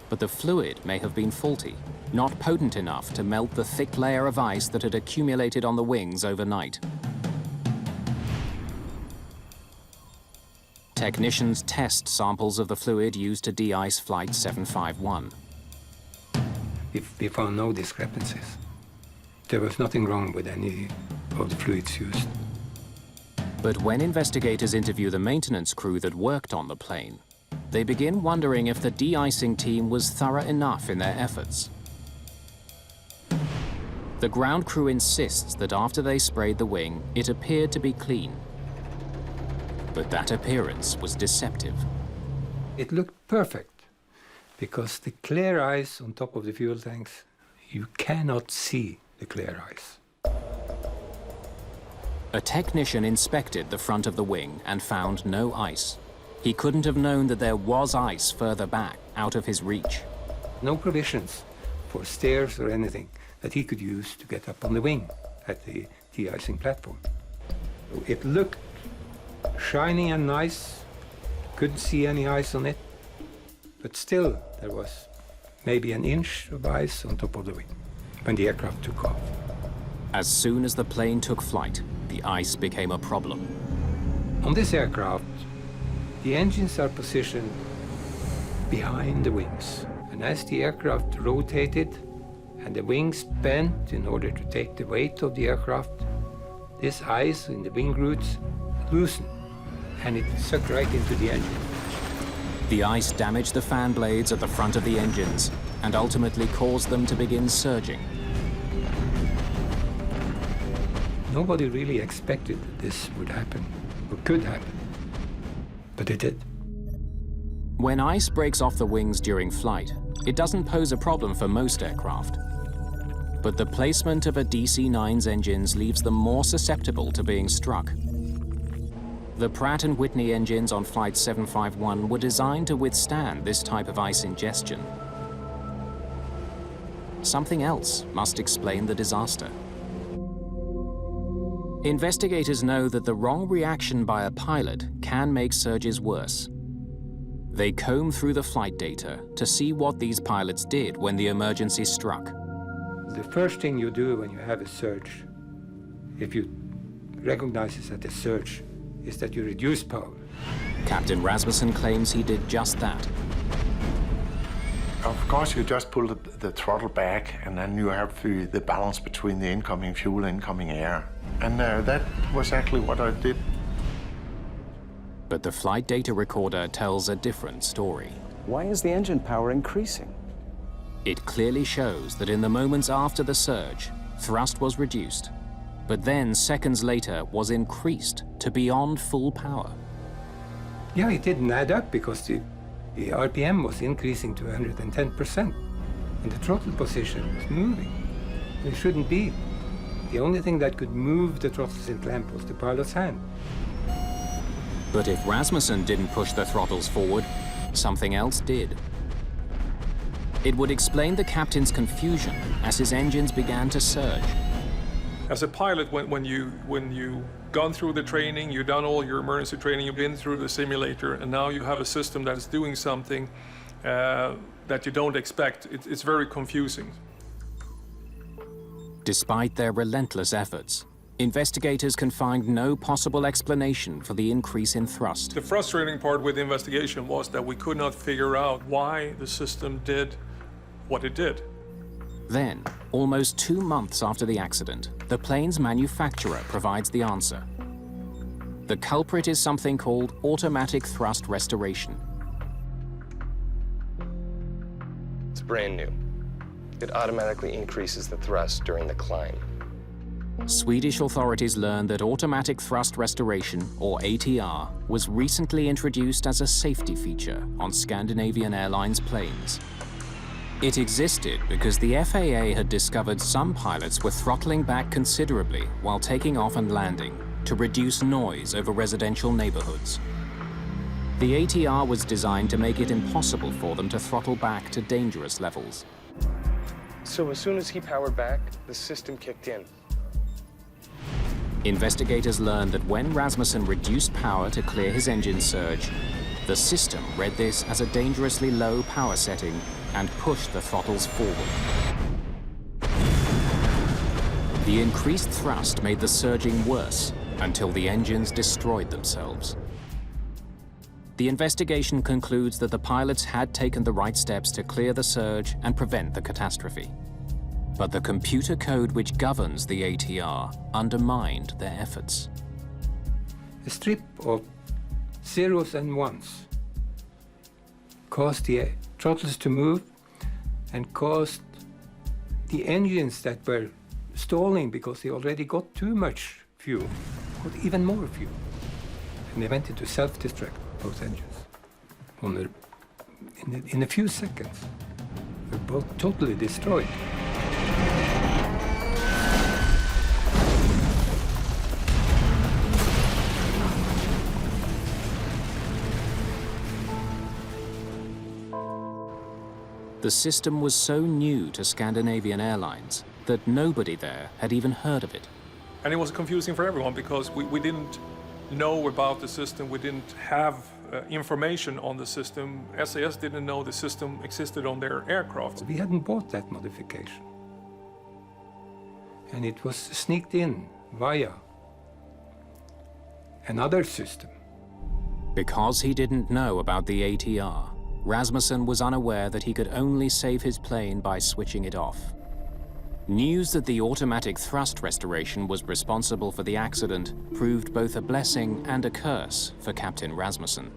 But the fluid may have been faulty, not potent enough to melt the thick layer of ice that had accumulated on the wings overnight. Technicians test samples of the fluid used to de-ice Flight 751. We found no discrepancies. There was nothing wrong with any of the fluids used. But when investigators interview the maintenance crew that worked on the plane, they begin wondering if the de-icing team was thorough enough in their efforts. The ground crew insists that after they sprayed the wing, it appeared to be clean. But that appearance was deceptive. It looked perfect, because the clear ice on top of the fuel tanks, you cannot see the clear ice. A technician inspected the front of the wing and found no ice. He couldn't have known that there was ice further back, out of his reach. No provisions for stairs or anything that he could use to get up on the wing at the de-icing platform. It looked shiny and nice, couldn't see any ice on it, but still there was maybe an inch of ice on top of the wing when the aircraft took off. As soon as the plane took flight, the ice became a problem. On this aircraft, the engines are positioned behind the wings, and as the aircraft rotated and the wings bent in order to take the weight of the aircraft, this ice in the wing roots loosened and it sucked right into the engine. The ice damaged the fan blades at the front of the engines and ultimately caused them to begin surging. Nobody really expected that this would happen, or could happen, but it did. When ice breaks off the wings during flight, it doesn't pose a problem for most aircraft. But the placement of a DC-9's engines leaves them more susceptible to being struck. The Pratt & Whitney engines on Flight 751 were designed to withstand this type of ice ingestion. Something else must explain the disaster. Investigators know that the wrong reaction by a pilot can make surges worse. They comb through the flight data to see what these pilots did when the emergency struck. The first thing you do when you have a surge, if you recognize it as a surge, is that you reduce power. Captain Rasmussen claims he did just that. Of course, you just pull the throttle back, and then you have the balance between the incoming fuel and incoming air. And that was actually what I did. But the flight data recorder tells a different story. Why is the engine power increasing? It clearly shows that in the moments after the surge, thrust was reduced, but then seconds later was increased to beyond full power. Yeah, it didn't add up because the RPM was increasing to 110%, and the throttle position was moving. It shouldn't be. The only thing that could move the throttles in clamp was the pilot's hand. But if Rasmussen didn't push the throttles forward, something else did. It would explain the captain's confusion as his engines began to surge. As a pilot, when you've gone through the training, you've done all your emergency training, you've been through the simulator, and now you have a system that is doing something that you don't expect, it's very confusing. Despite their relentless efforts, investigators can find no possible explanation for the increase in thrust. The frustrating part with the investigation was that we could not figure out why the system did what it did. Then, almost 2 months after the accident, the plane's manufacturer provides the answer. The culprit is something called automatic thrust restoration. It's brand new. It automatically increases the thrust during the climb. Swedish authorities learned that automatic thrust restoration, or ATR, was recently introduced as a safety feature on Scandinavian Airlines planes. It existed because the FAA had discovered some pilots were throttling back considerably while taking off and landing to reduce noise over residential neighborhoods. The ATR was designed to make it impossible for them to throttle back to dangerous levels. So as soon as he powered back, the system kicked in. Investigators learned that when Rasmussen reduced power to clear his engine surge, the system read this as a dangerously low power setting and pushed the throttles forward. The increased thrust made the surging worse until the engines destroyed themselves. The investigation concludes that the pilots had taken the right steps to clear the surge and prevent the catastrophe. But the computer code which governs the ATR undermined their efforts. A strip of zeros and ones caused the throttles to move and caused the engines that were stalling because they already got too much fuel, got even more fuel. And they went into self-destruct, both engines. In a few seconds, they were both totally destroyed. The system was so new to Scandinavian Airlines that nobody there had even heard of it. And it was confusing for everyone because we didn't know about the system, we didn't have information on the system. SAS didn't know the system existed on their aircraft. We hadn't bought that modification. And it was sneaked in via another system. Because he didn't know about the ATR, Rasmussen was unaware that he could only save his plane by switching it off. News that the automatic thrust restoration was responsible for the accident proved both a blessing and a curse for Captain Rasmussen.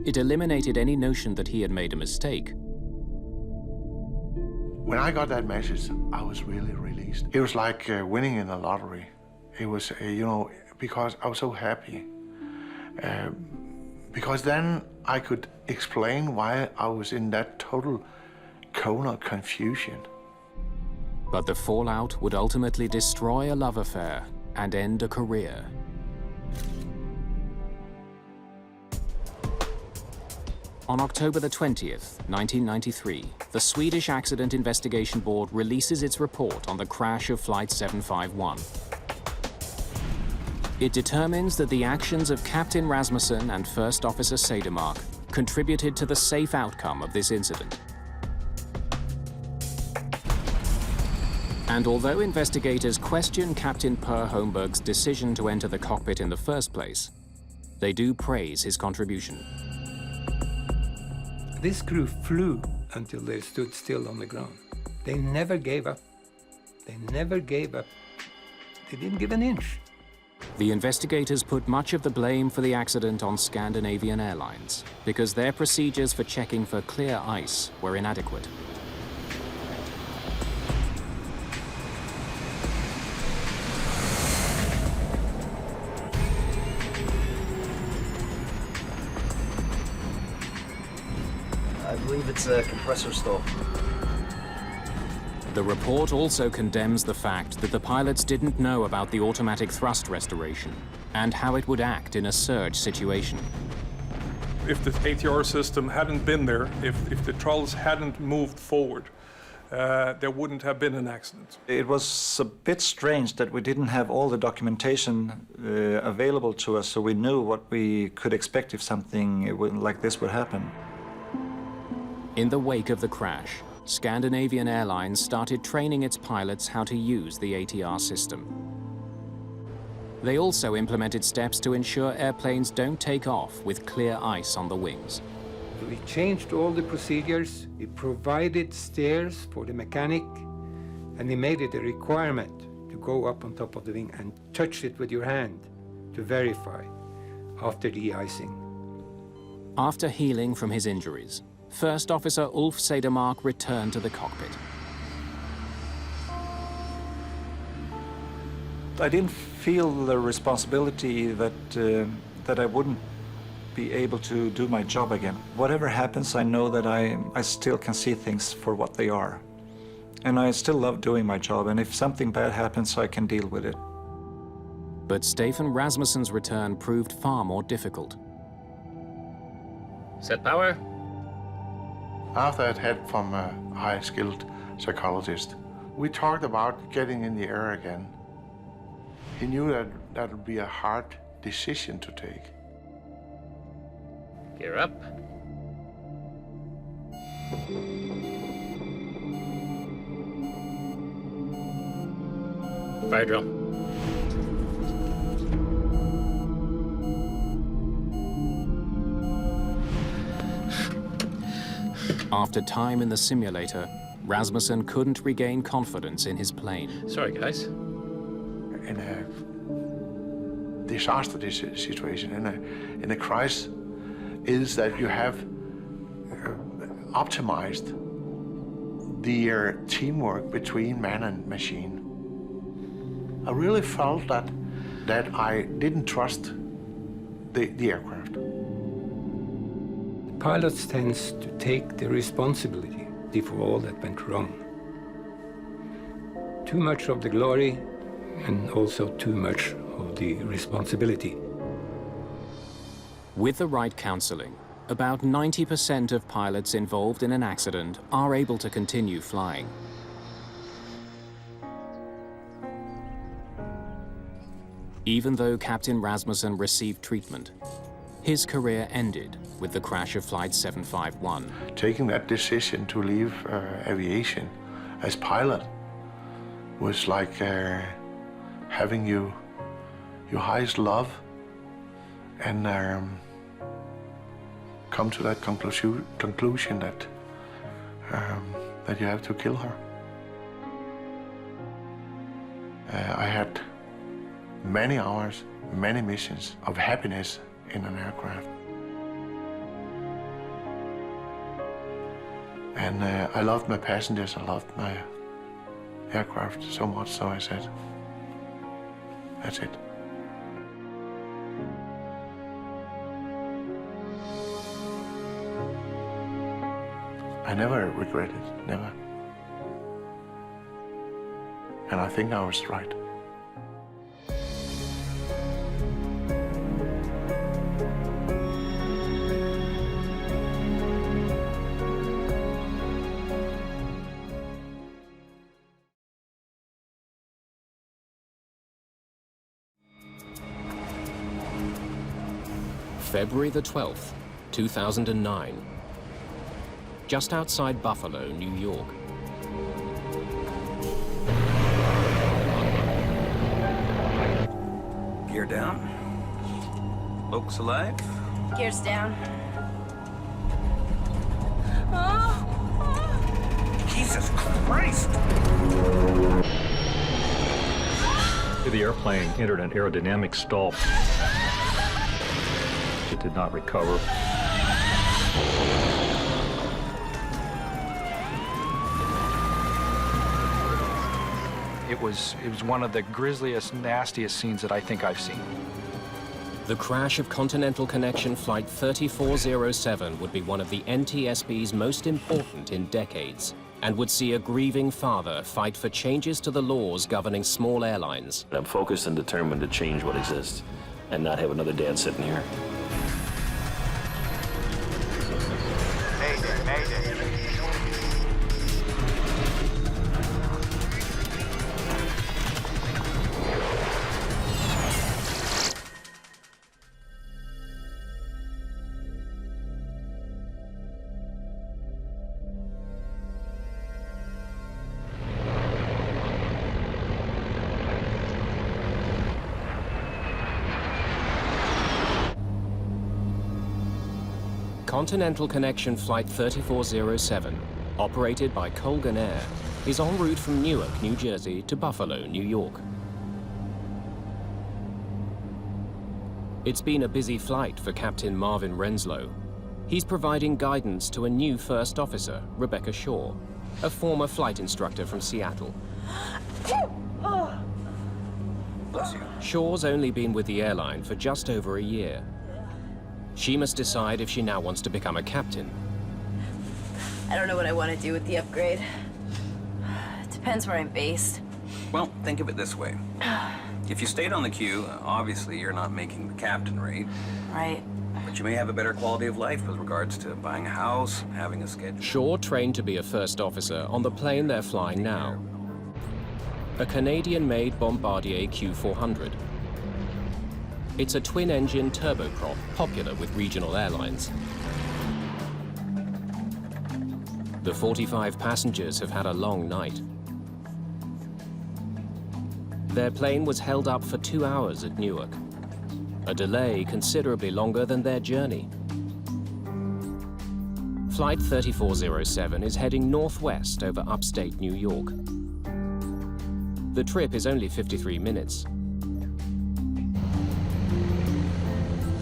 It eliminated any notion that he had made a mistake. When I got that message, I was really released. It was like winning in the lottery. It was, because I was so happy. Because then I could explain why I was in that total cone of confusion. But the fallout would ultimately destroy a love affair and end a career. On October the 20th, 1993, the Swedish Accident Investigation Board releases its report on the crash of Flight 751. It determines that the actions of Captain Rasmussen and First Officer Sedermark contributed to the safe outcome of this incident. And although investigators question Captain Per Holmberg's decision to enter the cockpit in the first place, they do praise his contribution. This crew flew until they stood still on the ground. They never gave up. They never gave up. They didn't give an inch. The investigators put much of the blame for the accident on Scandinavian Airlines because their procedures for checking for clear ice were inadequate. I believe it's a compressor stall. The report also condemns the fact that the pilots didn't know about the automatic thrust restoration and how it would act in a surge situation. If the ATR system hadn't been there, if the trolls hadn't moved forward, there wouldn't have been an accident. It was a bit strange that we didn't have all the documentation available to us, so we knew what we could expect if something like this would happen. In the wake of the crash, Scandinavian Airlines started training its pilots how to use the ATR system. They also implemented steps to ensure airplanes don't take off with clear ice on the wings. We changed all the procedures, we provided stairs for the mechanic, and we made it a requirement to go up on top of the wing and touch it with your hand to verify after de-icing. After healing from his injuries, First Officer Ulf Sedermark returned to the cockpit. I didn't feel the responsibility that I wouldn't be able to do my job again. Whatever happens, I know that I still can see things for what they are. And I still love doing my job, and if something bad happens, I can deal with it. But Stefan Rasmussen's return proved far more difficult. Set power. After I'd had from a high-skilled psychologist, we talked about getting in the air again. He knew that that would be a hard decision to take. Gear up. Fire drill. After time in the simulator, Rasmussen couldn't regain confidence in his plane. Sorry, guys. In a disaster situation, in a crisis, is that you have optimized the teamwork between man and machine. I really felt that I didn't trust the aircraft. Pilots tend to take the responsibility for all that went wrong. Too much of the glory and also too much of the responsibility. With the right counseling, about 90% of pilots involved in an accident are able to continue flying. Even though Captain Rasmussen received treatment, his career ended with the crash of Flight 751. Taking that decision to leave aviation as pilot was like having your highest love and come to that conclusion that you have to kill her. I had many hours, many missions of happiness in an aircraft. And I loved my passengers, I loved my aircraft so much, so I said, that's it. I never regret it, never. And I think I was right. February the 12th, 2009. Just outside Buffalo, New York. Gear down. Folks alive. Gears down. Jesus Christ! The airplane entered an aerodynamic stall. It did not recover. It was one of the grisliest, nastiest scenes that I think I've seen. The crash of Continental Connection Flight 3407 would be one of the NTSB's most important in decades, and would see a grieving father fight for changes to the laws governing small airlines. I'm focused and determined to change what exists and not have another dad sitting here. Mayday, Mayday. Continental Connection Flight 3407, operated by Colgan Air, is en route from Newark, New Jersey to Buffalo, New York. It's been a busy flight for Captain Marvin Renslow. He's providing guidance to a new first officer, Rebecca Shaw, a former flight instructor from Seattle. Shaw's only been with the airline for just over a year. She must decide if she now wants to become a captain. I don't know what I want to do with the upgrade. It depends where I'm based. Well, think of it this way. If you stayed on the queue, obviously you're not making the captain rate. Right. But you may have a better quality of life with regards to buying a house, having a schedule. Shaw trained to be a first officer on the plane they're flying now. A Canadian-made Bombardier Q400. It's a twin-engine turboprop, popular with regional airlines. The 45 passengers have had a long night. Their plane was held up for 2 hours at Newark, a delay considerably longer than their journey. Flight 3407 is heading northwest over upstate New York. The trip is only 53 minutes.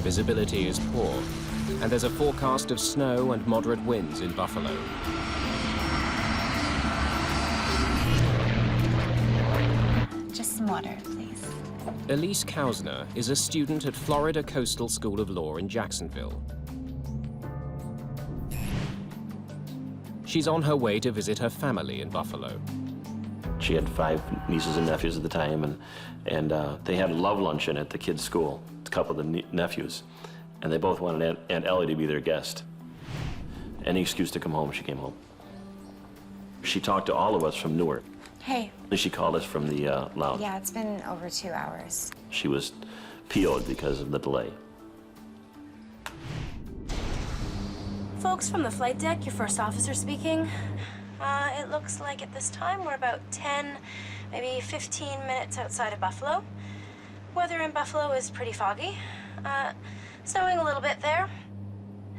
Visibility is poor, and there's a forecast of snow and moderate winds in Buffalo. Just some water, please. Elise Kausner is a student at Florida Coastal School of Law in Jacksonville. She's on her way to visit her family in Buffalo. She had 5 nieces and nephews at the time, and they had a love luncheon at the kids' school, a couple of the nephews, and they both wanted Aunt Ellie to be their guest. Any excuse to come home, she came home. She talked to all of us from Newark. Hey. And she called us from the lounge. Yeah, it's been over 2 hours. She was PO'd because of the delay. Folks from the flight deck, your first officer speaking. It looks like at this time we're about 10, maybe 15 minutes outside of Buffalo. Weather in Buffalo is pretty foggy. Snowing a little bit there.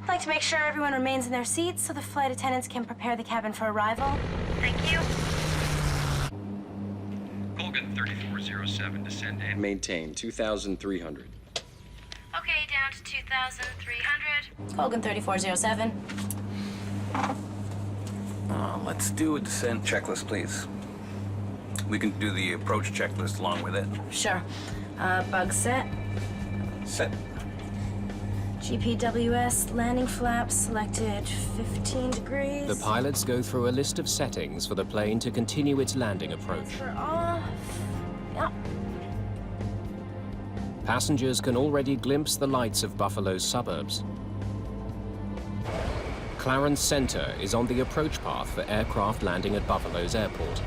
I'd like to make sure everyone remains in their seats so the flight attendants can prepare the cabin for arrival. Thank you. Colgan 3407, descend and maintain 2,300. Okay, down to 2,300. Colgan 3407. Let's do a descent checklist, please. We can do the approach checklist along with it. Sure. Bug set. Set. GPWS landing flaps selected 15 degrees. The pilots go through a list of settings for the plane to continue its landing approach. We're off. Yep. Passengers can already glimpse the lights of Buffalo's suburbs. Clarence Center is on the approach path for aircraft landing at Buffalo's airport.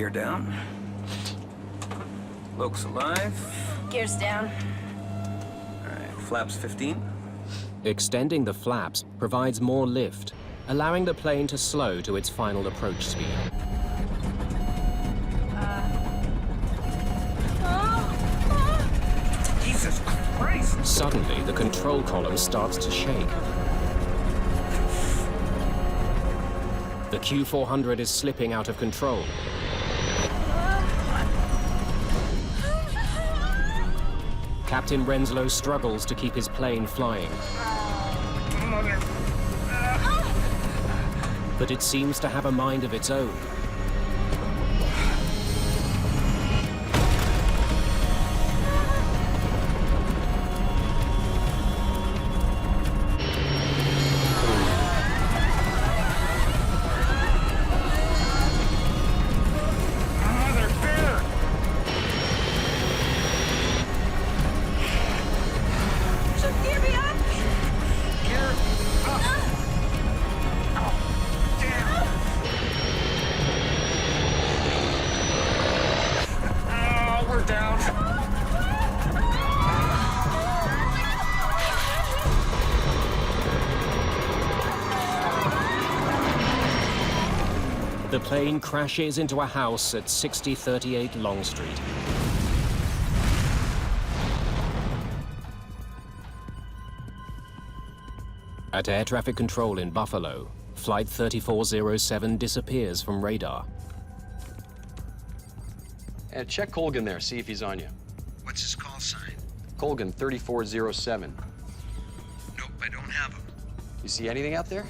gear down. Locks alive. Gears down. All right, flaps 15. Extending the flaps provides more lift, allowing the plane to slow to its final approach speed. Jesus Christ! Suddenly, the control column starts to shake. The Q400 is slipping out of control. Captain Renslow struggles to keep his plane flying. But it seems to have a mind of its own. The plane crashes into a house at 6038 Long Street. At air traffic control in Buffalo, Flight 3407 disappears from radar. Check Colgan there, see if he's on you. What's his call sign? Colgan 3407. Nope, I don't have him. You see anything out there?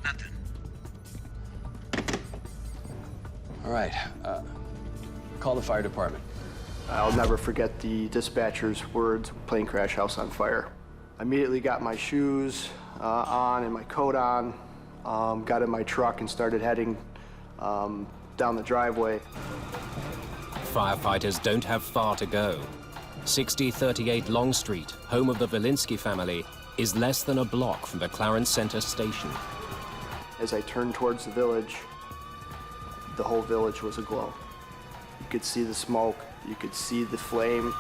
Nothing. All right, call the fire department. I'll never forget the dispatcher's words, plane crash, house on fire. I immediately got my shoes on and my coat on, got in my truck and started heading down the driveway. Firefighters don't have far to go. 6038 Long Street, home of the Velinsky family, is less than a block from the Clarence Center station. As I turned towards the village, the whole village was aglow. You could see the smoke, you could see the flame.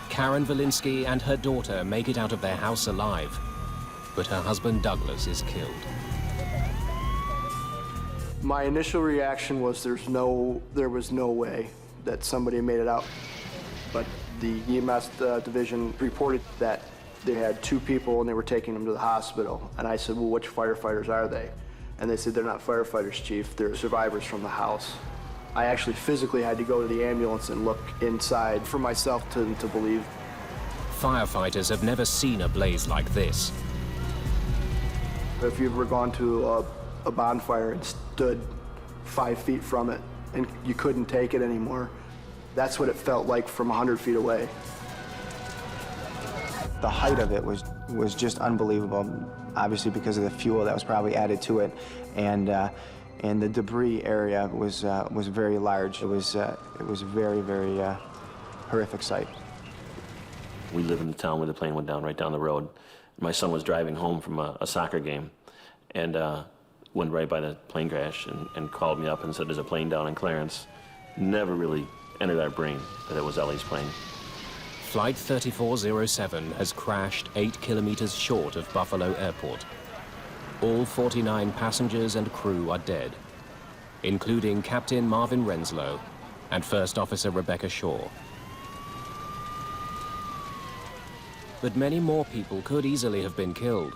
Karen Velinsky and her daughter make it out of their house alive, but her husband Douglas is killed. My initial reaction was there was no way that somebody made it out. But the EMS division reported that they had 2 people and they were taking them to the hospital. And I said, well, which firefighters are they? And they said, they're not firefighters, Chief, they're survivors from the house. I actually physically had to go to the ambulance and look inside for myself to believe. Firefighters have never seen a blaze like this. If you've ever gone to a bonfire and stood 5 feet from it and you couldn't take it anymore, that's what it felt like from 100 feet away. The height of it was just unbelievable, obviously because of the fuel that was probably added to it, and the debris area was very large. It was a very, very horrific sight. We live in the town where the plane went down, right down the road. My son was driving home from a soccer game and went right by the plane crash and called me up and said, there's a plane down in Clarence. Never really entered our brain that it was Ellie's plane. Flight 3407 has crashed 8 kilometers short of Buffalo Airport. All 49 passengers and crew are dead, including Captain Marvin Renslow and First Officer Rebecca Shaw. But many more people could easily have been killed.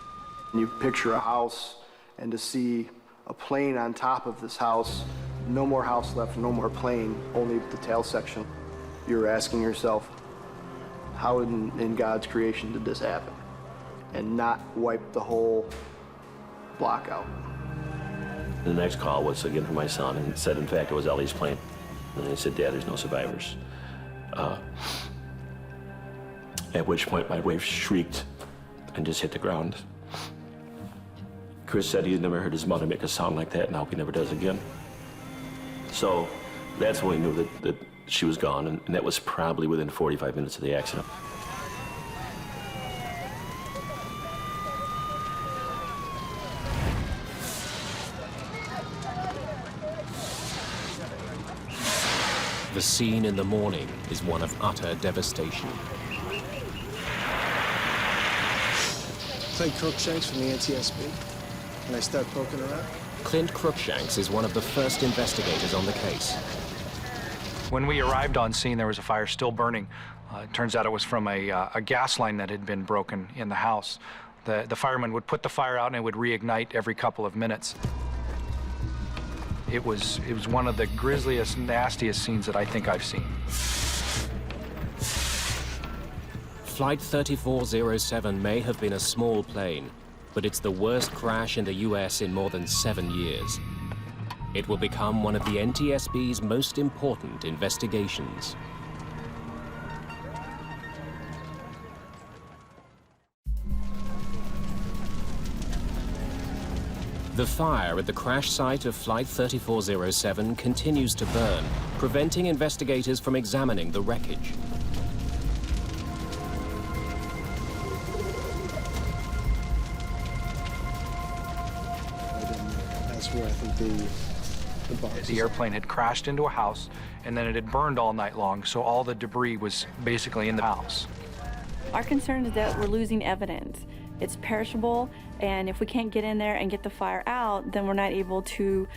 You picture a house, and to see a plane on top of this house, no more house left, no more plane, only the tail section. You're asking yourself, how in God's creation did this happen? And not wipe the whole block out. The next call was again from my son and said, in fact, it was Ellie's plane. And he said, Dad, there's no survivors. At which point my wife shrieked and just hit the ground. Chris said he'd never heard his mother make a sound like that, and I hope he never does again. So that's when we knew that she was gone, and that was probably within 45 minutes of the accident. The scene in the morning is one of utter devastation. Clay Crookshanks from the NTSB. Can I start poking around? Clint Crookshanks is one of the first investigators on the case. When we arrived on scene, there was a fire still burning. It turns out it was from a gas line that had been broken in the house. The fireman would put the fire out and it would reignite every couple of minutes. It was one of the grisliest, nastiest scenes that I think I've seen. Flight 3407 may have been a small plane, but it's the worst crash in the US in more than 7 years. It will become one of the NTSB's most important investigations. The fire at the crash site of Flight 3407 continues to burn, preventing investigators from examining the wreckage. That's where I think the box. The airplane had crashed into a house, and then it had burned all night long, so all the debris was basically in the house. Our concern is that we're losing evidence. It's perishable, and if we can't get in there and get the fire out, then we're not able to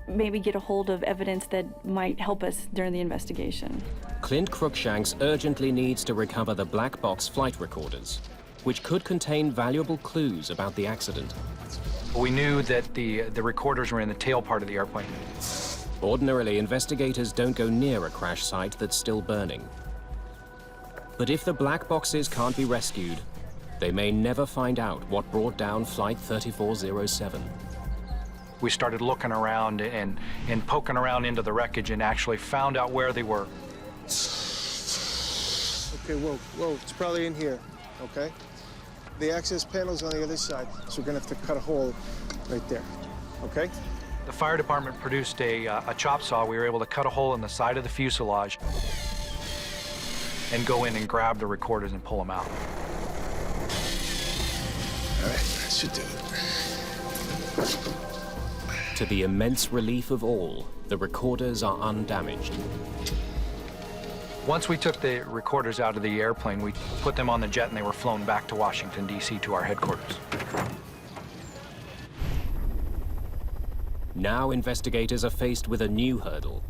maybe get a hold of evidence that might help us during the investigation. Clint Crookshanks urgently needs to recover the black box flight recorders, which could contain valuable clues about the accident. We knew that the recorders were in the tail part of the airplane. Ordinarily, investigators don't go near a crash site that's still burning. But if the black boxes can't be rescued, they may never find out what brought down Flight 3407. We started looking around and poking around into the wreckage and actually found out where they were. Okay, whoa, it's probably in here, okay? The access panel's on the other side, so we're gonna have to cut a hole right there, okay? The fire department produced a chop saw. We were able to cut a hole in the side of the fuselage and go in and grab the recorders and pull them out. All right, that should do it. To the immense relief of all, the recorders are undamaged. Once we took the recorders out of the airplane, we put them on the jet and they were flown back to Washington, D.C. to our headquarters. Now investigators are faced with a new hurdle.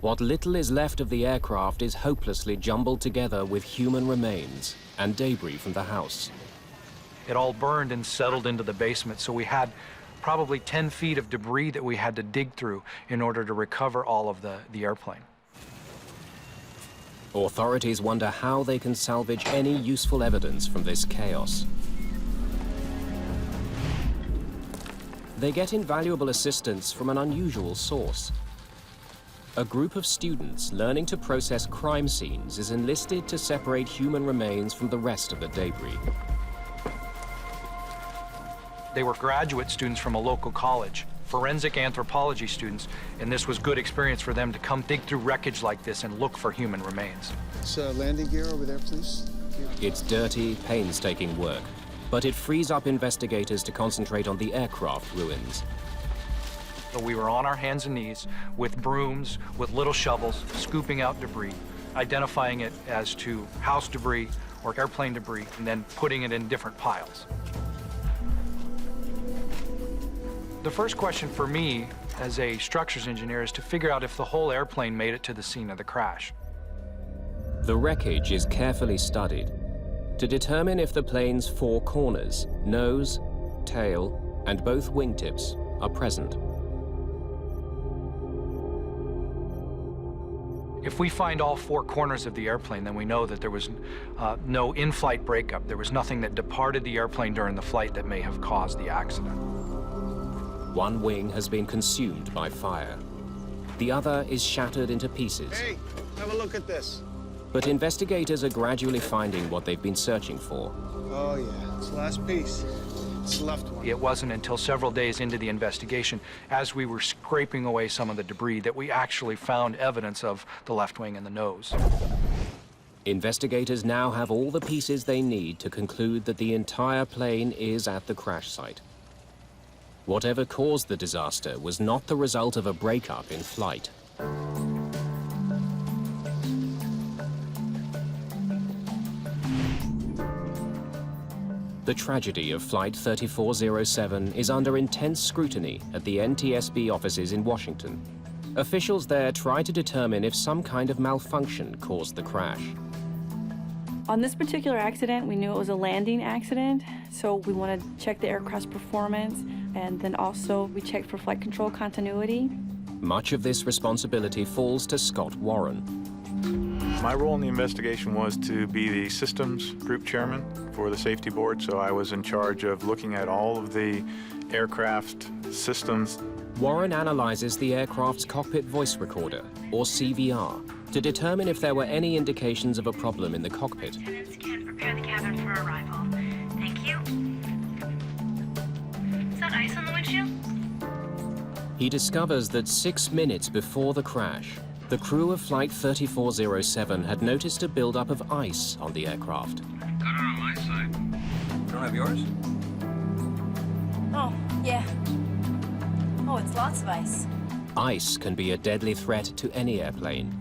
What little is left of the aircraft is hopelessly jumbled together with human remains and debris from the house. It all burned and settled into the basement, so we had probably 10 feet of debris that we had to dig through in order to recover all of the airplane. Authorities wonder how they can salvage any useful evidence from this chaos. They get invaluable assistance from an unusual source. A group of students learning to process crime scenes is enlisted to separate human remains from the rest of the debris. They were graduate students from a local college, forensic anthropology students, and this was good experience for them to come dig through wreckage like this and look for human remains. This landing gear over there, please. It's dirty, painstaking work, but it frees up investigators to concentrate on the aircraft ruins. So we were on our hands and knees with brooms, with little shovels, scooping out debris, identifying it as to house debris or airplane debris, and then putting it in different piles. The first question for me as a structures engineer is to figure out if the whole airplane made it to the scene of the crash. The wreckage is carefully studied to determine if the plane's four corners, nose, tail, and both wingtips are present. If we find all four corners of the airplane, then we know that there was no in-flight breakup. There was nothing that departed the airplane during the flight that may have caused the accident. One wing has been consumed by fire. The other is shattered into pieces. Hey, have a look at this. But investigators are gradually finding what they've been searching for. Oh yeah, it's the last piece. It's the left one. It wasn't until several days into the investigation, as we were scraping away some of the debris, that we actually found evidence of the left wing and the nose. Investigators now have all the pieces they need to conclude that the entire plane is at the crash site. Whatever caused the disaster was not the result of a breakup in flight. The tragedy of Flight 3407 is under intense scrutiny at the NTSB offices in Washington. Officials there try to determine if some kind of malfunction caused the crash. On this particular accident, we knew it was a landing accident, so we want to check the aircraft's performance, and then also we checked for flight control continuity. Much of this responsibility falls to Scott Warren. My role in the investigation was to be the systems group chairman for the safety board, so I was in charge of looking at all of the aircraft systems. Warren analyzes the aircraft's cockpit voice recorder, or CVR, to determine if there were any indications of a problem in the cockpit. Lieutenants can prepare the cabin for arrival. Thank you. Is that ice on the windshield? He discovers that 6 minutes before the crash, the crew of Flight 3407 had noticed a buildup of ice on the aircraft. Got it on my side. Don't have yours? Oh, yeah. Oh, it's lots of ice. Ice can be a deadly threat to any airplane.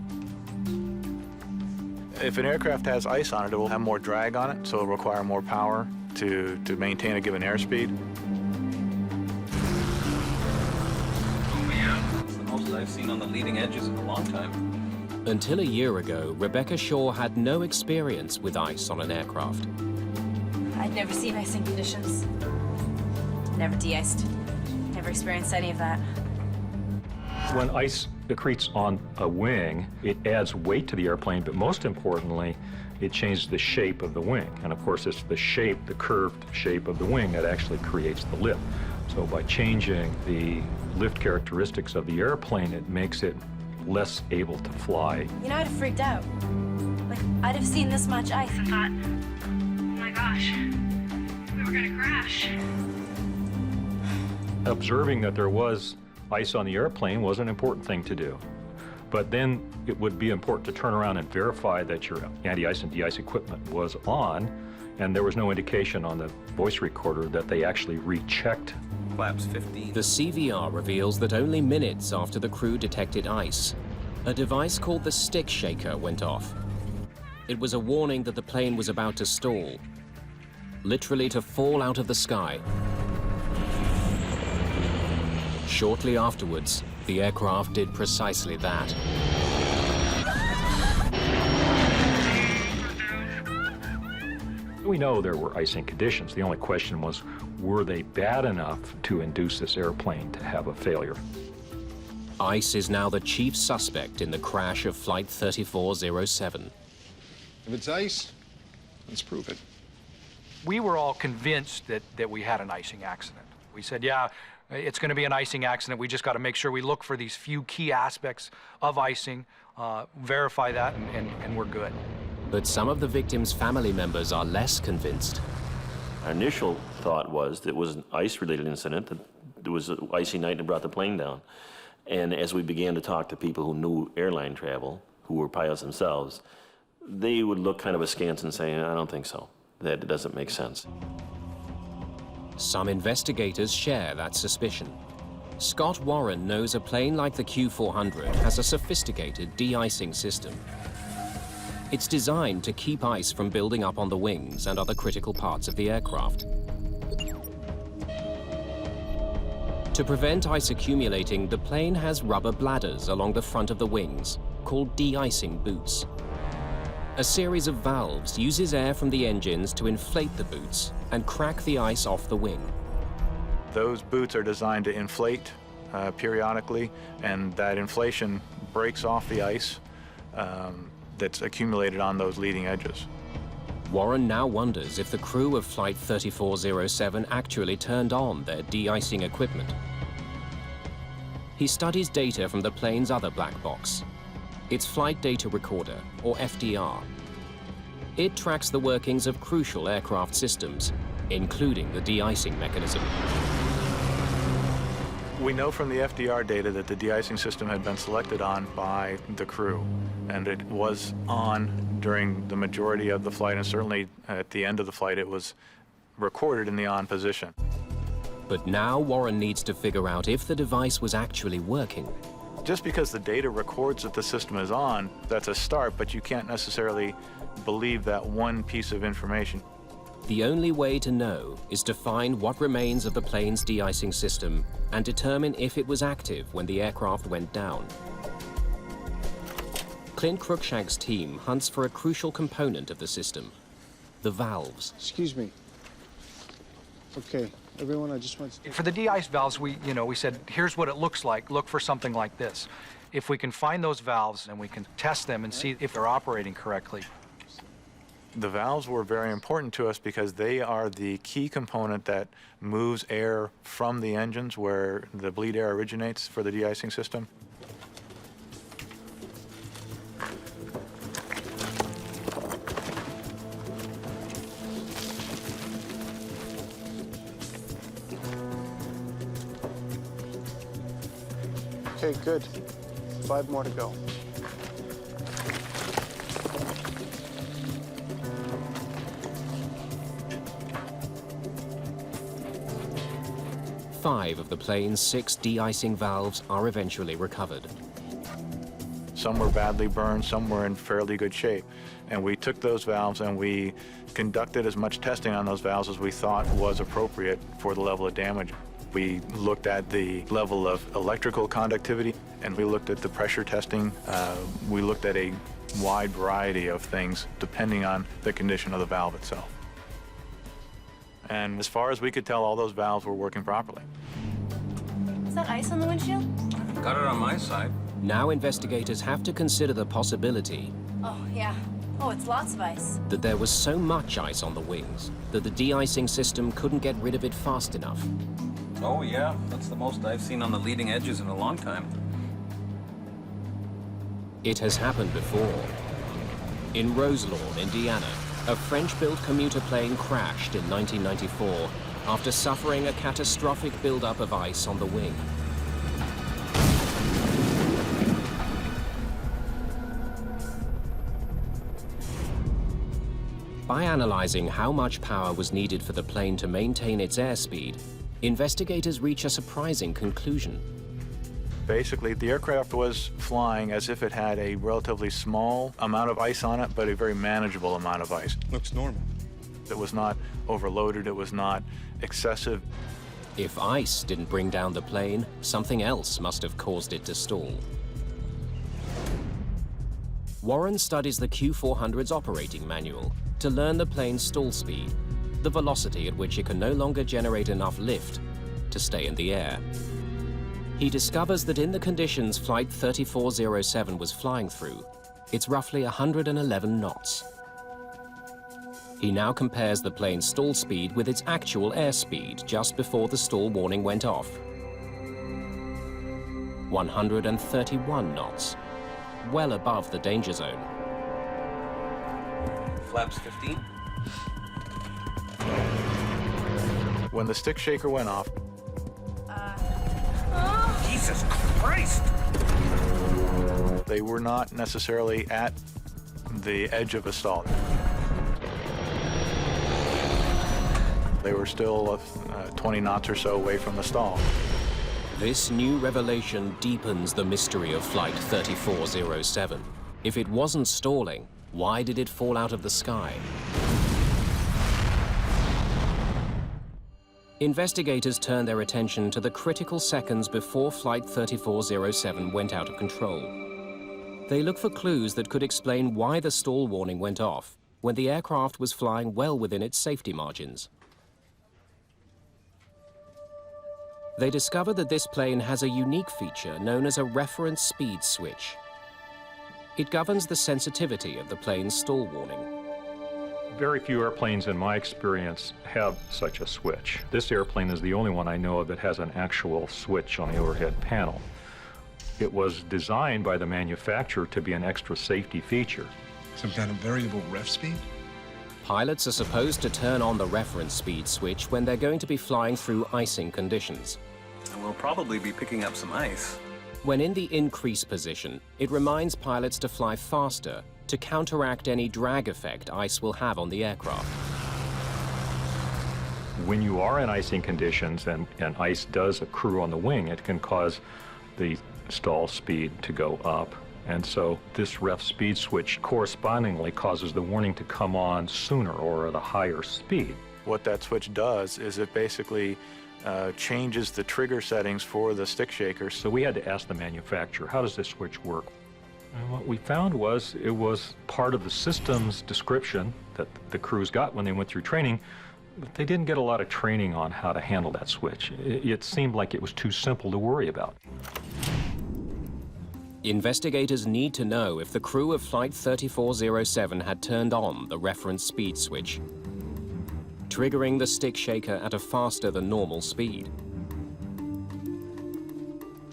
If an aircraft has ice on it, it will have more drag on it, so it'll require more power to maintain a given airspeed. Oh yeah, it's the most I've seen on the leading edges in a long time. Until a year ago, Rebecca Shaw had no experience with ice on an aircraft. I'd never seen icing conditions. Never de-iced. Never experienced any of that. When ice accretes on a wing, it adds weight to the airplane, but most importantly, it changes the shape of the wing. And of course, it's the shape, the curved shape of the wing that actually creates the lift. So by changing the lift characteristics of the airplane, it makes it less able to fly. You know, I'd have freaked out. Like, I'd have seen this much ice and thought, oh my gosh, we were gonna crash. Observing that there was ice on the airplane was an important thing to do. But then it would be important to turn around and verify that your anti-ice and de-ice equipment was on, and there was no indication on the voice recorder that they actually rechecked. Flaps 15. The CVR reveals that only minutes after the crew detected ice, a device called the stick shaker went off. It was a warning that the plane was about to stall, literally to fall out of the sky. Shortly afterwards, the aircraft did precisely that. We know there were icing conditions. The only question was, were they bad enough to induce this airplane to have a failure? Ice is now the chief suspect in the crash of Flight 3407. If it's ice, let's prove it. We were all convinced that we had an icing accident. We said, yeah, it's going to be an icing accident. We just got to make sure we look for these few key aspects of icing, verify that, and we're good. But some of the victims' family members are less convinced. Our initial thought was that it was an ice-related incident, that there was an icy night that brought the plane down. And as we began to talk to people who knew airline travel, who were pilots themselves, they would look kind of askance and say, I don't think so. That doesn't make sense. Some investigators share that suspicion. Scott Warren knows a plane like the Q400 has a sophisticated de-icing system. It's designed to keep ice from building up on the wings and other critical parts of the aircraft. To prevent ice accumulating, the plane has rubber bladders along the front of the wings, called de-icing boots. A series of valves uses air from the engines to inflate the boots and crack the ice off the wing. Those boots are designed to inflate periodically, and that inflation breaks off the ice that's accumulated on those leading edges. Warren now wonders if the crew of Flight 3407 actually turned on their de-icing equipment. He studies data from the plane's other black box, its Flight Data Recorder, or FDR. It tracks the workings of crucial aircraft systems, including the de-icing mechanism. We know from the FDR data that the de-icing system had been selected on by the crew, and it was on during the majority of the flight, and certainly at the end of the flight it was recorded in the on position. But now Warren needs to figure out if the device was actually working. Just because the data records that the system is on, that's a start, but you can't necessarily believe that one piece of information. The only way to know is to find what remains of the plane's de-icing system and determine if it was active when the aircraft went down. Clint Cruikshank's team hunts for a crucial component of the system, the valves. Excuse me. Okay, everyone, I just want to... For the de-ice valves, we said, here's what it looks like. Look for something like this. If we can find those valves and we can test them and see if they're operating correctly. The valves were very important to us because they are the key component that moves air from the engines where the bleed air originates for the de-icing system. Okay, good. 5 more to go. Five of the plane's 6 de-icing valves are eventually recovered. Some were badly burned, some were in fairly good shape. And we took those valves and we conducted as much testing on those valves as we thought was appropriate for the level of damage. We looked at the level of electrical conductivity, and we looked at the pressure testing. We looked at a wide variety of things depending on the condition of the valve itself. And as far as we could tell, all those valves were working properly. Is that ice on the windshield? Got it on my side. Now investigators have to consider the possibility Oh, yeah. Oh, it's lots of ice. that there was so much ice on the wings that the de-icing system couldn't get rid of it fast enough. Oh, yeah. That's the most I've seen on the leading edges in a long time. It has happened before. In Roselawn, Indiana, a French-built commuter plane crashed in 1994 after suffering a catastrophic buildup of ice on the wing. By analyzing how much power was needed for the plane to maintain its airspeed, investigators reach a surprising conclusion. Basically, the aircraft was flying as if it had a relatively small amount of ice on it, but a very manageable amount of ice. Looks normal. It was not overloaded, it was not excessive. If ice didn't bring down the plane, something else must have caused it to stall. Warren studies the Q400's operating manual to learn the plane's stall speed, the velocity at which it can no longer generate enough lift to stay in the air. He discovers that in the conditions Flight 3407 was flying through, it's roughly 111 knots. He now compares the plane's stall speed with its actual airspeed just before the stall warning went off. 131 knots, well above the danger zone. Flaps 15. When the stick shaker went off, Jesus Christ! they were not necessarily at the edge of a stall. They were still 20 knots or so away from the stall. This new revelation deepens the mystery of Flight 3407. If it wasn't stalling, why did it fall out of the sky? Investigators turned their attention to the critical seconds before Flight 3407 went out of control. They look for clues that could explain why the stall warning went off when the aircraft was flying well within its safety margins. They discover that this plane has a unique feature known as a reference speed switch. It governs the sensitivity of the plane's stall warning. Very few airplanes, in my experience, have such a switch. This airplane is the only one I know of that has an actual switch on the overhead panel. It was designed by the manufacturer to be an extra safety feature. Some kind of variable ref speed? Pilots are supposed to turn on the reference speed switch when they're going to be flying through icing conditions. And we'll probably be picking up some ice. When in the increase position, it reminds pilots to fly faster to counteract any drag effect ice will have on the aircraft. When you are in icing conditions and ice does accrue on the wing, it can cause the stall speed to go up And so this ref speed switch correspondingly causes the warning to come on sooner or at a higher speed. What that switch does is it basically changes the trigger settings for the stick shaker. So we had to ask the manufacturer, how does this switch work? And what we found was it was part of the system's description that the crews got when they went through training, but they didn't get a lot of training on how to handle that switch. It seemed like it was too simple to worry about. Investigators need to know if the crew of Flight 3407 had turned on the reference speed switch, triggering the stick shaker at a faster than normal speed.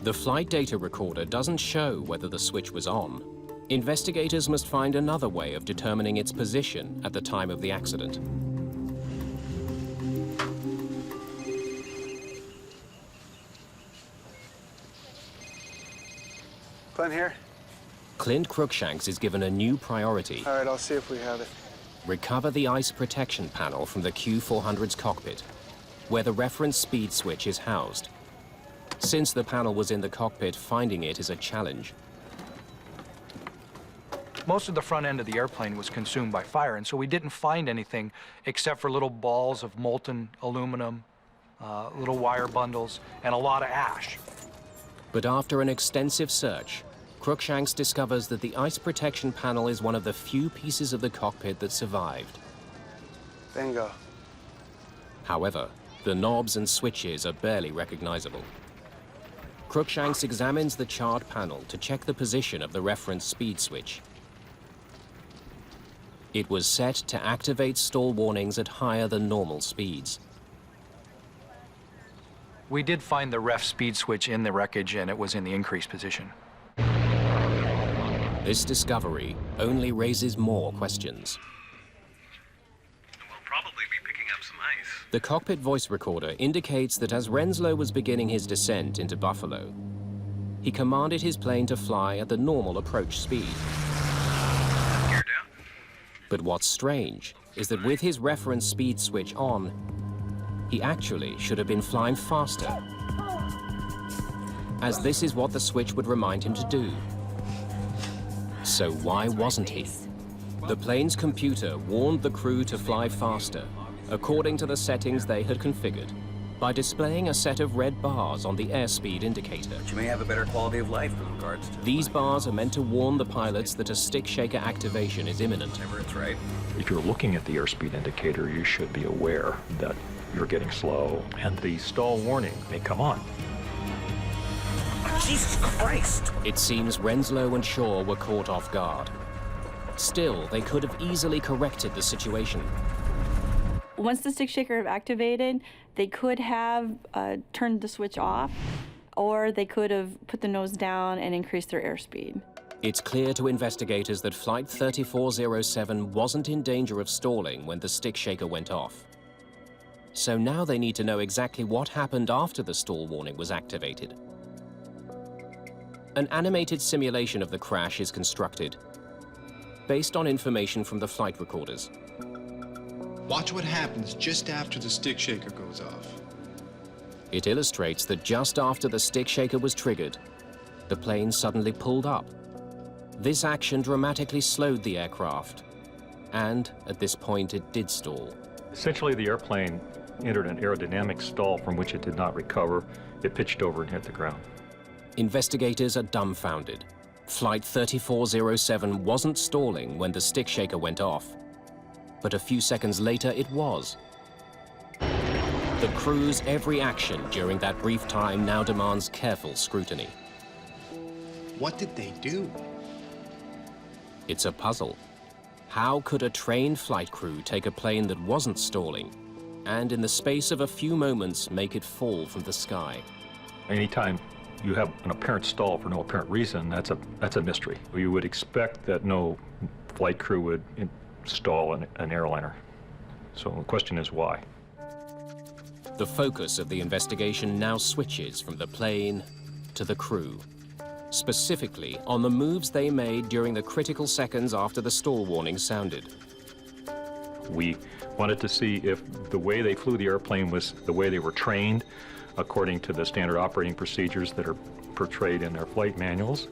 The flight data recorder doesn't show whether the switch was on. Investigators must find another way of determining its position at the time of the accident. Glenn here. Clint Cruikshanks is given a new priority. All right, I'll see if we have it. Recover the ice protection panel from the Q400's cockpit, where the reference speed switch is housed. Since the panel was in the cockpit, finding it is a challenge. Most of the front end of the airplane was consumed by fire, and so we didn't find anything except for little balls of molten aluminum, little wire bundles, and a lot of ash. But after an extensive search, Cruikshanks discovers that the ice protection panel is one of the few pieces of the cockpit that survived. Bingo. However, the knobs and switches are barely recognizable. Cruikshanks examines the charred panel to check the position of the reference speed switch. It was set to activate stall warnings at higher than normal speeds. We did find the ref speed switch in the wreckage, and it was in the increased position. This discovery only raises more questions. We'll probably be picking up some ice. The cockpit voice recorder indicates that as Renslow was beginning his descent into Buffalo, he commanded his plane to fly at the normal approach speed. Gear down. But what's strange is that with his reference speed switch on, he actually should have been flying faster, as this is what the switch would remind him to do. So why wasn't he? The plane's computer warned the crew to fly faster, according to the settings they had configured, by displaying a set of red bars on the airspeed indicator. You may have a better quality of life in regards to... These bars are meant to warn the pilots that a stick shaker activation is imminent. Whenever it's right. If you're looking at the airspeed indicator, you should be aware that you're getting slow, and the stall warning may come on. Jesus Christ! It seems Renslow and Shaw were caught off guard. Still, they could have easily corrected the situation. Once the stick shaker activated, they could have turned the switch off, or they could have put the nose down and increased their airspeed. It's clear to investigators that Flight 3407 wasn't in danger of stalling when the stick shaker went off. So now they need to know exactly what happened after the stall warning was activated. An animated simulation of the crash is constructed, based on information from the flight recorders. Watch what happens just after the stick shaker goes off. It illustrates that just after the stick shaker was triggered, the plane suddenly pulled up. This action dramatically slowed the aircraft, and at this point it did stall. Essentially, the airplane entered an aerodynamic stall from which it did not recover. It pitched over and hit the ground. Investigators are dumbfounded. Flight 3407 wasn't stalling when the stick shaker went off, but a few seconds later it was. The crew's every action during that brief time now demands careful scrutiny. What did they do? It's a puzzle. How could a trained flight crew take a plane that wasn't stalling and in the space of a few moments make it fall from the sky? Anytime you have an apparent stall for no apparent reason, that's a mystery. You would expect that no flight crew would stall an airliner. So the question is why? The focus of the investigation now switches from the plane to the crew, specifically on the moves they made during the critical seconds after the stall warning sounded. We wanted to see if the way they flew the airplane was the way they were trained, according to the standard operating procedures that are portrayed in their flight manuals.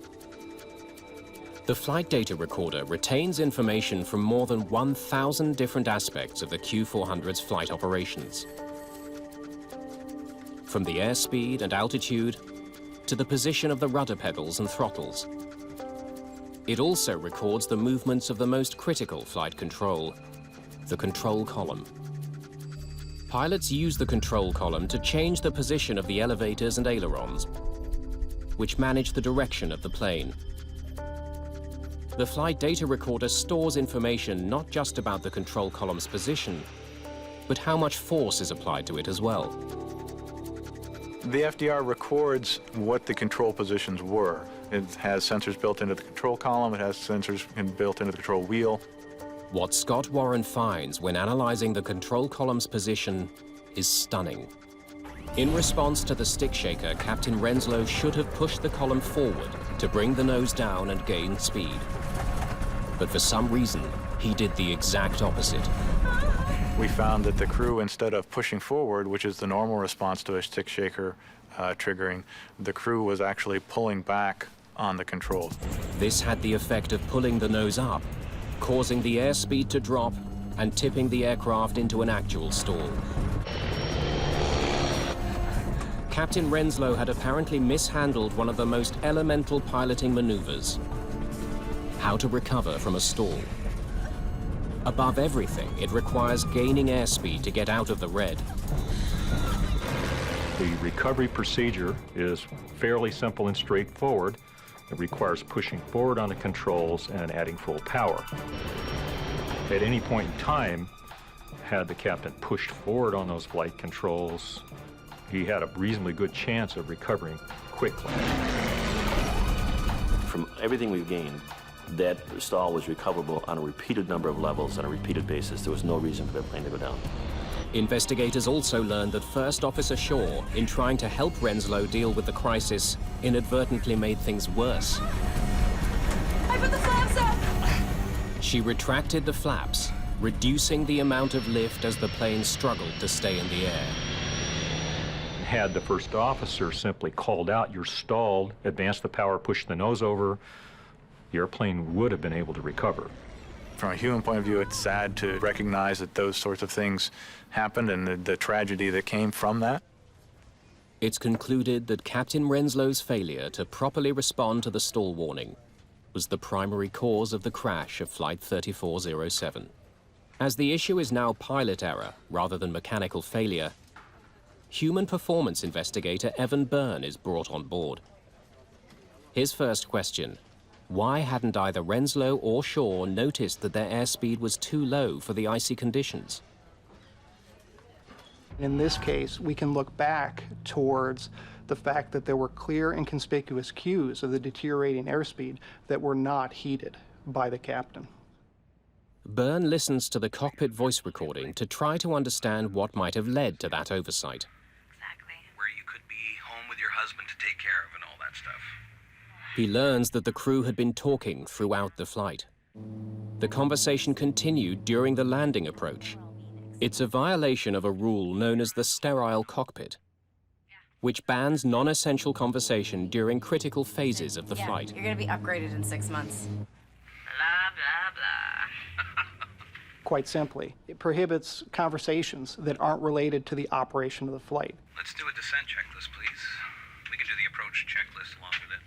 The flight data recorder retains information from more than 1,000 different aspects of the Q400's flight operations. From the airspeed and altitude to the position of the rudder pedals and throttles. It also records the movements of the most critical flight control, the control column. Pilots use the control column to change the position of the elevators and ailerons, which manage the direction of the plane. The flight data recorder stores information not just about the control column's position, but how much force is applied to it as well. The FDR records what the control positions were. It has sensors built into the control column, it has sensors built into the control wheel. What Scott Warren finds when analyzing the control column's position is stunning. In response to the stick shaker, Captain Renslow should have pushed the column forward to bring the nose down and gain speed. But for some reason, he did the exact opposite. We found that the crew, instead of pushing forward, which is the normal response to a stick shaker triggering, the crew was actually pulling back on the controls. This had the effect of pulling the nose up, causing the airspeed to drop and tipping the aircraft into an actual stall. Captain Renslow had apparently mishandled one of the most elemental piloting maneuvers: how to recover from a stall. Above everything, it requires gaining airspeed to get out of the red. The recovery procedure is fairly simple and straightforward. It requires pushing forward on the controls and adding full power. At any point in time, had the captain pushed forward on those flight controls, he had a reasonably good chance of recovering quickly. From everything we've gained, that stall was recoverable on a repeated number of levels on a repeated basis. There was no reason for that plane to go down. Investigators also learned that First Officer Shaw, in trying to help Renslow deal with the crisis, inadvertently made things worse. I put the flaps up! She retracted the flaps, reducing the amount of lift as the plane struggled to stay in the air. Had the first officer simply called out, "You're stalled," advanced the power, pushed the nose over, the airplane would have been able to recover. From a human point of view, it's sad to recognize that those sorts of things happened and the tragedy that came from that. It's concluded that Captain Renslow's failure to properly respond to the stall warning was the primary cause of the crash of Flight 3407. As the issue is now pilot error rather than mechanical failure, human performance investigator Evan Byrne is brought on board. His first question: why hadn't either Renslow or Shaw noticed that their airspeed was too low for the icy conditions? In this case, we can look back towards the fact that there were clear and conspicuous cues of the deteriorating airspeed that were not heeded by the captain. Byrne listens to the cockpit voice recording to try to understand what might have led to that oversight. Where you could be home with your husband to take care of and all that stuff. He learns that the crew had been talking throughout the flight. The conversation continued during the landing approach. It's a violation of a rule known as the sterile cockpit, which bans non-essential conversation during critical phases of the flight. You're gonna be upgraded in 6 months. Blah, blah, blah. Quite simply, it prohibits conversations that aren't related to the operation of the flight. Let's do a descent checklist, please. We can do the approach checklist along with it.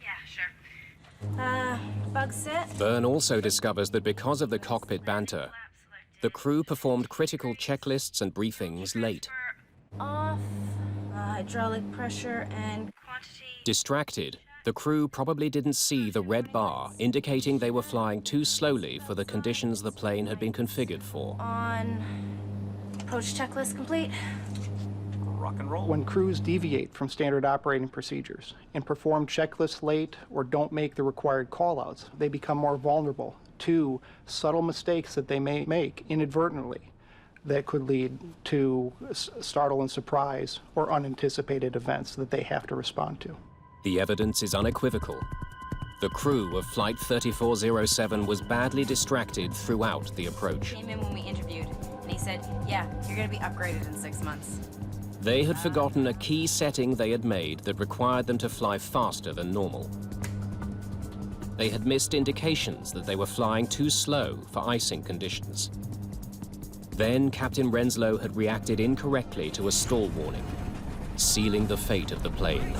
Yeah, sure. Bug set. Byrne also discovers that because of the cockpit banter, the crew performed critical checklists and briefings late. Off. Hydraulic pressure and quantity. Distracted, the crew probably didn't see the red bar indicating they were flying too slowly for the conditions the plane had been configured for. On. Approach checklist complete. Rock and roll. When crews deviate from standard operating procedures and perform checklists late or don't make the required callouts, they become more vulnerable to subtle mistakes that they may make inadvertently that could lead to startle and surprise or unanticipated events that they have to respond to. The evidence is unequivocal. The crew of Flight 3407 was badly distracted throughout the approach. Came in when we interviewed, and he said, yeah, you're gonna be upgraded in 6 months. They had forgotten a key setting they had made that required them to fly faster than normal. they had missed indications that they were flying too slow for icing conditions. Then Captain Renslow had reacted incorrectly to a stall warning, sealing the fate of the plane.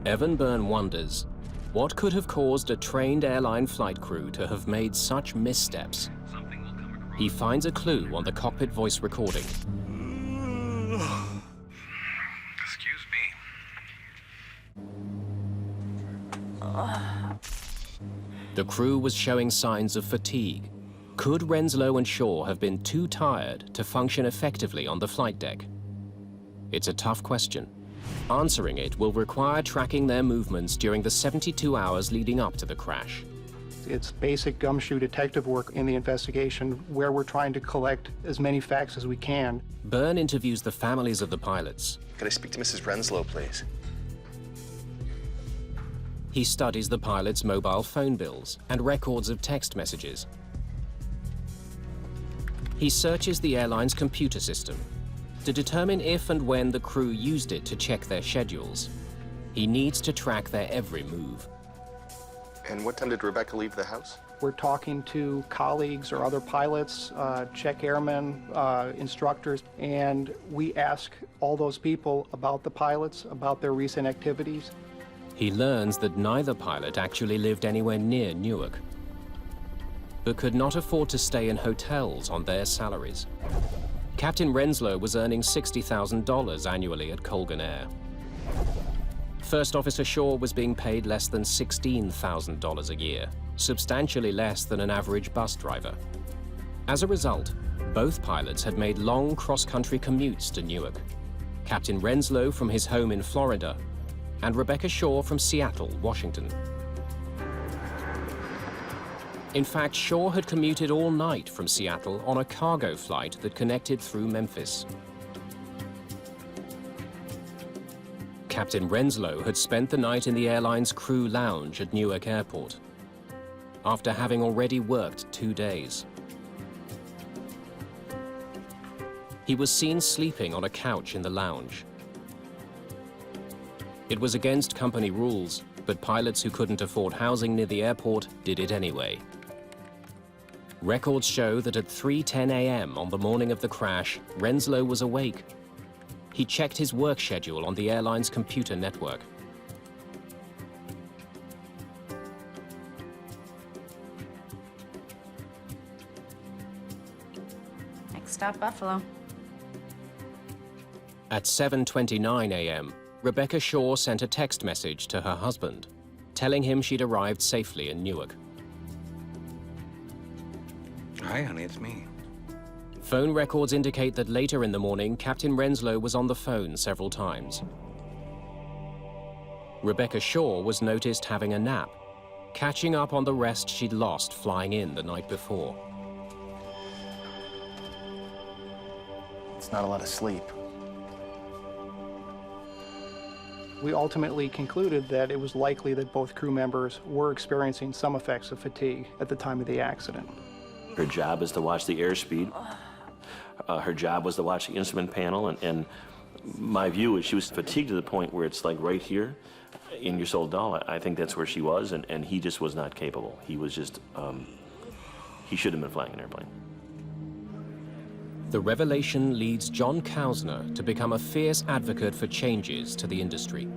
Evan Byrne wonders, what could have caused a trained airline flight crew to have made such missteps? He finds a clue on the cockpit voice recording. Excuse me. The crew was showing signs of fatigue. Could Renslow and Shaw have been too tired to function effectively on the flight deck? It's a tough question. Answering it will require tracking their movements during the 72 hours leading up to the crash. It's basic gumshoe detective work in the investigation where we're trying to collect as many facts as we can. Byrne interviews the families of the pilots. Could I speak to Mrs. Renslow, please? He studies the pilots' mobile phone bills and records of text messages. He searches the airline's computer system to determine if and when the crew used it to check their schedules. He needs to track their every move. And what time did Rebecca leave the house? We're talking to colleagues or other pilots, check airmen, instructors, and we ask all those people about the pilots, about their recent activities. He learns that neither pilot actually lived anywhere near Newark, but could not afford to stay in hotels on their salaries. Captain Renslow was earning $60,000 annually at Colgan Air. First Officer Shaw was being paid less than $16,000 a year, substantially less than an average bus driver. As a result, both pilots had made long cross-country commutes to Newark. Captain Renslow from his home in Florida, and Rebecca Shaw from Seattle, Washington. In fact, Shaw had commuted all night from Seattle on a cargo flight that connected through Memphis. Captain Renslow had spent the night in the airline's crew lounge at Newark Airport, after having already worked 2 days. He was seen sleeping on a couch in the lounge. It was against company rules, but pilots who couldn't afford housing near the airport did it anyway. Records show that at 3:10 a.m. on the morning of the crash, Renslow was awake. He checked his work schedule on the airline's computer network. Next stop, Buffalo. At 7:29 a.m., Rebecca Shaw sent a text message to her husband, telling him she'd arrived safely in Newark. Hi, honey, it's me. Phone records indicate that later in the morning, Captain Renslow was on the phone several times. Rebecca Shaw was noticed having a nap, catching up on the rest she'd lost flying in the night before. It's not a lot of sleep. We ultimately concluded that it was likely that both crew members were experiencing some effects of fatigue at the time of the accident. Her job is to watch the airspeed. Her job was to watch the instrument panel, and my view is she was fatigued to the point where it's like right here in your soul doll. I think that's where she was, and he just was not capable. He was just, he should have been flying an airplane. The revelation leads John Kausner to become a fierce advocate for changes to the industry.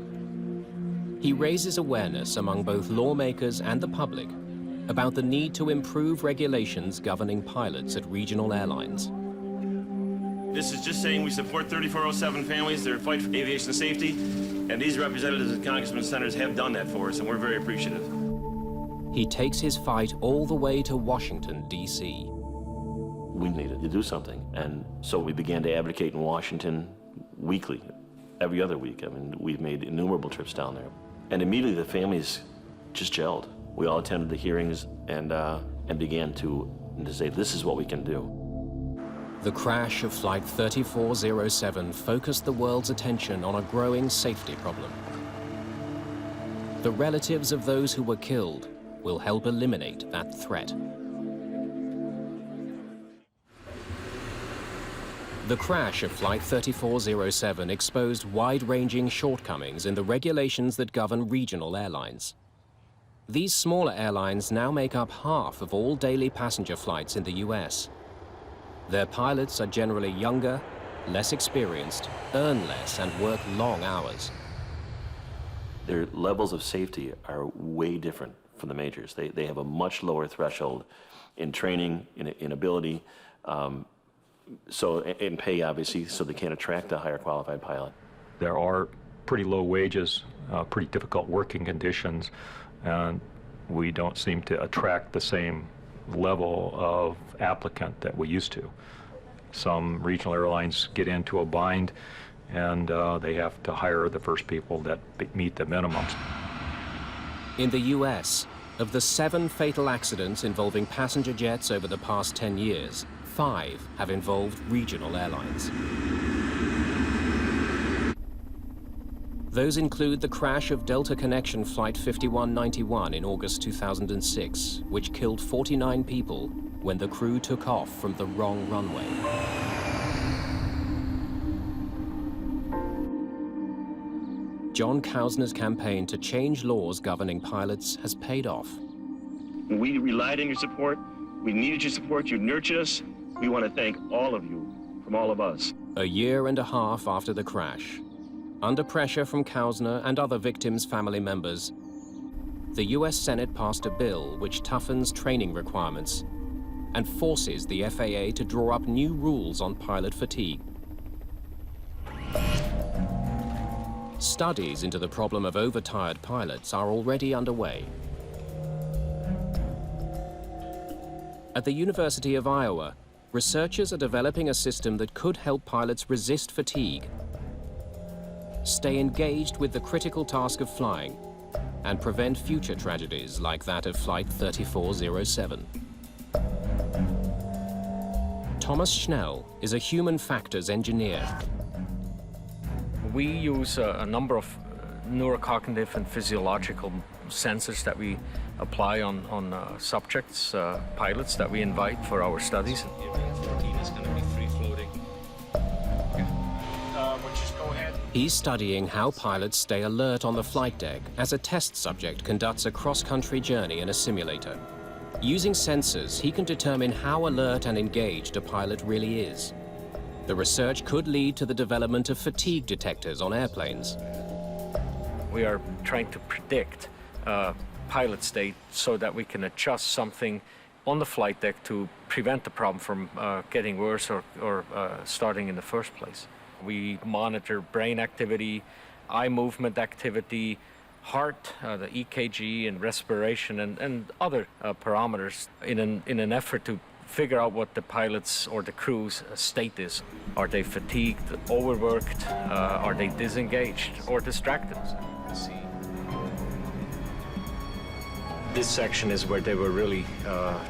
He raises awareness among both lawmakers and the public about the need to improve regulations governing pilots at regional airlines. This is just saying we support 3407 families, their fight for aviation safety, and these representatives and congressmen and senators have done that for us, and we're very appreciative. He takes his fight all the way to Washington, D.C. We needed to do something, and so we began to advocate in Washington weekly, every other week. I mean, we've made innumerable trips down there. And immediately the families just gelled. We all attended the hearings and began to say, this is what we can do. The crash of Flight 3407 focused the world's attention on a growing safety problem. The relatives of those who were killed will help eliminate that threat. The crash of Flight 3407 exposed wide-ranging shortcomings in the regulations that govern regional airlines. These smaller airlines now make up half of all daily passenger flights in the US. Their pilots are generally younger, less experienced, earn less, and work long hours. Their levels of safety are way different from the majors. They have a much lower threshold in training, in ability, so in pay, obviously, so they can't attract a higher qualified pilot. There are pretty low wages, pretty difficult working conditions, and we don't seem to attract the same level of applicant that we used to. Some regional airlines get into a bind, and they have to hire the first people that meet the minimums. In the US, of the 7 fatal accidents involving passenger jets over the past 10 years, 5 have involved regional airlines. Those include the crash of Delta Connection Flight 5191 in August 2006, which killed 49 people when the crew took off from the wrong runway. John Kausner's campaign to change laws governing pilots has paid off. We relied on your support. We needed your support. You nurtured us. We want to thank all of you from all of us. A year and a half after the crash, under pressure from Kausner and other victims' family members, the US Senate passed a bill which toughens training requirements and forces the FAA to draw up new rules on pilot fatigue. Studies into the problem of overtired pilots are already underway. At the University of Iowa, researchers are developing a system that could help pilots resist fatigue, stay engaged with the critical task of flying, and prevent future tragedies like that of Flight 3407. Thomas Schnell is a human factors engineer. We use a number of neurocognitive and physiological sensors that we apply on subjects, pilots that we invite for our studies. He's studying how pilots stay alert on the flight deck as a test subject conducts a cross-country journey in a simulator. Using sensors, he can determine how alert and engaged a pilot really is. The research could lead to the development of fatigue detectors on airplanes. We are trying to predict pilot state so that we can adjust something on the flight deck to prevent the problem from getting worse or starting in the first place. We monitor brain activity, eye movement activity, heart, the EKG and respiration and other parameters in an effort to figure out what the pilot's or the crew's state is. Are they fatigued, overworked? Are they disengaged or distracted? This section is where they were really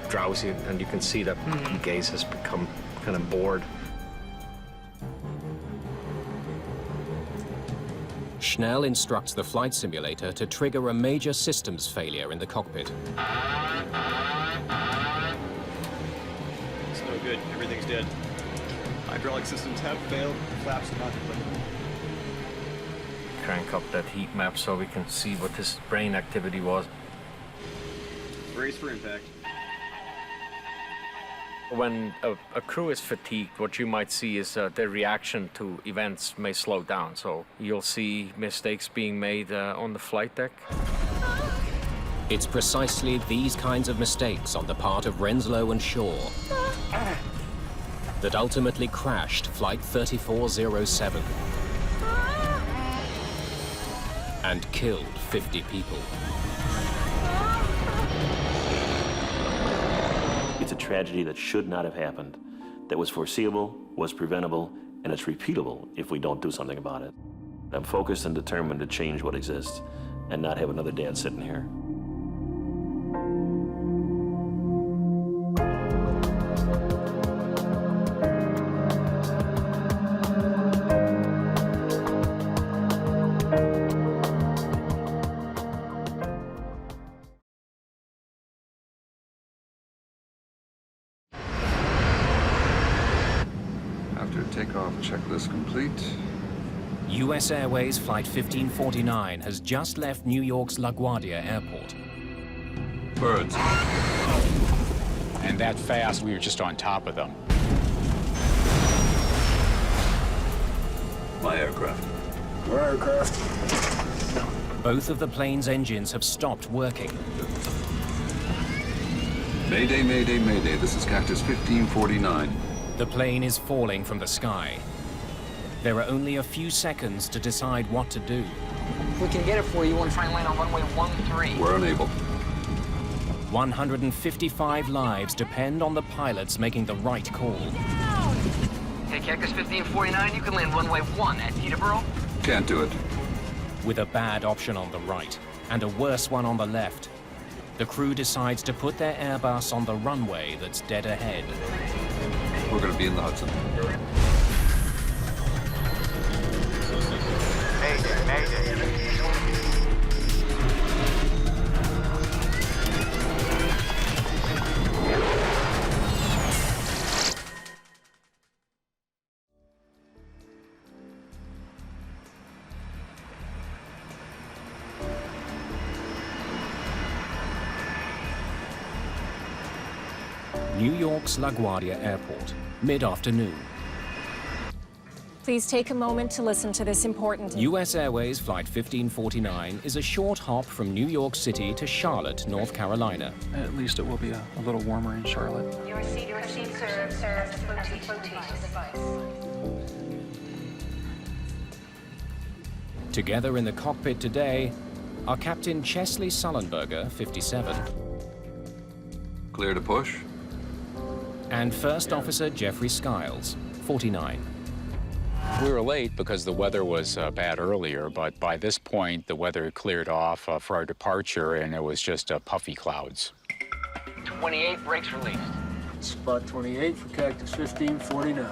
drowsy, and you can see that the gaze has become kind of bored. Schnell instructs the flight simulator to trigger a major systems failure in the cockpit. It's no good. Everything's dead. Hydraulic systems have failed. Flaps not applicable. Crank up that heat map so we can see what this brain activity was. Brace for impact. When a crew is fatigued, what you might see is their reaction to events may slow down. So you'll see mistakes being made on the flight deck. It's precisely these kinds of mistakes on the part of Renslow and Shaw that ultimately crashed Flight 3407 and killed 50 people. It's a tragedy that should not have happened, that was foreseeable, was preventable, and it's repeatable if we don't do something about it. I'm focused and determined to change what exists and not have another dad sitting here. takeoff checklist complete. US Airways Flight 1549 has just left New York's LaGuardia Airport. Birds. And that fast, we were just on top of them. My aircraft. Our aircraft. Both of the plane's engines have stopped working. Mayday, mayday, mayday. This is Cactus 1549. The plane is falling from the sky. There are only a few seconds to decide what to do. If we can get it for you, want to try and land on runway 13. We're unable. 155 lives depend on the pilots making the right call. Hey, Cactus 1549, you can land runway 1 at Peterborough. Can't do it. With a bad option on the right and a worse one on the left, the crew decides to put their Airbus on the runway that's dead ahead. We're going to be in the Hudson. Mayday, mayday. New York's LaGuardia Airport, mid-afternoon. Please take a moment to listen to this important... US Airways Flight 1549 is a short hop from New York City to Charlotte, North Carolina. At least it will be a little warmer in Charlotte. Your seat serves flotation device. Together in the cockpit today are Captain Chesley Sullenberger, 57. Clear to push. And First Officer Jeffrey Skiles, 49. We were late because the weather was bad earlier, but by this point, the weather had cleared off for our departure, and it was just puffy clouds. 28, brakes released. Spot 28 for Cactus 1549.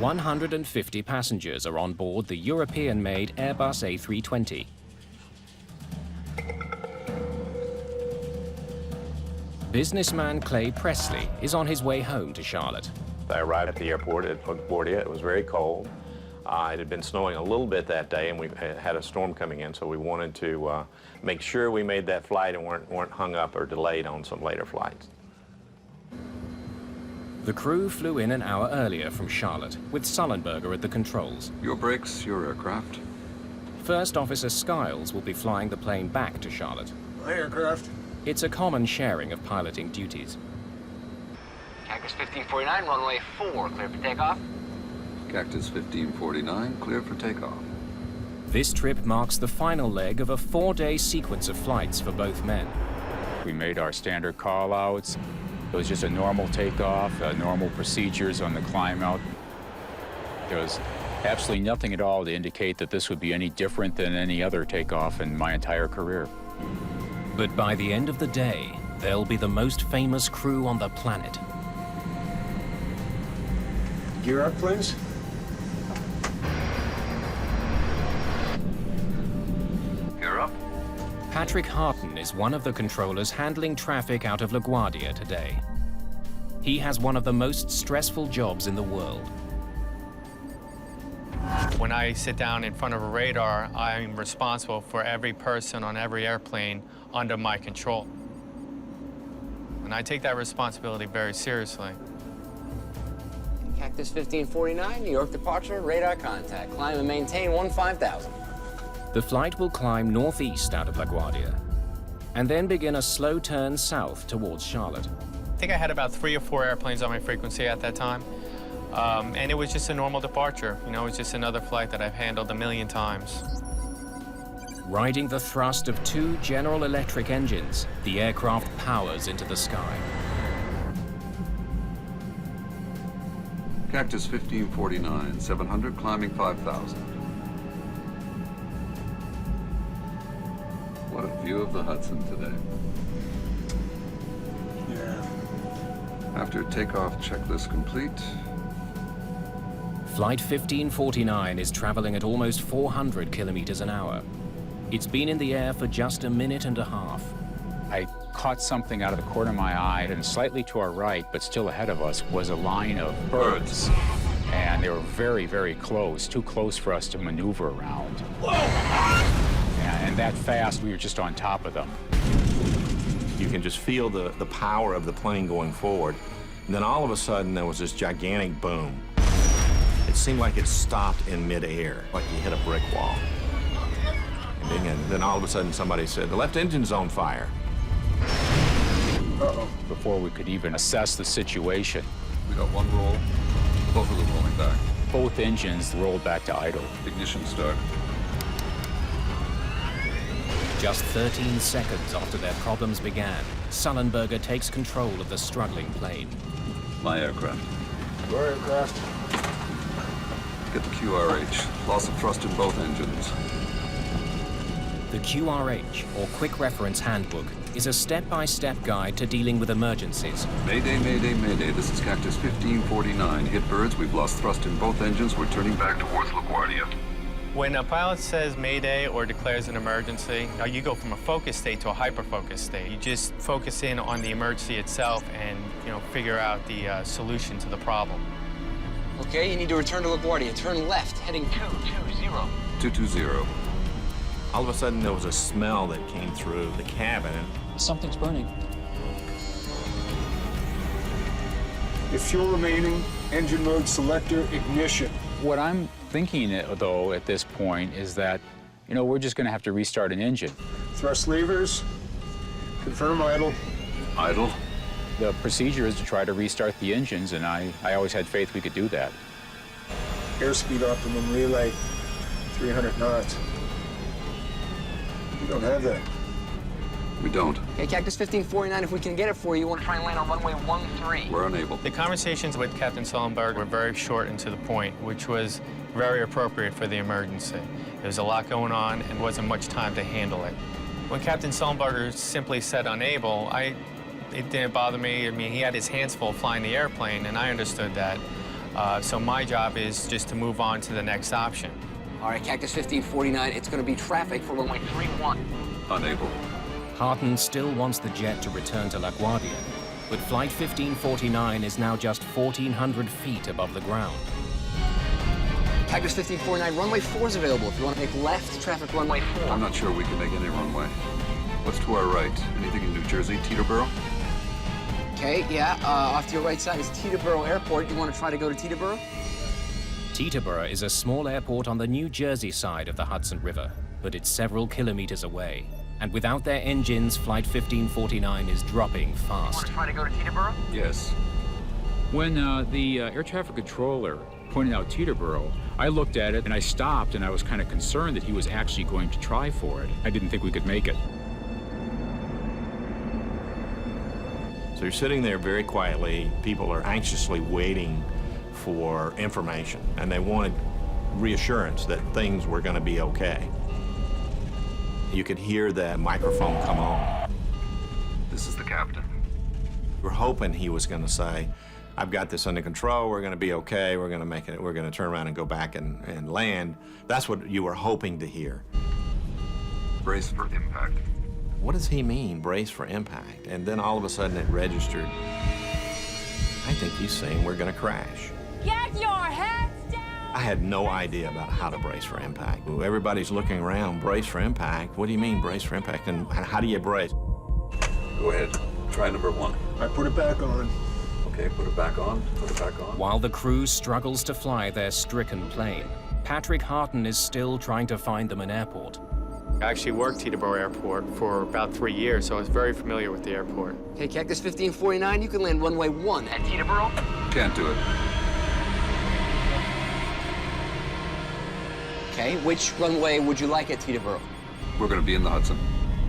150 passengers are on board the European-made Airbus A320. Businessman Clay Presley is on his way home to Charlotte. I arrived at the airport at LaGuardia. It was very cold. It had been snowing a little bit that day, and we had a storm coming in, so we wanted to make sure we made that flight and weren't hung up or delayed on some later flights. The crew flew in an hour earlier from Charlotte, with Sullenberger at the controls. Your brakes, your aircraft. First Officer Skiles will be flying the plane back to Charlotte. My aircraft. It's a common sharing of piloting duties. Cactus 1549, runway 4, clear for takeoff. Cactus 1549, clear for takeoff. This trip marks the final leg of a 4-day sequence of flights for both men. We made our standard call-outs. It was just a normal takeoff, normal procedures on the climb out. There was absolutely nothing at all to indicate that this would be any different than any other takeoff in my entire career. But by the end of the day, they'll be the most famous crew on the planet. Gear up, please. Gear up. Patrick Harton is one of the controllers handling traffic out of LaGuardia today. He has one of the most stressful jobs in the world. When I sit down in front of a radar, I'm responsible for every person on every airplane under my control. And I take that responsibility very seriously. Cactus 1549, New York departure, radar contact. Climb and maintain 15,000. The flight will climb northeast out of LaGuardia, and then begin a slow turn south towards Charlotte. I think I had about 3 or 4 airplanes on my frequency at that time. And it was just a normal departure. You know, it was just another flight that I've handled a million times. Riding the thrust of 2 General Electric engines, the aircraft powers into the sky. Cactus 1549, 700, climbing 5,000. What a view of the Hudson today. Yeah. After takeoff checklist complete. Flight 1549 is traveling at almost 400 kilometers an hour. It's been in the air for just a minute and a half. I caught something out of the corner of my eye, and slightly to our right, but still ahead of us, was a line of birds. And they were very, very close, too close for us to maneuver around. And that fast, we were just on top of them. You can just feel the power of the plane going forward. And then all of a sudden, there was this gigantic boom. It seemed like it stopped in midair, like you hit a brick wall. And then all of a sudden, somebody said, "The left engine's on fire." Uh-oh. Before we could even assess the situation. We got one roll, both of them rolling back. Both engines rolled back to idle. Ignition start. Just 13 seconds after their problems began, Sullenberger takes control of the struggling plane. My aircraft. Your aircraft. Get the QRH. Loss of thrust in both engines. The QRH, or Quick Reference Handbook, is a step-by-step guide to dealing with emergencies. Mayday, mayday, mayday. This is Cactus 1549. Hit birds. We've lost thrust in both engines. We're turning back towards LaGuardia. When a pilot says Mayday or declares an emergency, you go from a focus state to a hyper-focus state. You just focus in on the emergency itself and, figure out the solution to the problem. Okay, you need to return to LaGuardia. Turn left, heading 220. 220. All of a sudden, there was a smell that came through the cabin. Something's burning. If fuel remaining, engine mode selector, ignition. What I'm thinking, though, at this point is that, we're just going to have to restart an engine. Thrust levers. Confirm idle. Idle. The procedure is to try to restart the engines, and I always had faith we could do that. Airspeed optimum relay, 300 knots. We don't have that. We don't. Okay, Cactus 1549, if we can get it for you, you want to try and land on runway 13. We're unable. The conversations with Captain Sullenberger were very short and to the point, which was very appropriate for the emergency. There was a lot going on and wasn't much time to handle it. When Captain Sullenberger simply said unable, it didn't bother me. I mean, he had his hands full flying the airplane, and I understood that. So my job is just to move on to the next option. All right, Cactus 1549, it's going to be traffic for runway 31. Unable. Harton still wants the jet to return to LaGuardia, but Flight 1549 is now just 1,400 feet above the ground. Cactus 1549, runway 4 is available if you want to make left, traffic runway 4. I'm not sure we can make any runway. What's to our right? Anything in New Jersey, Teterboro? Okay, yeah, off to your right side is Teterboro Airport. You want to try to go to Teterboro? Teterboro is a small airport on the New Jersey side of the Hudson River, but it's several kilometers away. And without their engines, Flight 1549 is dropping fast. Want to try to go to Teterboro? Yes. When the air traffic controller pointed out Teterboro, I looked at it and I stopped, and I was kind of concerned that he was actually going to try for it. I didn't think we could make it. So you're sitting there very quietly. People are anxiously waiting for information, and they wanted reassurance that things were going to be okay. You could hear the microphone come on. This is the captain. We're hoping he was going to say, "I've got this under control, we're going to be okay, we're going to make it, we're going to turn around and go back and land." That's what you were hoping to hear. Brace for impact. What does he mean, brace for impact? And then all of a sudden it registered. I think he's saying we're going to crash. Get your heads down! I had no idea about how to brace for impact. Everybody's looking around, brace for impact. What do you mean, brace for impact? And how do you brace? Go ahead. Try number 1. I put it back on. Okay, put it back on. Put it back on. While the crew struggles to fly their stricken plane, Patrick Harton is still trying to find them an airport. I actually worked Teterboro Airport for about 3 years, so I was very familiar with the airport. Okay, Cactus 1549, you can land runway 1 at Teterboro. Can't do it. Okay, which runway would you like at Teterboro? We're going to be in the Hudson.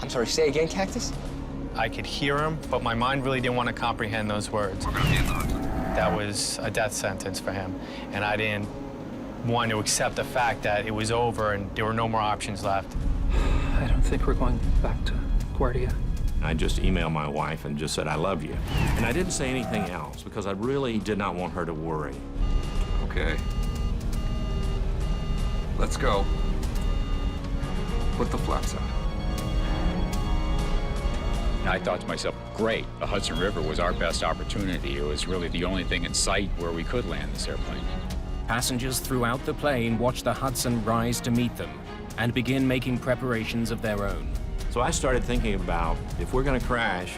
I'm sorry, say again, Cactus? I could hear him, but my mind really didn't want to comprehend those words. We're going to be in the Hudson. That was a death sentence for him, and I didn't want to accept the fact that it was over and there were no more options left. I don't think we're going back to LaGuardia. I just emailed my wife and just said, "I love you." And I didn't say anything else because I really did not want her to worry. Okay. Let's go. Put the flaps out. And I thought to myself, great, the Hudson River was our best opportunity. It was really the only thing in sight where we could land this airplane. Passengers throughout the plane watch the Hudson rise to meet them and begin making preparations of their own. So I started thinking about, if we're going to crash,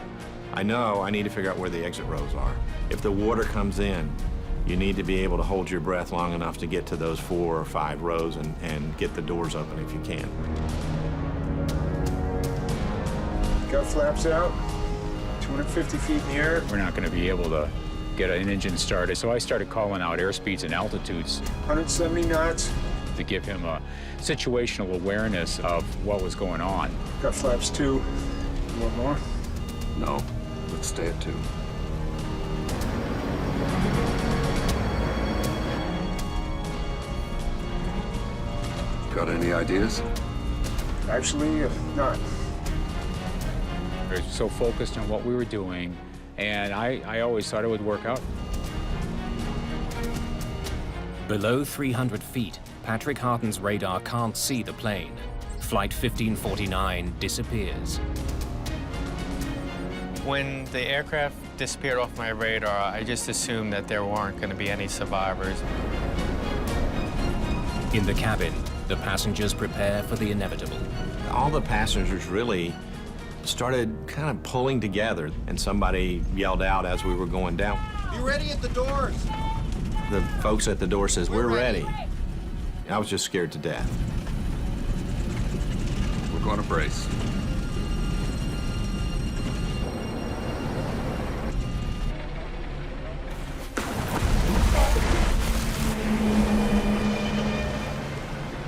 I know I need to figure out where the exit rows are. If the water comes in, you need to be able to hold your breath long enough to get to those 4 or 5 rows and get the doors open if you can. Got flaps out, 250 feet in the air. We're not going to be able to get an engine started, so I started calling out airspeeds and altitudes. 170 knots. To give him a situational awareness of what was going on. Got flaps 2. One more. No, let's stay at 2. Got any ideas? Actually, not. We were so focused on what we were doing, and I always thought it would work out. Below 300 feet, Patrick Harton's radar can't see the plane. Flight 1549 disappears. When the aircraft disappeared off my radar, I just assumed that there weren't going to be any survivors. In the cabin, the passengers prepare for the inevitable. All the passengers really started kind of pulling together, and somebody yelled out as we were going down. You ready at the doors? The folks at the door says, "We're ready." I was just scared to death. We're going to brace.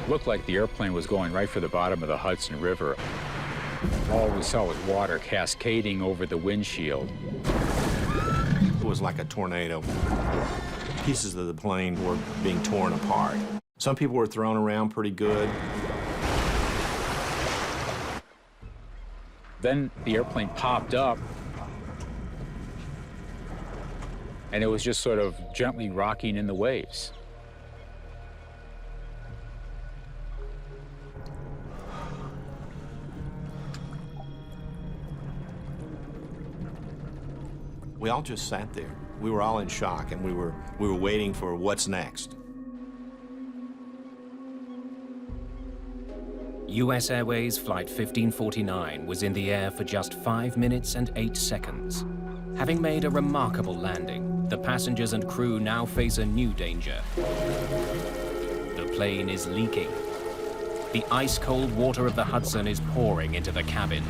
Looked like the airplane was going right for the bottom of the Hudson River. All we saw was water cascading over the windshield. It was like a tornado. Pieces of the plane were being torn apart. Some people were thrown around pretty good. Then the airplane popped up, and it was just sort of gently rocking in the waves. We all just sat there. We were all in shock, and we were waiting for what's next. US Airways Flight 1549 was in the air for just 5 minutes and 8 seconds. Having made a remarkable landing, the passengers and crew now face a new danger. The plane is leaking. The ice-cold water of the Hudson is pouring into the cabin.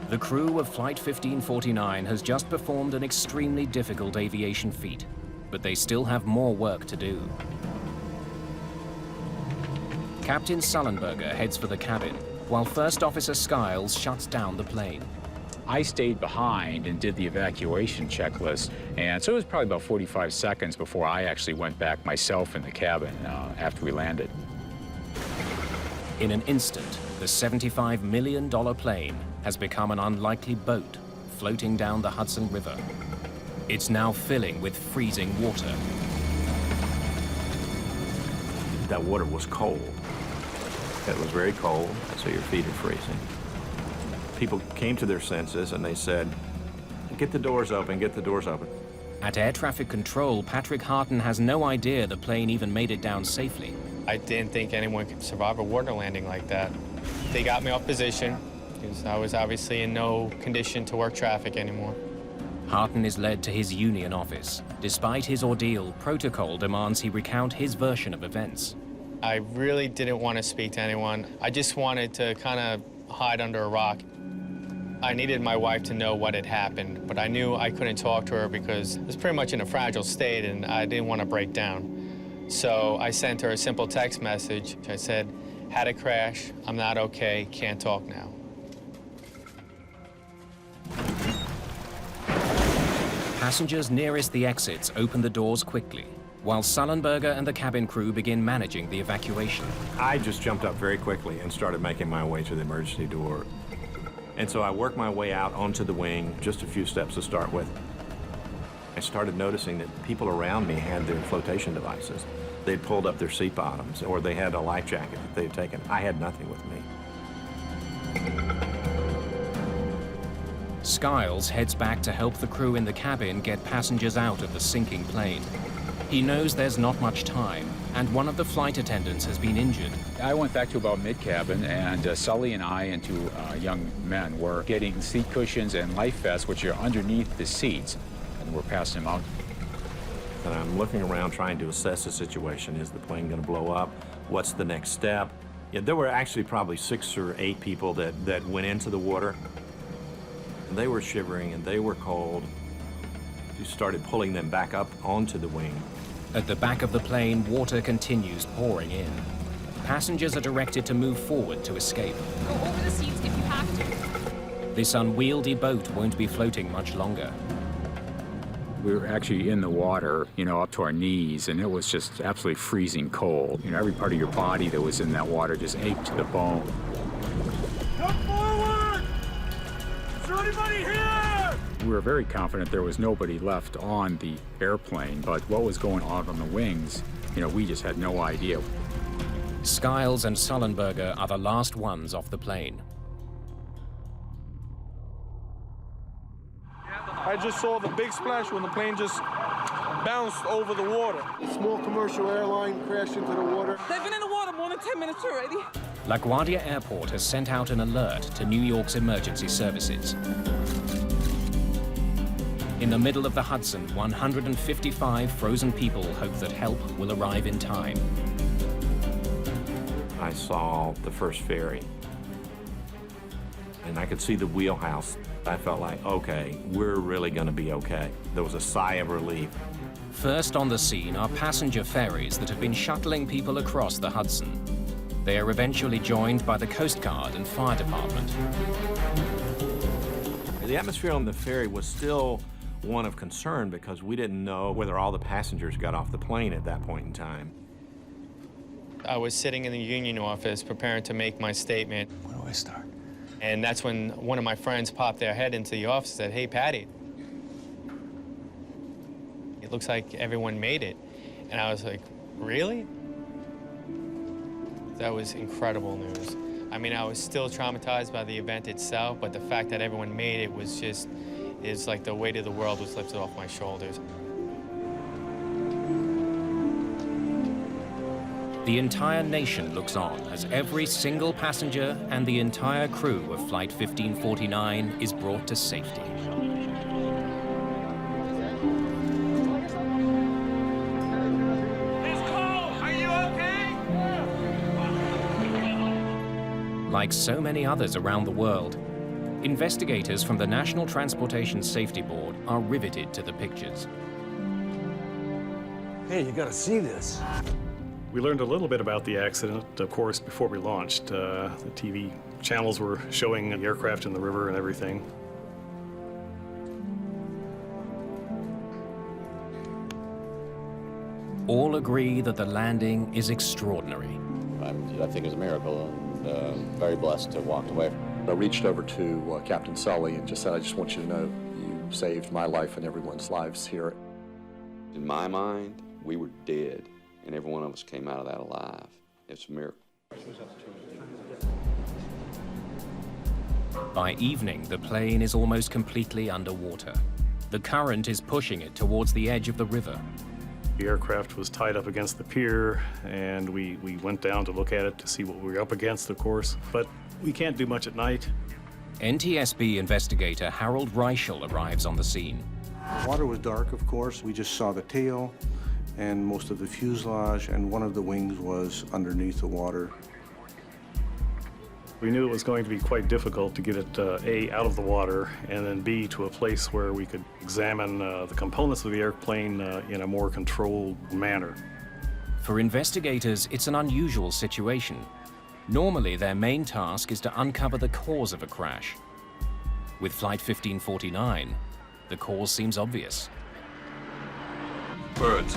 The crew of Flight 1549 has just performed an extremely difficult aviation feat, but they still have more work to do. Captain Sullenberger heads for the cabin, while First Officer Skiles shuts down the plane. I stayed behind and did the evacuation checklist, and so it was probably about 45 seconds before I actually went back myself in the cabin after we landed. In an instant, the $75 million plane has become an unlikely boat floating down the Hudson River. It's now filling with freezing water. That water was cold. It was very cold, so your feet are freezing. People came to their senses and they said, "Get the doors open, get the doors open." At air traffic control, Patrick Harton has no idea the plane even made it down safely. I didn't think anyone could survive a water landing like that. They got me off position, because I was obviously in no condition to work traffic anymore. Harton is led to his union office. Despite his ordeal, protocol demands he recount his version of events. I really didn't want to speak to anyone. I just wanted to kind of hide under a rock. I needed my wife to know what had happened, but I knew I couldn't talk to her because I was pretty much in a fragile state and I didn't want to break down. So I sent her a simple text message. I said, "Had a crash, I'm not okay, can't talk now." Passengers nearest the exits open the doors quickly, while Sullenberger and the cabin crew begin managing the evacuation. I just jumped up very quickly and started making my way to the emergency door. And so I worked my way out onto the wing, just a few steps to start with. I started noticing that people around me had their flotation devices. They'd pulled up their seat bottoms, or they had a life jacket that they'd taken. I had nothing with me. Skiles heads back to help the crew in the cabin get passengers out of the sinking plane. He knows there's not much time, and one of the flight attendants has been injured. I went back to about mid-cabin, and Sully and I and two young men were getting seat cushions and life vests, which are underneath the seats, and we're passing them out. And I'm looking around trying to assess the situation. Is the plane going to blow up? What's the next step? Yeah, there were actually probably 6 or 8 people that went into the water. And they were shivering and they were cold. We started pulling them back up onto the wing. At the back of the plane, water continues pouring in. Passengers are directed to move forward to escape. Go over the seats if you have to. This unwieldy boat won't be floating much longer. We were actually in the water, you know, up to our knees, and it was just absolutely freezing cold. You know, every part of your body that was in that water just ached to the bone. Come forward! Is there anybody here? We were very confident there was nobody left on the airplane, but what was going on the wings, you know, we just had no idea. Skiles and Sullenberger are the last ones off the plane. I just saw the big splash when the plane just bounced over the water. A small commercial airline crashed into the water. They've been in the water more than 10 minutes already. LaGuardia Airport has sent out an alert to New York's emergency services. In the middle of the Hudson, 155 frozen people hope that help will arrive in time. I saw the first ferry, and I could see the wheelhouse. I felt like, okay, we're really going to be okay. There was a sigh of relief. First on the scene are passenger ferries that have been shuttling people across the Hudson. They are eventually joined by the Coast Guard and fire department. The atmosphere on the ferry was still one of concern because we didn't know whether all the passengers got off the plane at that point in time. I was sitting in the union office preparing to make my statement. Where do I start? And that's when one of my friends popped their head into the office and said, "Hey, Patty, it looks like everyone made it." And I was like, "Really?" That was incredible news. I mean, I was still traumatized by the event itself, but the fact that everyone made it was just, it's like the weight of the world was lifted off my shoulders. The entire nation looks on as every single passenger and the entire crew of Flight 1549 is brought to safety. Are you okay? Like so many others around the world, investigators from the National Transportation Safety Board are riveted to the pictures. Hey, you gotta see this. We learned a little bit about the accident, of course, before we launched. The TV channels were showing the aircraft in the river and everything. All agree that the landing is extraordinary. I think it's a miracle, and very blessed to have walked away. I reached over to Captain Sully and just said, "I just want you to know you saved my life and everyone's lives here." In my mind, we were dead, and every one of us came out of that alive. It's a miracle. By evening, the plane is almost completely underwater. The current is pushing it towards the edge of the river. The aircraft was tied up against the pier, and we went down to look at it to see what we were up against, of course. But we can't do much at night. NTSB investigator Harold Reichel arrives on the scene. The water was dark, of course. We just saw the tail and most of the fuselage, and one of the wings was underneath the water. We knew it was going to be quite difficult to get it, A, out of the water, and then B, to a place where we could examine the components of the airplane in a more controlled manner. For investigators, it's an unusual situation. Normally, their main task is to uncover the cause of a crash. With Flight 1549, the cause seems obvious. Birds.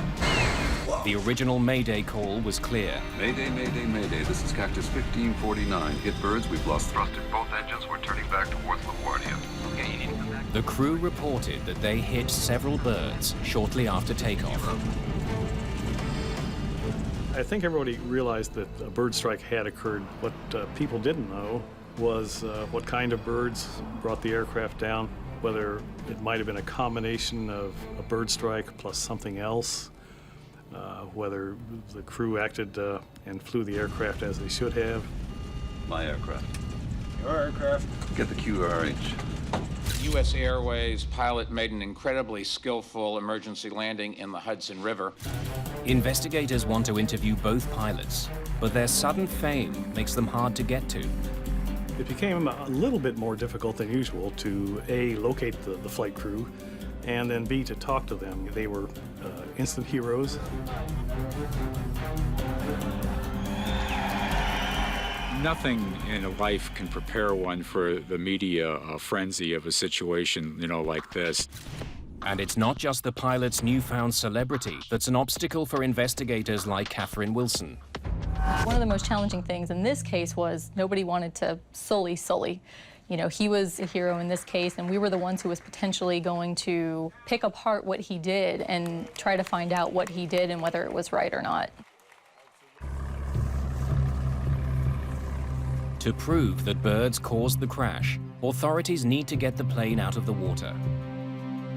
The original Mayday call was clear. Mayday, Mayday, Mayday. This is Cactus 1549. Hit birds. We've lost thrust in both engines. We're turning back towards LaGuardia. Okay, you need to come back. The crew reported that they hit several birds shortly after takeoff. I think everybody realized that a bird strike had occurred. What people didn't know was what kind of birds brought the aircraft down, whether it might have been a combination of a bird strike plus something else, whether the crew acted and flew the aircraft as they should have. My aircraft. Your aircraft. Get the QRH. U.S. Airways pilot made an incredibly skillful emergency landing in the Hudson River. Investigators want to interview both pilots, but their sudden fame makes them hard to get to. It became a little bit more difficult than usual to A, locate the flight crew, and then B, to talk to them. They were instant heroes. Nothing in a life can prepare one for the media frenzy of a situation, like this. And it's not just the pilot's newfound celebrity that's an obstacle for investigators like Catherine Wilson. One of the most challenging things in this case was nobody wanted to sully Sully. He was a hero in this case, and we were the ones who was potentially going to pick apart what he did and try to find out what he did and whether it was right or not. To prove that birds caused the crash, authorities need to get the plane out of the water.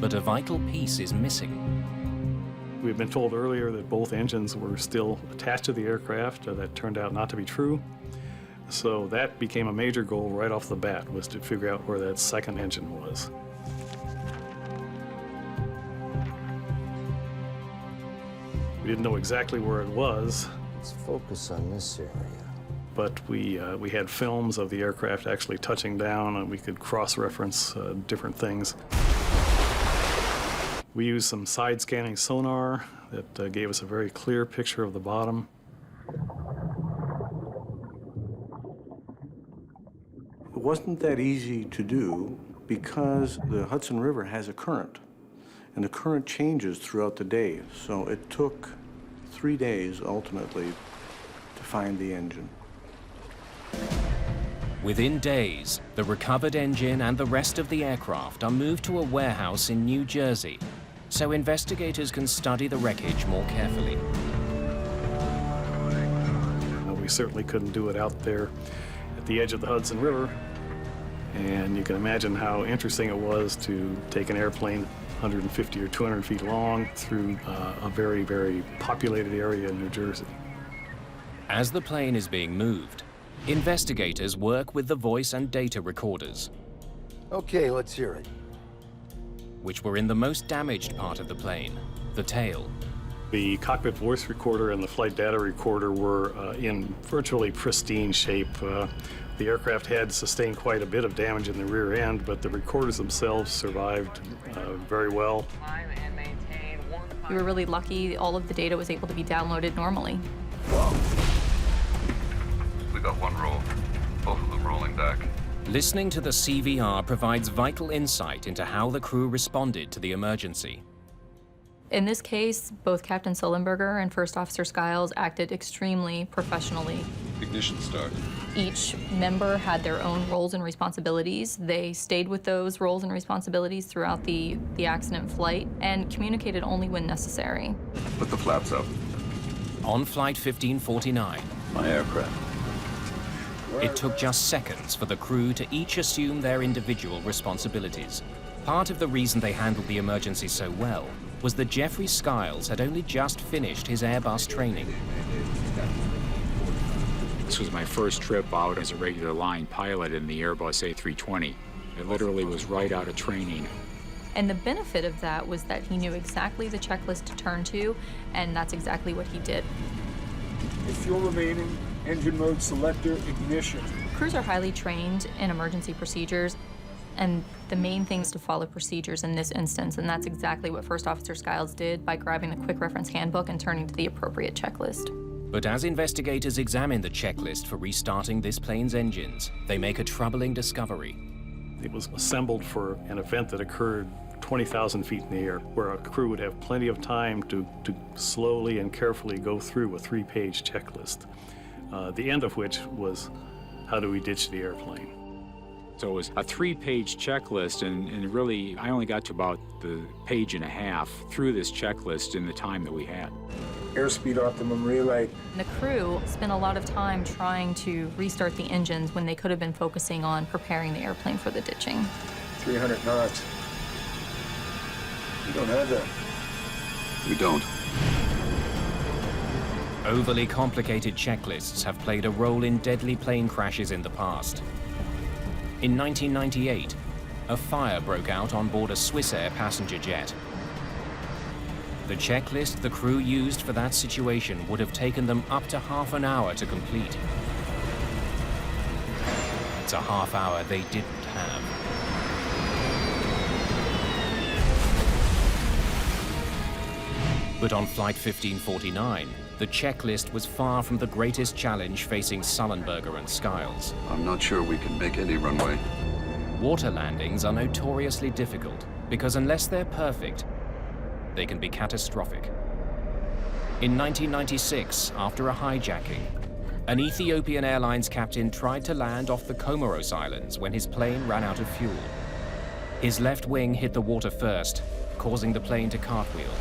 But a vital piece is missing. We've been told earlier that both engines were still attached to the aircraft. That turned out not to be true. So that became a major goal right off the bat, was to figure out where that second engine was. We didn't know exactly where it was. Let's focus on this area. But we had films of the aircraft actually touching down, and we could cross-reference different things. We used some side-scanning sonar that gave us a very clear picture of the bottom. It wasn't that easy to do because the Hudson River has a current, and the current changes throughout the day. So it took 3 days, ultimately, to find the engine. Within days, the recovered engine and the rest of the aircraft are moved to a warehouse in New Jersey, so investigators can study the wreckage more carefully. We certainly couldn't do it out there at the edge of the Hudson River, and you can imagine how interesting it was to take an airplane 150 or 200 feet long through a very, very populated area in New Jersey. As the plane is being moved, investigators work with the voice and data recorders. Okay, let's hear it. Which were in the most damaged part of the plane, the tail. The cockpit voice recorder and the flight data recorder were in virtually pristine shape. The aircraft had sustained quite a bit of damage in the rear end, but the recorders themselves survived very well. We were really lucky. All of the data was able to be downloaded normally. We got one roll, both of them rolling back. Listening to the CVR provides vital insight into how the crew responded to the emergency. In this case, both Captain Sullenberger and First Officer Skiles acted extremely professionally. Ignition start. Each member had their own roles and responsibilities. They stayed with those roles and responsibilities throughout the accident flight and communicated only when necessary. Put the flaps up. On Flight 1549, My aircraft. it took just seconds for the crew to each assume their individual responsibilities. Part of the reason they handled the emergency so well was that Jeffrey Skiles had only just finished his Airbus training. This was my first trip out as a regular line pilot in the Airbus A320. It literally was right out of training. And the benefit of that was that he knew exactly the checklist to turn to, and that's exactly what he did. Fuel remaining, engine mode selector, ignition. Crews are highly trained in emergency procedures, and the main thing is to follow procedures in this instance, and that's exactly what First Officer Skiles did by grabbing the quick reference handbook and turning to the appropriate checklist. But as investigators examine the checklist for restarting this plane's engines, they make a troubling discovery. It was assembled for an event that occurred 20,000 feet in the air, where a crew would have plenty of time to slowly and carefully go through a 3-page checklist, the end of which was, how do we ditch the airplane? So it was a 3-page checklist, and really, I only got to about the page and a half through this checklist in the time that we had. Airspeed optimum relay. The crew spent a lot of time trying to restart the engines when they could have been focusing on preparing the airplane for the ditching. 300 knots. You don't have that. We don't. Overly complicated checklists have played a role in deadly plane crashes in the past. In 1998, a fire broke out on board a Swissair passenger jet. The checklist the crew used for that situation would have taken them up to half an hour to complete. It's a half hour they didn't have. But on Flight 1549, the checklist was far from the greatest challenge facing Sullenberger and Skiles. I'm not sure we can make any runway. Water landings are notoriously difficult because unless they're perfect, they can be catastrophic. In 1996, after a hijacking, an Ethiopian Airlines captain tried to land off the Comoros Islands when his plane ran out of fuel. His left wing hit the water first, causing the plane to cartwheel.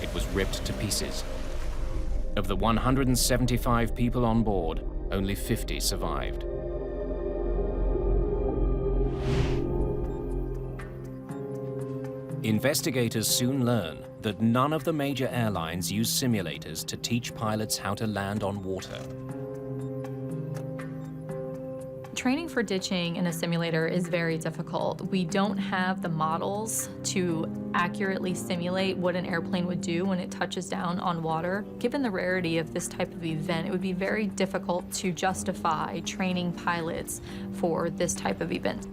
It was ripped to pieces. Of the 175 people on board, only 50 survived. Investigators soon learn that none of the major airlines use simulators to teach pilots how to land on water. Training for ditching in a simulator is very difficult. We don't have the models to accurately simulate what an airplane would do when it touches down on water. Given the rarity of this type of event, it would be very difficult to justify training pilots for this type of event.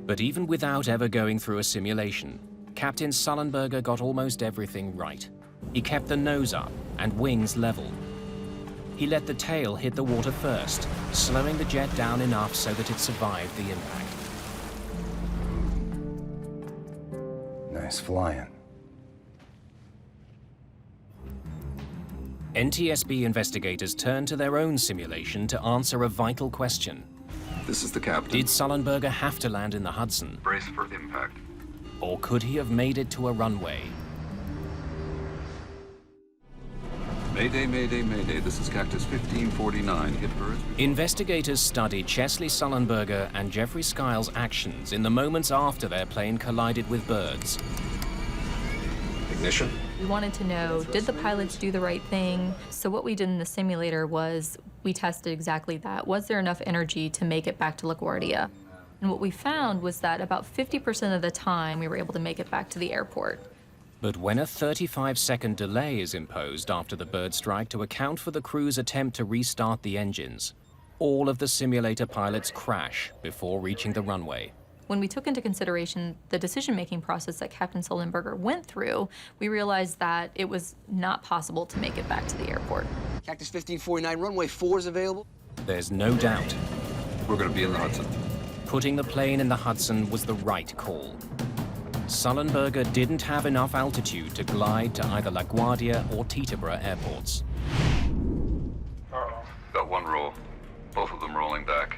But even without ever going through a simulation, Captain Sullenberger got almost everything right. He kept the nose up and wings level. He let the tail hit the water first, slowing the jet down enough so that it survived the impact. Nice flying. NTSB investigators turned to their own simulation to answer a vital question. This is the captain. Did Sullenberger have to land in the Hudson? Brace for impact. Or could he have made it to a runway? Mayday, Mayday, Mayday. This is Cactus 1549. Hit birds. Investigators studied Chesley Sullenberger and Jeffrey Skiles' actions in the moments after their plane collided with birds. Ignition. We wanted to know, did the pilots do the right thing? So what we did in the simulator was we tested exactly that. Was there enough energy to make it back to LaGuardia? And what we found was that about 50% of the time we were able to make it back to the airport. But when a 35-second delay is imposed after the bird strike to account for the crew's attempt to restart the engines, all of the simulator pilots crash before reaching the runway. When we took into consideration the decision-making process that Captain Sullenberger went through, we realized that it was not possible to make it back to the airport. Cactus 1549, runway 4 is available. There's no doubt. We're going to be in the Hudson. Putting the plane in the Hudson was the right call. Sullenberger didn't have enough altitude to glide to either LaGuardia or Teterboro airports. Got one roll. Both of them rolling back.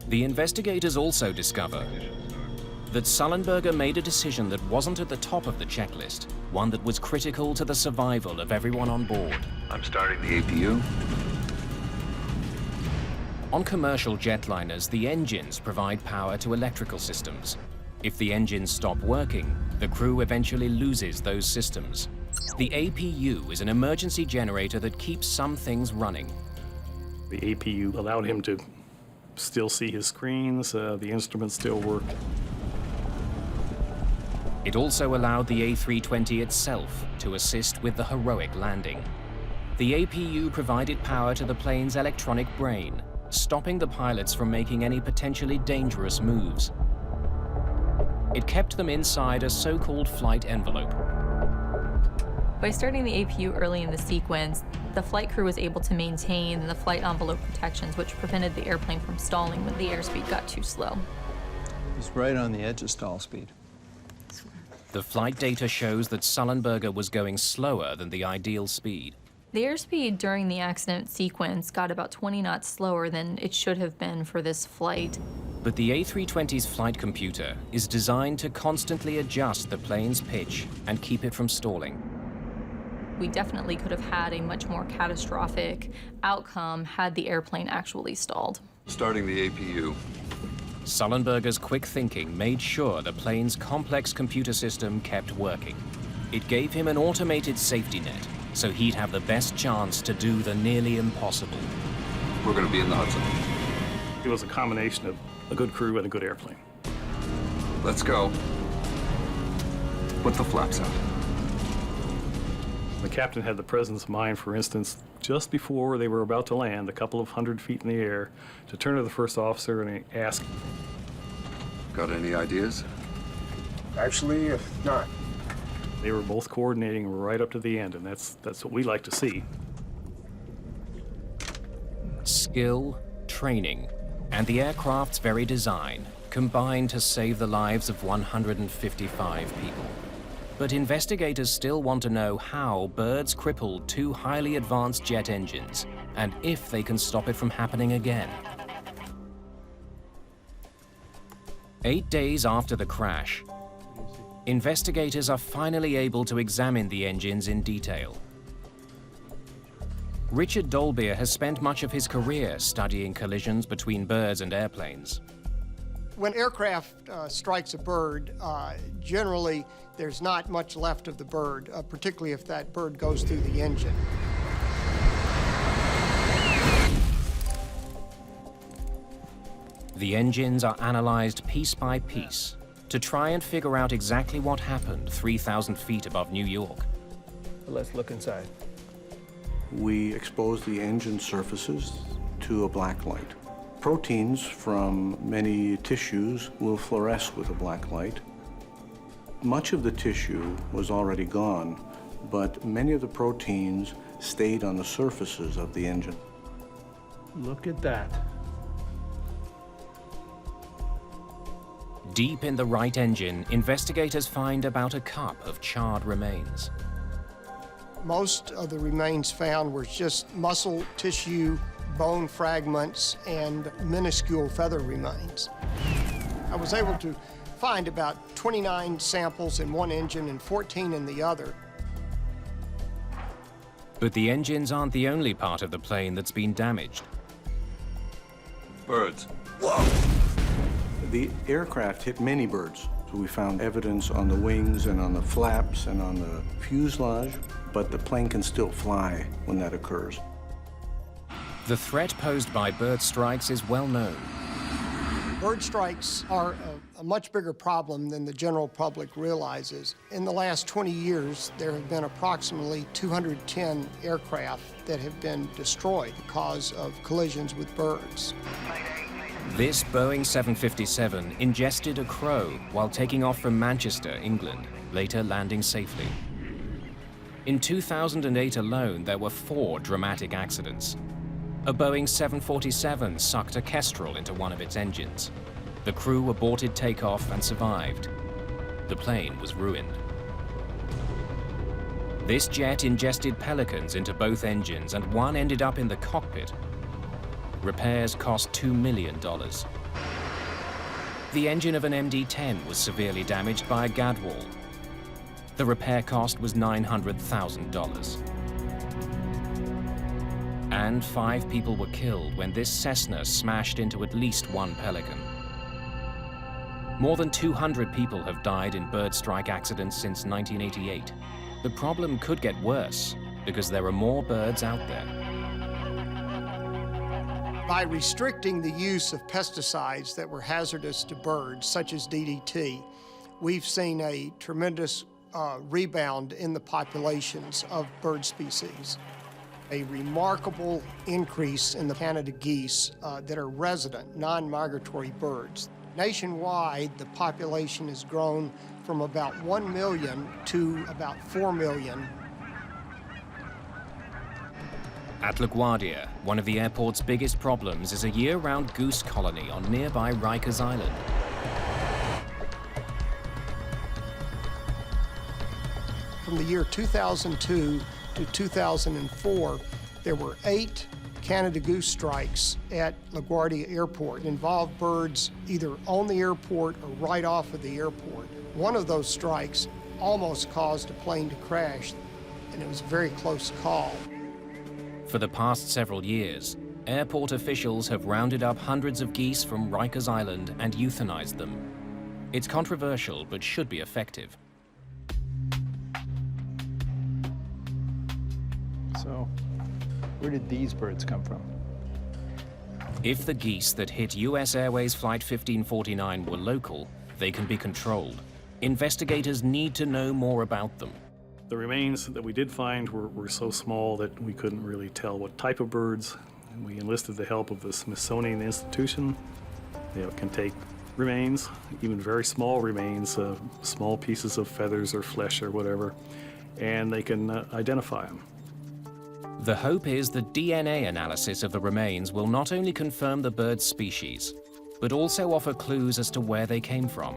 The investigators also discover that Sullenberger made a decision that wasn't at the top of the checklist, one that was critical to the survival of everyone on board. I'm starting the APU. On commercial jetliners, the engines provide power to electrical systems. If the engines stop working, the crew eventually loses those systems. The APU is an emergency generator that keeps some things running. The APU allowed him to still see his screens, the instruments still worked. It also allowed the A320 itself to assist with the heroic landing. The APU provided power to the plane's electronic brain, stopping the pilots from making any potentially dangerous moves. It kept them inside a so-called flight envelope. By starting the APU early in the sequence, the flight crew was able to maintain the flight envelope protections, which prevented the airplane from stalling when the airspeed got too slow. He's right on the edge of stall speed. The flight data shows that Sullenberger was going slower than the ideal speed. The airspeed during the accident sequence got about 20 knots slower than it should have been for this flight. But the A320's flight computer is designed to constantly adjust the plane's pitch and keep it from stalling. We definitely could have had a much more catastrophic outcome had the airplane actually stalled. Starting the APU. Sullenberger's quick thinking made sure the plane's complex computer system kept working. It gave him an automated safety net, so he'd have the best chance to do the nearly impossible. We're going to be in the Hudson. It was a combination of a good crew and a good airplane. Let's go. Put the flaps out. The captain had the presence of mind, for instance, just before they were about to land, a couple of 100 feet in the air, to turn to the first officer and ask, "Got any ideas?" Actually, not. They were both coordinating right up to the end, and that's what we like to see. Skill, training, and the aircraft's very design combined to save the lives of 155 people. But investigators still want to know how birds crippled two highly advanced jet engines, and if they can stop it from happening again. 8 days after the crash, investigators are finally able to examine the engines in detail. Richard Dolbear has spent much of his career studying collisions between birds and airplanes. When aircraft strikes a bird, generally there's not much left of the bird, particularly if that bird goes through the engine. The engines are analyzed piece by piece to try and figure out exactly what happened 3,000 feet above New York. Let's look inside. We expose the engine surfaces to a black light. Proteins from many tissues will fluoresce with a black light. Much of the tissue was already gone, but many of the proteins stayed on the surfaces of the engine. Look at that. Deep in the right engine, investigators find about a cup of charred remains. Most of the remains found were just muscle tissue, bone fragments, and minuscule feather remains. I was able to find about 29 samples in one engine and 14 in the other. But the engines aren't the only part of the plane that's been damaged. Birds. Whoa! The aircraft hit many birds. So we found evidence on the wings and on the flaps and on the fuselage, but the plane can still fly when that occurs. The threat posed by bird strikes is well known. Bird strikes are a much bigger problem than the general public realizes. In the last 20 years, there have been approximately 210 aircraft that have been destroyed because of collisions with birds. This Boeing 757 ingested a crow while taking off from Manchester, England, later landing safely. In 2008 alone, there were 4 dramatic accidents. A Boeing 747 sucked a kestrel into one of its engines. The crew aborted takeoff and survived. The plane was ruined. This jet ingested pelicans into both engines, and one ended up in the cockpit. Repairs cost $2 million. The engine of an MD-10 was severely damaged by a gadwall. The repair cost was $900,000. And 5 people were killed when this Cessna smashed into at least one pelican. More than 200 people have died in bird strike accidents since 1988. The problem could get worse because there are more birds out there. By restricting the use of pesticides that were hazardous to birds, such as DDT, we've seen a tremendous rebound in the populations of bird species. A remarkable increase in the Canada geese that are resident, non-migratory birds. Nationwide, the population has grown from about 1 million to about 4 million. At LaGuardia, one of the airport's biggest problems is a year-round goose colony on nearby Rikers Island. From the year 2002 to 2004, there were 8 Canada goose strikes at LaGuardia Airport. It involved birds either on the airport or right off of the airport. One of those strikes almost caused a plane to crash, and it was a very close call. For the past several years, airport officials have rounded up hundreds of geese from Rikers Island and euthanized them. It's controversial, but should be effective. So, where did these birds come from? If the geese that hit US Airways Flight 1549 were local, they can be controlled. Investigators need to know more about them. The remains that we did find were so small that we couldn't really tell what type of birds. We enlisted the help of the Smithsonian Institution. They can take remains, even very small remains, small pieces of feathers or flesh or whatever, and they can identify them. The hope is that DNA analysis of the remains will not only confirm the bird's species, but also offer clues as to where they came from.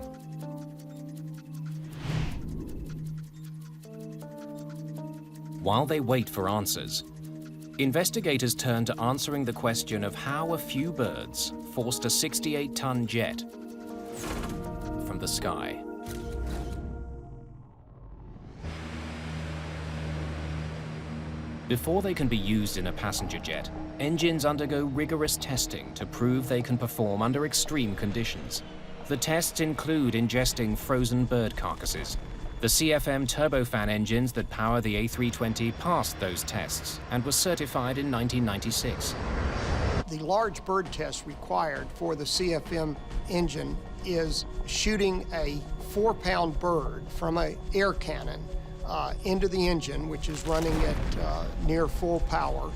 While they wait for answers, investigators turn to answering the question of how a few birds forced a 68-ton jet from the sky. Before they can be used in a passenger jet, engines undergo rigorous testing to prove they can perform under extreme conditions. The tests include ingesting frozen bird carcasses. The CFM turbofan engines that power the A320 passed those tests and were certified in 1996. The large bird test required for the CFM engine is shooting a 4-pound bird from an air cannon into the engine, which is running at near full power.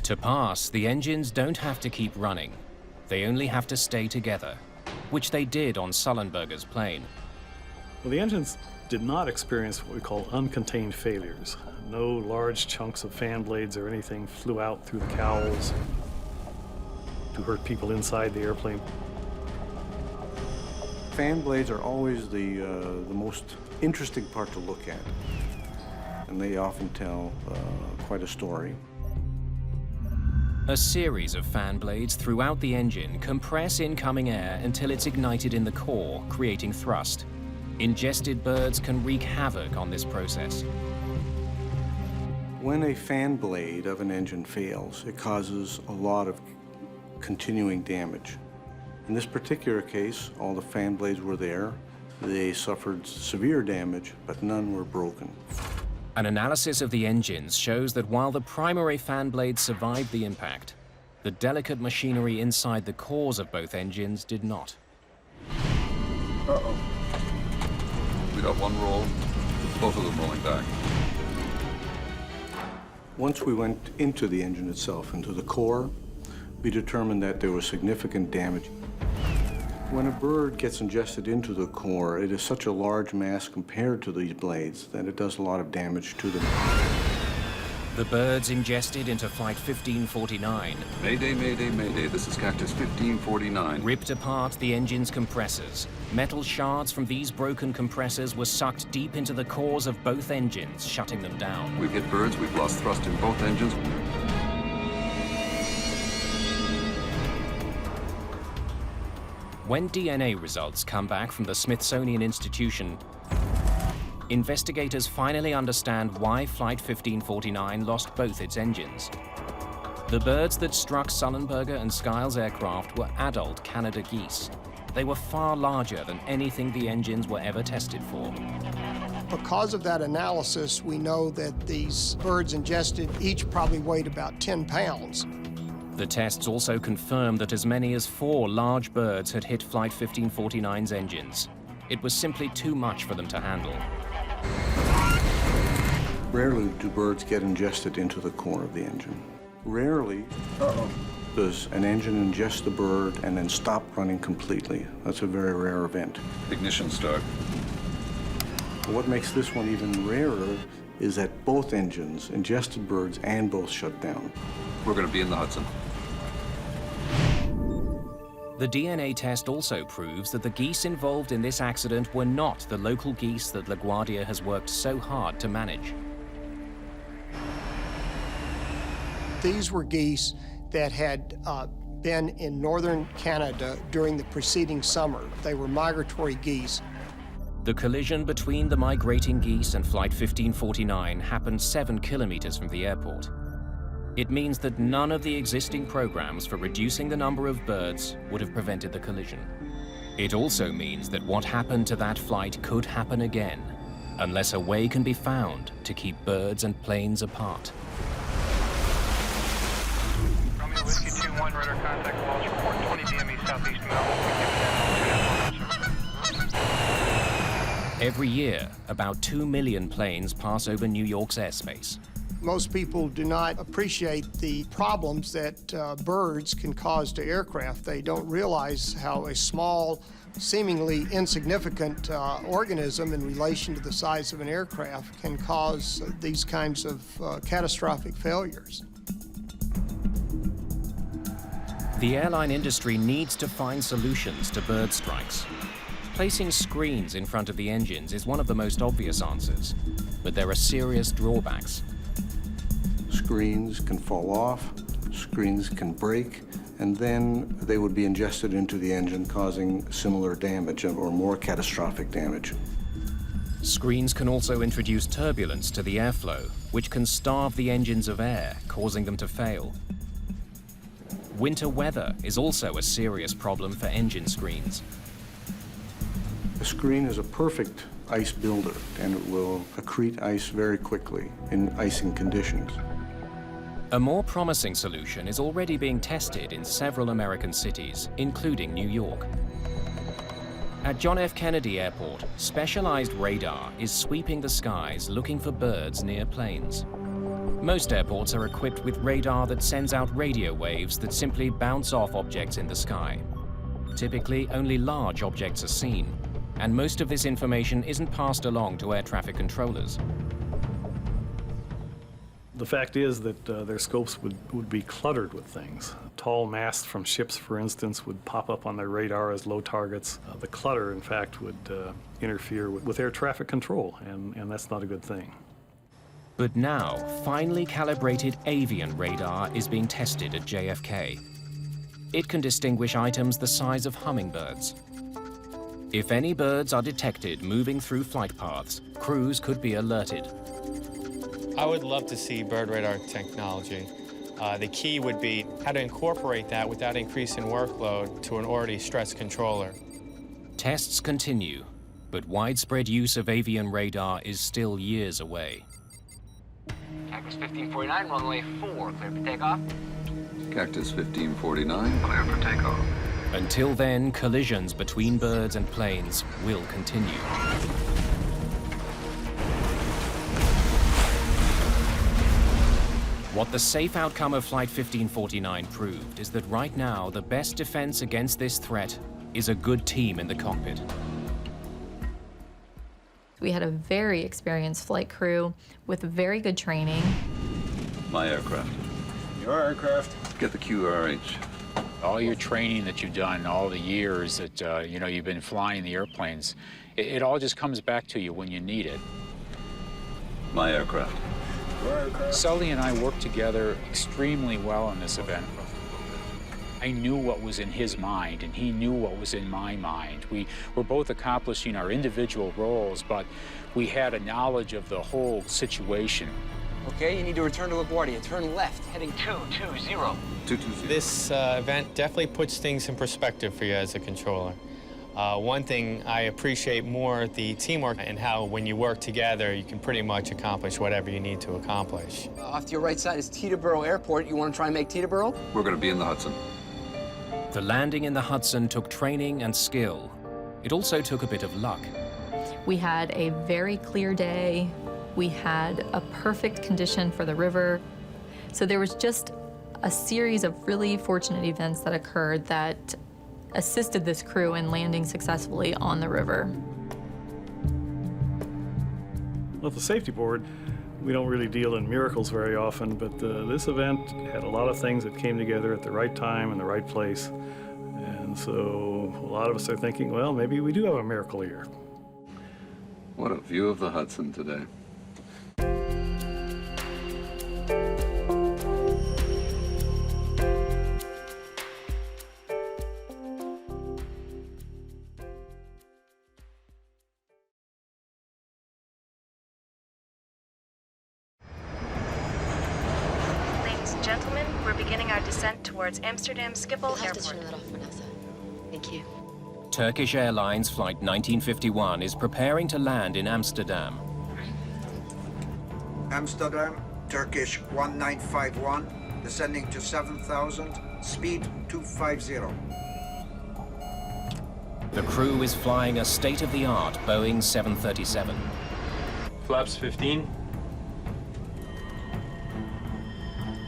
To pass, the engines don't have to keep running. They only have to stay together, which they did on Sullenberger's plane. Well, the engines did not experience what we call uncontained failures. No large chunks of fan blades or anything flew out through the cowls to hurt people inside the airplane. Fan blades are always the most interesting part to look at, and they often tell quite a story. A series of fan blades throughout the engine compress incoming air until it's ignited in the core, creating thrust. Ingested birds can wreak havoc on this process. When a fan blade of an engine fails, it causes a lot of continuing damage. In this particular case, all the fan blades were there. They suffered severe damage, but none were broken. An analysis of the engines shows that while the primary fan blades survived the impact, the delicate machinery inside the cores of both engines did not. Uh-oh. We got one roll, both of them rolling back. Once we went into the engine itself, into the core, we determined that there was significant damage. When a bird gets ingested into the core, it is such a large mass compared to these blades that it does a lot of damage to them. The birds ingested into Flight 1549. Mayday, Mayday, Mayday. This is Cactus 1549. Ripped apart the engine's compressors. Metal shards from these broken compressors were sucked deep into the cores of both engines, shutting them down. We've hit birds. We've lost thrust in both engines. When DNA results come back from the Smithsonian Institution, investigators finally understand why Flight 1549 lost both its engines. The birds that struck Sullenberger and Skiles' aircraft were adult Canada geese. They were far larger than anything the engines were ever tested for. Because of that analysis, we know that these birds ingested each probably weighed about 10 pounds. The tests also confirmed that as many as 4 large birds had hit Flight 1549's engines. It was simply too much for them to handle. Rarely do birds get ingested into the core of the engine. Rarely does an engine ingest the bird and then stop running completely. That's a very rare event. Ignition start. What makes this one even rarer is that both engines ingested birds and both shut down. We're going to be in the Hudson. The DNA test also proves that the geese involved in this accident were not the local geese that LaGuardia has worked so hard to manage. These were geese that had been in northern Canada during the preceding summer. They were migratory geese. The collision between the migrating geese and Flight 1549 happened 7 kilometers from the airport. It means that none of the existing programs for reducing the number of birds would have prevented the collision. It also means that what happened to that flight could happen again, unless a way can be found to keep birds and planes apart. Romeo Whiskey 2-1, radar contact, Walsh report 20 DME southeast Melbourne. Every year, about 2 million planes pass over New York's airspace. Most people do not appreciate the problems that birds can cause to aircraft. They don't realize how a small, seemingly insignificant organism in relation to the size of an aircraft can cause these kinds of catastrophic failures. The airline industry needs to find solutions to bird strikes. Placing screens in front of the engines is one of the most obvious answers, but there are serious drawbacks. Screens can fall off, screens can break, and then they would be ingested into the engine, causing similar damage or more catastrophic damage. Screens can also introduce turbulence to the airflow, which can starve the engines of air, causing them to fail. Winter weather is also a serious problem for engine screens. A screen is a perfect ice builder, and it will accrete ice very quickly in icing conditions. A more promising solution is already being tested in several American cities, including New York. At John F. Kennedy Airport, specialized radar is sweeping the skies looking for birds near planes. Most airports are equipped with radar that sends out radio waves that simply bounce off objects in the sky. Typically, only large objects are seen, and most of this information isn't passed along to air traffic controllers. The fact is that their scopes would be cluttered with things. Tall masts from ships, for instance, would pop up on their radar as low targets. The clutter, in fact, would interfere with air traffic control, and that's not a good thing. But now, finely calibrated avian radar is being tested at JFK. It can distinguish items the size of hummingbirds. If any birds are detected moving through flight paths, crews could be alerted. I would love to see bird radar technology. The key would be how to incorporate that without increasing workload to an already stressed controller. Tests continue, but widespread use of avian radar is still years away. Cactus 1549, runway 4, clear for takeoff. Cactus 1549, clear for takeoff. Until then, collisions between birds and planes will continue. What the safe outcome of Flight 1549 proved is that right now, the best defense against this threat is a good team in the cockpit. We had a very experienced flight crew with very good training. My aircraft. Your aircraft. Get the QRH. All your training that you've done, all the years that you've been flying the airplanes, it all just comes back to you when you need it. My aircraft. Sully and I worked together extremely well on this event. I knew what was in his mind, and he knew what was in my mind. We were both accomplishing our individual roles, but we had a knowledge of the whole situation. Okay, you need to return to LaGuardia. Turn left, heading 220. 220. This event definitely puts things in perspective for you as a controller. One thing I appreciate more, the teamwork and how when you work together, you can pretty much accomplish whatever you need to accomplish. Off to your right side is Teterboro Airport. You want to try and make Teterboro? We're going to be in the Hudson. The landing in the Hudson took training and skill. It also took a bit of luck. We had a very clear day. We had a perfect condition for the river. So there was just a series of really fortunate events that occurred that assisted this crew in landing successfully on the river. Well, the safety board, we don't really deal in miracles very often, but this event had a lot of things that came together at the right time and the right place. And And so a lot of us are thinking, well, maybe we do have a miracle here. What a view of the Hudson today. Gentlemen, we're beginning our descent towards Amsterdam Schiphol Airport. Have to turn that off, Vanessa. Thank you. Turkish Airlines Flight 1951 is preparing to land in Amsterdam. Amsterdam, Turkish 1951, descending to 7,000, speed 250. The crew is flying a state-of-the-art Boeing 737. Flaps 15.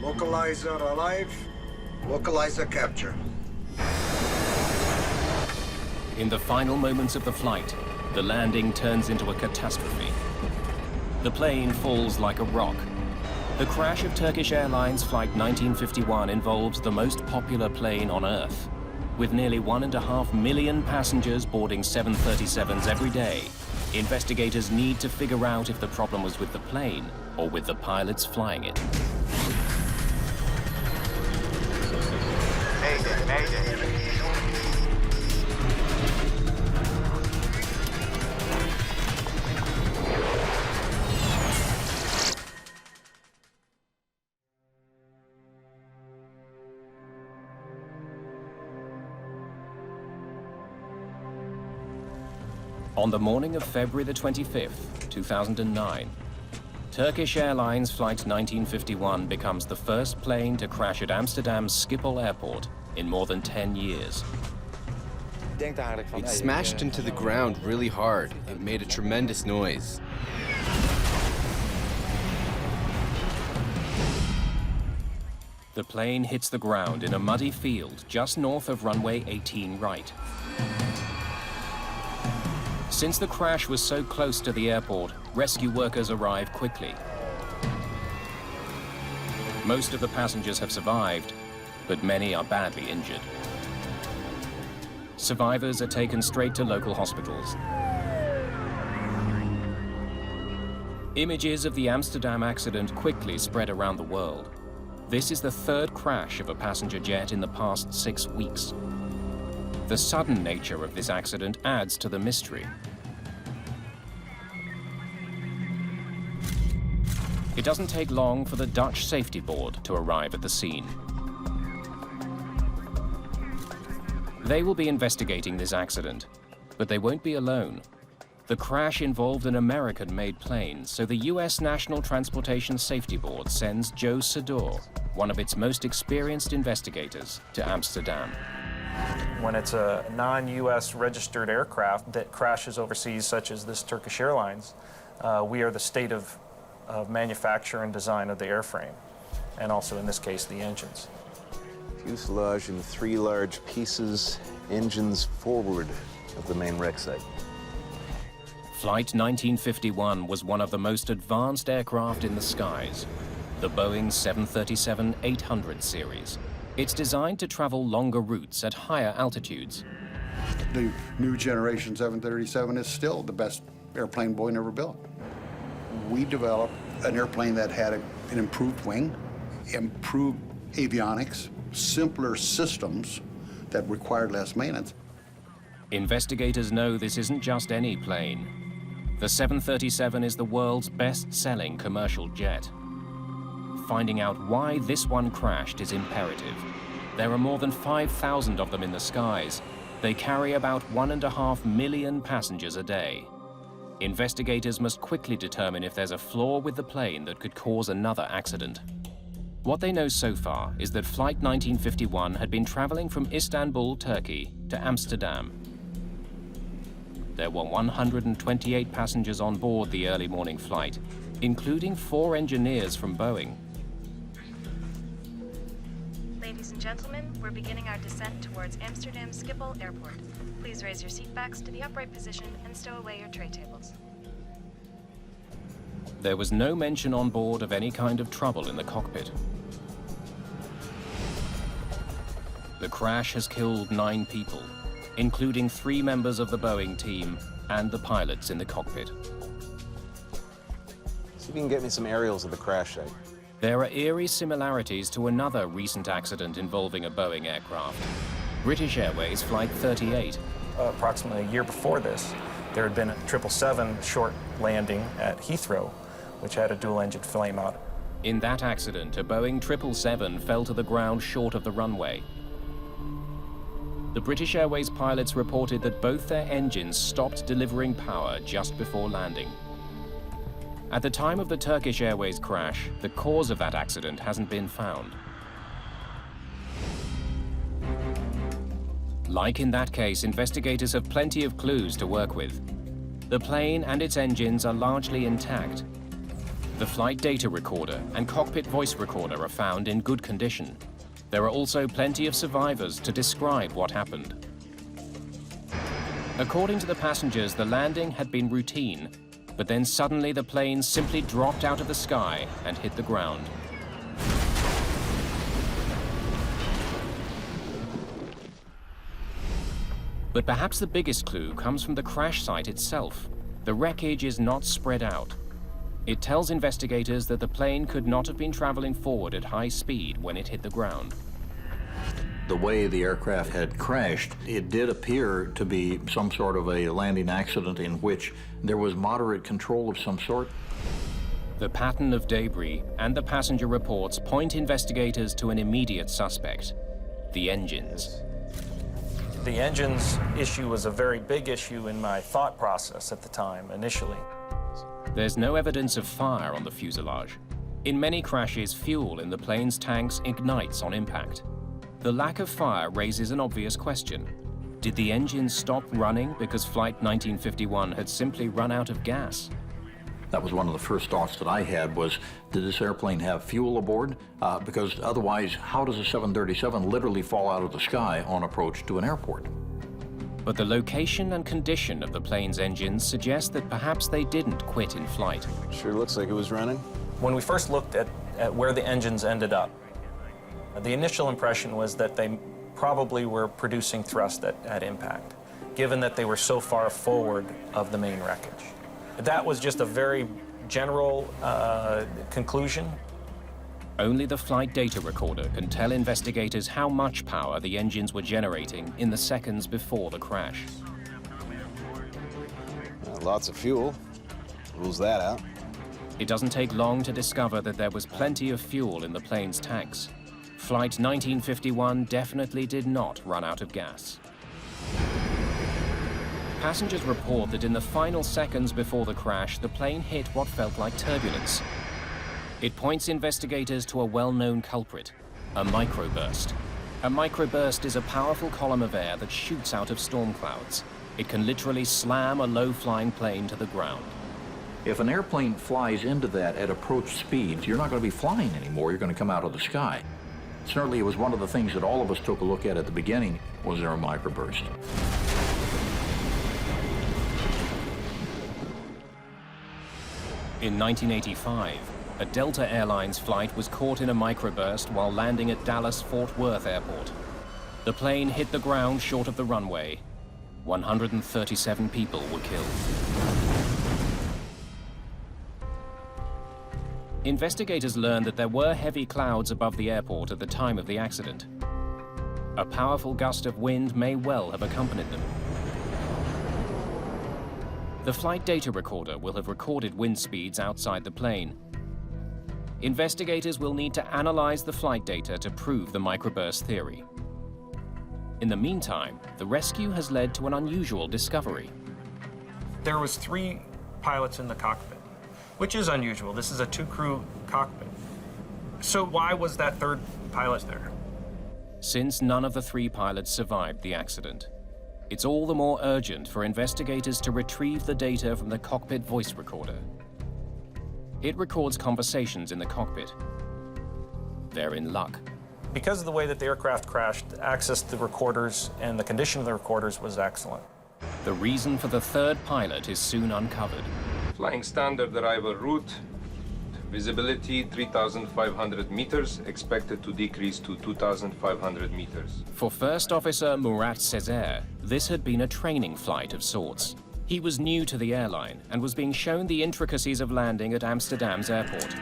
Localizer alive, localizer capture. In the final moments of the flight, the landing turns into a catastrophe. The plane falls like a rock. The crash of Turkish Airlines Flight 1951 involves the most popular plane on Earth. With nearly 1.5 million passengers boarding 737s every day, investigators need to figure out if the problem was with the plane or with the pilots flying it. Mayday, Mayday. On the morning of February the 25th, 2009, Turkish Airlines Flight 1951 becomes the first plane to crash at Amsterdam's Schiphol Airport in more than 10 years. It smashed into the ground really hard. It made a tremendous noise. The plane hits the ground in a muddy field just north of runway 18 right. Since the crash was so close to the airport, rescue workers arrive quickly. Most of the passengers have survived, but many are badly injured. Survivors are taken straight to local hospitals. Images of the Amsterdam accident quickly spread around the world. This is the third crash of a passenger jet in the past 6 weeks. The sudden nature of this accident adds to the mystery. It doesn't take long for the Dutch safety board to arrive at the scene. They will be investigating this accident, but they won't be alone. The crash involved an American-made plane, so the U.S. National Transportation Safety Board sends Joe Sador, one of its most experienced investigators, to Amsterdam. When it's a non-U.S. registered aircraft that crashes overseas, such as this Turkish Airlines, we are the state of manufacture and design of the airframe, and also in this case the engines. Fuselage in 3 large pieces, engines forward of the main wreck site. Flight 1951 was one of the most advanced aircraft in the skies, the Boeing 737-800 series. It's designed to travel longer routes at higher altitudes. The new generation 737 is still the best airplane Boeing ever built. We developed an airplane that had an improved wing, improved avionics, simpler systems that required less maintenance. Investigators know this isn't just any plane. The 737 is the world's best-selling commercial jet. Finding out why this one crashed is imperative. There are more than 5,000 of them in the skies. They carry about 1.5 million passengers a day. Investigators must quickly determine if there's a flaw with the plane that could cause another accident. What they know so far is that Flight 1951 had been traveling from Istanbul, Turkey, to Amsterdam. There were 128 passengers on board the early morning flight, including 4 engineers from Boeing. Ladies and gentlemen, we're beginning our descent towards Amsterdam Schiphol Airport. Please raise your seat backs to the upright position and stow away your tray tables. There was no mention on board of any kind of trouble in the cockpit. The crash has killed 9 people, including 3 members of the Boeing team and the pilots in the cockpit. See if you can get me some aerials of the crash site. There are eerie similarities to another recent accident involving a Boeing aircraft, British Airways Flight 38. Approximately a year before this, there had been a 777 short landing at Heathrow, which had a dual-engine flameout. In that accident, a Boeing 777 fell to the ground short of the runway. The British Airways pilots reported that both their engines stopped delivering power just before landing. At the time of the Turkish Airways crash, the cause of that accident hasn't been found. Like in that case, investigators have plenty of clues to work with. The plane and its engines are largely intact. The flight data recorder and cockpit voice recorder are found in good condition. There are also plenty of survivors to describe what happened. According to the passengers, the landing had been routine, but then suddenly the plane simply dropped out of the sky and hit the ground. But perhaps the biggest clue comes from the crash site itself. The wreckage is not spread out. It tells investigators that the plane could not have been traveling forward at high speed when it hit the ground. The way the aircraft had crashed, it did appear to be some sort of a landing accident in which there was moderate control of some sort. The pattern of debris and the passenger reports point investigators to an immediate suspect: the engines. The engines issue was a very big issue in my thought process at the time, initially. There's no evidence of fire on the fuselage. In many crashes, fuel in the plane's tanks ignites on impact. The lack of fire raises an obvious question. Did the engines stop running because Flight 1951 had simply run out of gas? That was one of the first thoughts that I had was, did this airplane have fuel aboard? Because otherwise, how does a 737 literally fall out of the sky on approach to an airport? But the location and condition of the plane's engines suggest that perhaps they didn't quit in flight. Sure looks like it was running. When we first looked at where the engines ended up, the initial impression was that they probably were producing thrust at impact, given that they were so far forward of the main wreckage. That was just a very general conclusion. Only the flight data recorder can tell investigators how much power the engines were generating in the seconds before the crash. Lots of fuel. Rules that out. It doesn't take long to discover that there was plenty of fuel in the plane's tanks. Flight 1951 definitely did not run out of gas. Passengers report that in the final seconds before the crash, the plane hit what felt like turbulence. It points investigators to a well-known culprit, a microburst. A microburst is a powerful column of air that shoots out of storm clouds. It can literally slam a low-flying plane to the ground. If an airplane flies into that at approach speeds, you're not going to be flying anymore. You're going to come out of the sky. Certainly, it was one of the things that all of us took a look at the beginning. Was there a microburst? In 1985, a Delta Airlines flight was caught in a microburst while landing at Dallas-Fort Worth Airport. The plane hit the ground short of the runway. 137 people were killed. Investigators learned that there were heavy clouds above the airport at the time of the accident. A powerful gust of wind may well have accompanied them. The flight data recorder will have recorded wind speeds outside the plane. Investigators will need to analyze the flight data to prove the microburst theory. In the meantime, the rescue has led to an unusual discovery. There was 3 pilots in the cockpit, which is unusual. This is a 2-crew cockpit. So why was that 3rd pilot there? Since none of the 3 pilots survived the accident, it's all the more urgent for investigators to retrieve the data from the cockpit voice recorder. It records conversations in the cockpit. They're in luck. Because of the way that the aircraft crashed, access to the recorders and the condition of the recorders was excellent. The reason for the 3rd pilot is soon uncovered. Flying standard arrival route Visibility 3,500 meters, expected to decrease to 2,500 meters. For First Officer Murat Sezer, this had been a training flight of sorts. He was new to the airline and was being shown the intricacies of landing at Amsterdam's airport.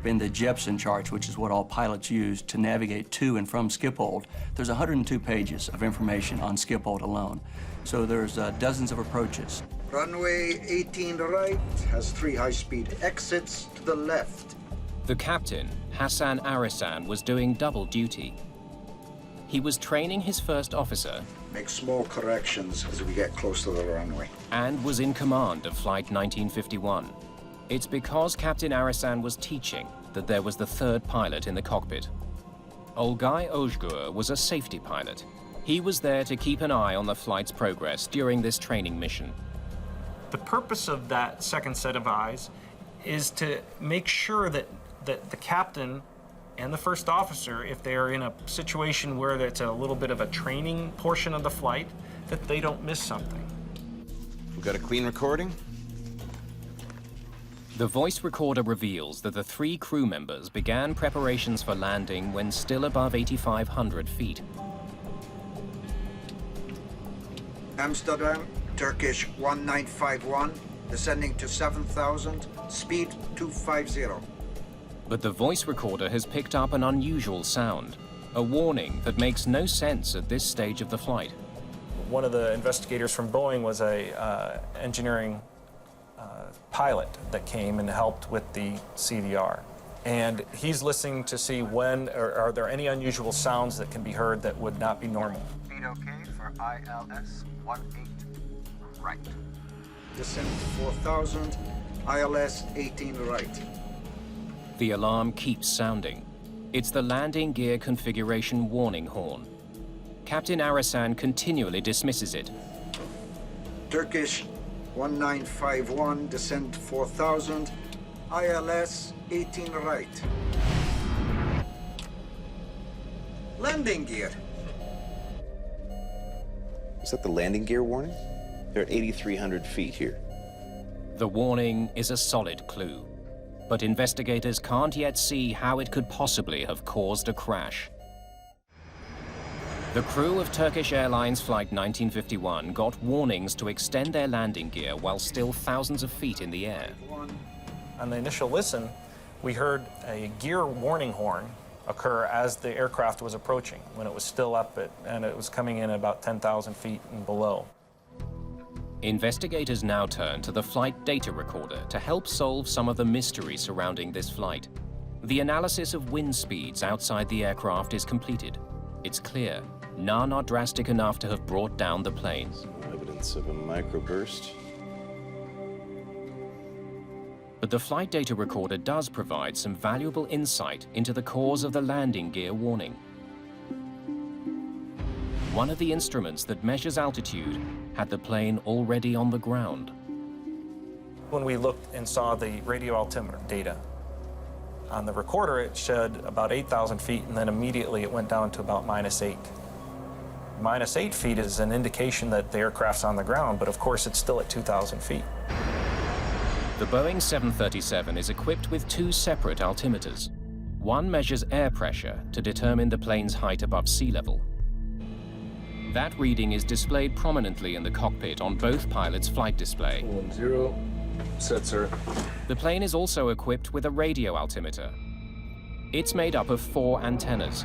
In the Jepson charts, which is what all pilots use to navigate to and from Schiphol, there's 102 pages of information on Schiphol alone. So there's dozens of approaches. Runway 18 right has 3 high-speed exits to the left. The captain, Hassan Arisan, was doing double duty. He was training his first officer. Make small corrections as we get close to the runway. And was in command of Flight 1951. It's because Captain Arisan was teaching that there was the third pilot in the cockpit. Olgay Ojgur was a safety pilot. He was there to keep an eye on the flight's progress during this training mission. The purpose of that second set of eyes is to make sure that the captain and the first officer, if they're in a situation where it's a little bit of a training portion of the flight, that they don't miss something. We got a clean recording? The voice recorder reveals that the 3 crew members began preparations for landing when still above 8,500 feet. Amsterdam, Turkish 1951, descending to 7,000, speed 250. But the voice recorder has picked up an unusual sound, a warning that makes no sense at this stage of the flight. One of the investigators from Boeing was a engineering pilot that came and helped with the CVR. And he's listening to see when, or are there any unusual sounds that can be heard that would not be normal. Speed okay for ILS 18 right. Descent to 4,000, ILS 18 right. The alarm keeps sounding. It's the landing gear configuration warning horn. Captain Arisan continually dismisses it. Turkish 1951, descent 4,000, ILS 18 right. Landing gear. Is that the landing gear warning? They're at 8,300 feet here. The warning is a solid clue, but investigators can't yet see how it could possibly have caused a crash. The crew of Turkish Airlines Flight 1951 got warnings to extend their landing gear while still thousands of feet in the air. On the initial listen, we heard a gear warning horn occur as the aircraft was approaching, when it was still up and it was coming in about 10,000 feet and below. Investigators now turn to the flight data recorder to help solve some of the mystery surrounding this flight. The analysis of wind speeds outside the aircraft is completed. It's clear none are drastic enough to have brought down the plane. Some evidence of a microburst. But the flight data recorder does provide some valuable insight into the cause of the landing gear warning. One of the instruments that measures altitude had the plane already on the ground. When we looked and saw the radio altimeter data, on the recorder it showed about 8,000 feet, and then immediately it went down to about -8. -8 feet is an indication that the aircraft's on the ground, but of course it's still at 2,000 feet. The Boeing 737 is equipped with 2 separate altimeters. One measures air pressure to determine the plane's height above sea level. That reading is displayed prominently in the cockpit on both pilots' flight display. 10, set, sir. The plane is also equipped with a radio altimeter. It's made up of 4 antennas.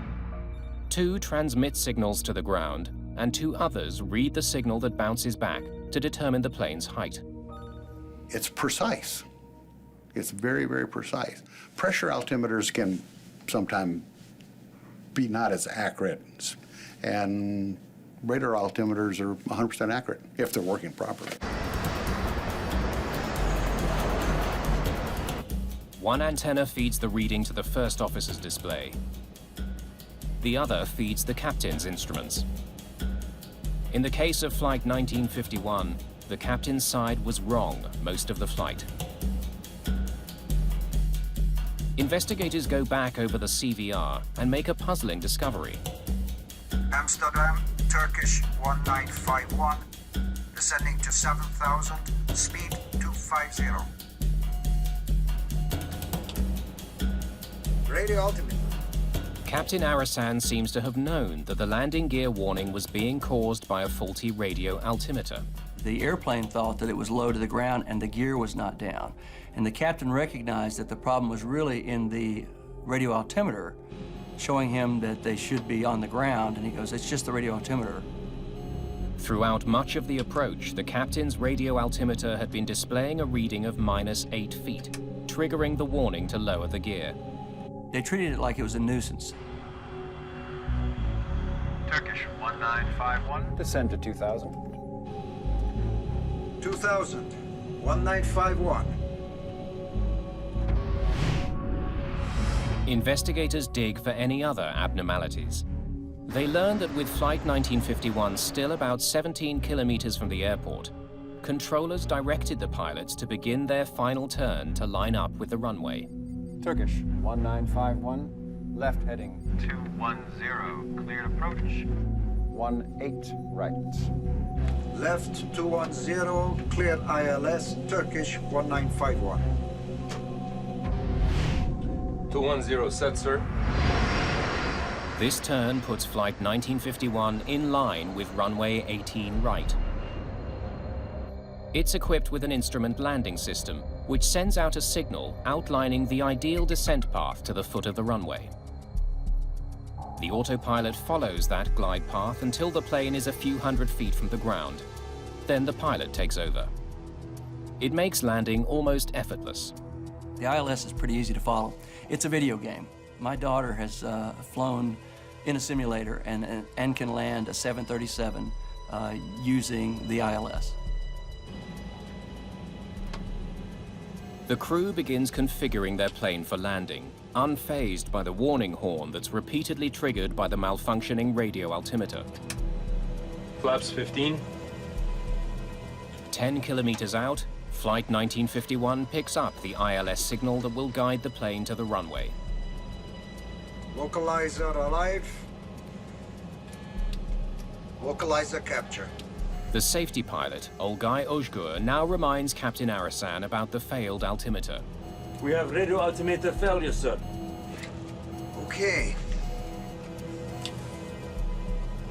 2 transmit signals to the ground, and 2 others read the signal that bounces back to determine the plane's height. It's precise. It's very, very precise. Pressure altimeters can sometimes be not as accurate, and radar altimeters are 100% accurate if they're working properly. One antenna feeds the reading to the first officer's display. The other feeds the captain's instruments. In the case of Flight 1951, the captain's side was wrong most of the flight. Investigators go back over the CVR and make a puzzling discovery. Amsterdam, Turkish 1951, descending to 7,000, speed 250. Radio altimeter. Captain Arasan seems to have known that the landing gear warning was being caused by a faulty radio altimeter. The airplane thought that it was low to the ground and the gear was not down. And the captain recognized that the problem was really in the radio altimeter, showing him that they should be on the ground, and he goes, it's just the radio altimeter. Throughout much of the approach, the captain's radio altimeter had been displaying a reading of -8 feet, triggering the warning to lower the gear. They treated it like it was a nuisance. Turkish 1951. Descend to 2000. 2000. 1951. Investigators dig for any other abnormalities. They learn that with Flight 1951 still about 17 kilometers from the airport, controllers directed the pilots to begin their final turn to line up with the runway. Turkish 1951. Left heading 210. Cleared approach. 18 right. Left 210. Clear ILS. Turkish 1951. 210 set, sir. This turn puts Flight 1951 in line with runway 18 right. It's equipped with an instrument landing system, which sends out a signal outlining the ideal descent path to the foot of the runway. The autopilot follows that glide path until the plane is a few hundred feet from the ground. Then the pilot takes over. It makes landing almost effortless. The ILS is pretty easy to follow. It's a video game. My daughter has flown in a simulator and can land a 737 using the ILS. The crew begins configuring their plane for landing, unfazed by the warning horn that's repeatedly triggered by the malfunctioning radio altimeter. Flaps 15. 10 kilometers out, Flight 1951 picks up the ILS signal that will guide the plane to the runway. Localizer alive. Localizer capture. The safety pilot, Olgay Ojgur, now reminds Captain Arasan about the failed altimeter. We have radio altimeter failure, sir. Okay.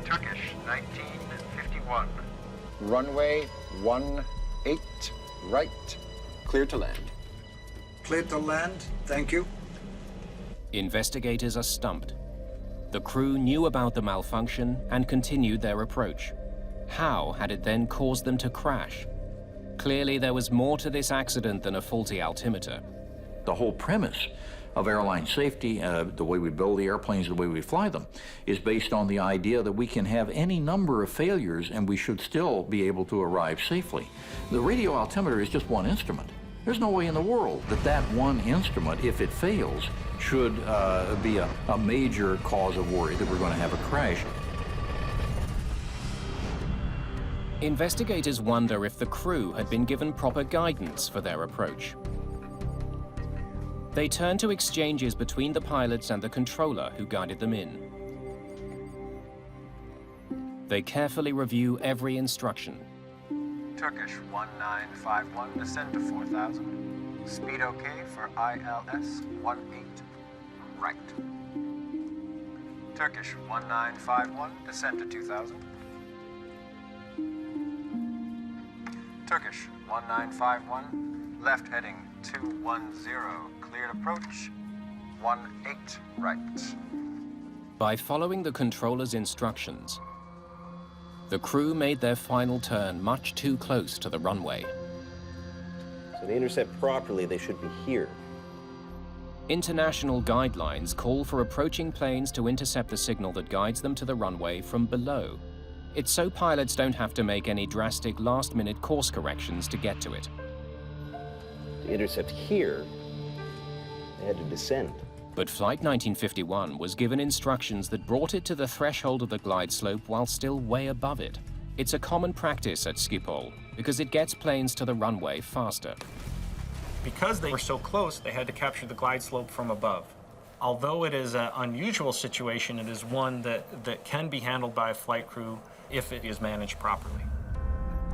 Turkish 1951. Runway 18 right. Clear to land. Clear to land. Thank you. Investigators are stumped. The crew knew about the malfunction and continued their approach. How had it then caused them to crash? Clearly, there was more to this accident than a faulty altimeter. The whole premise of airline safety, the way we build the airplanes, the way we fly them, is based on the idea that we can have any number of failures and we should still be able to arrive safely. The radio altimeter is just one instrument. There's no way in the world that that one instrument, if it fails, should be a major cause of worry that we're going to have a crash. Investigators wonder if the crew had been given proper guidance for their approach. They turn to exchanges between the pilots and the controller who guided them in. They carefully review every instruction. Turkish 1951. Descend to 4000. Speed okay for ILS 18 right. Turkish 1951. Descend to 2000. Turkish 1951, left heading 210, cleared approach 18 right. By following the controller's instructions, the crew made their final turn much too close to the runway. So to intercept properly, they should be here. International guidelines call for approaching planes to intercept the signal that guides them to the runway from below. It's so pilots don't have to make any drastic last-minute course corrections to get to it. To intercept here, they had to descend. But Flight 1951 was given instructions that brought it to the threshold of the glide slope while still way above it. It's a common practice at Schiphol because it gets planes to the runway faster. Because they were so close, they had to capture the glide slope from above. Although it is an unusual situation, it is one that can be handled by a flight crew if it is managed properly.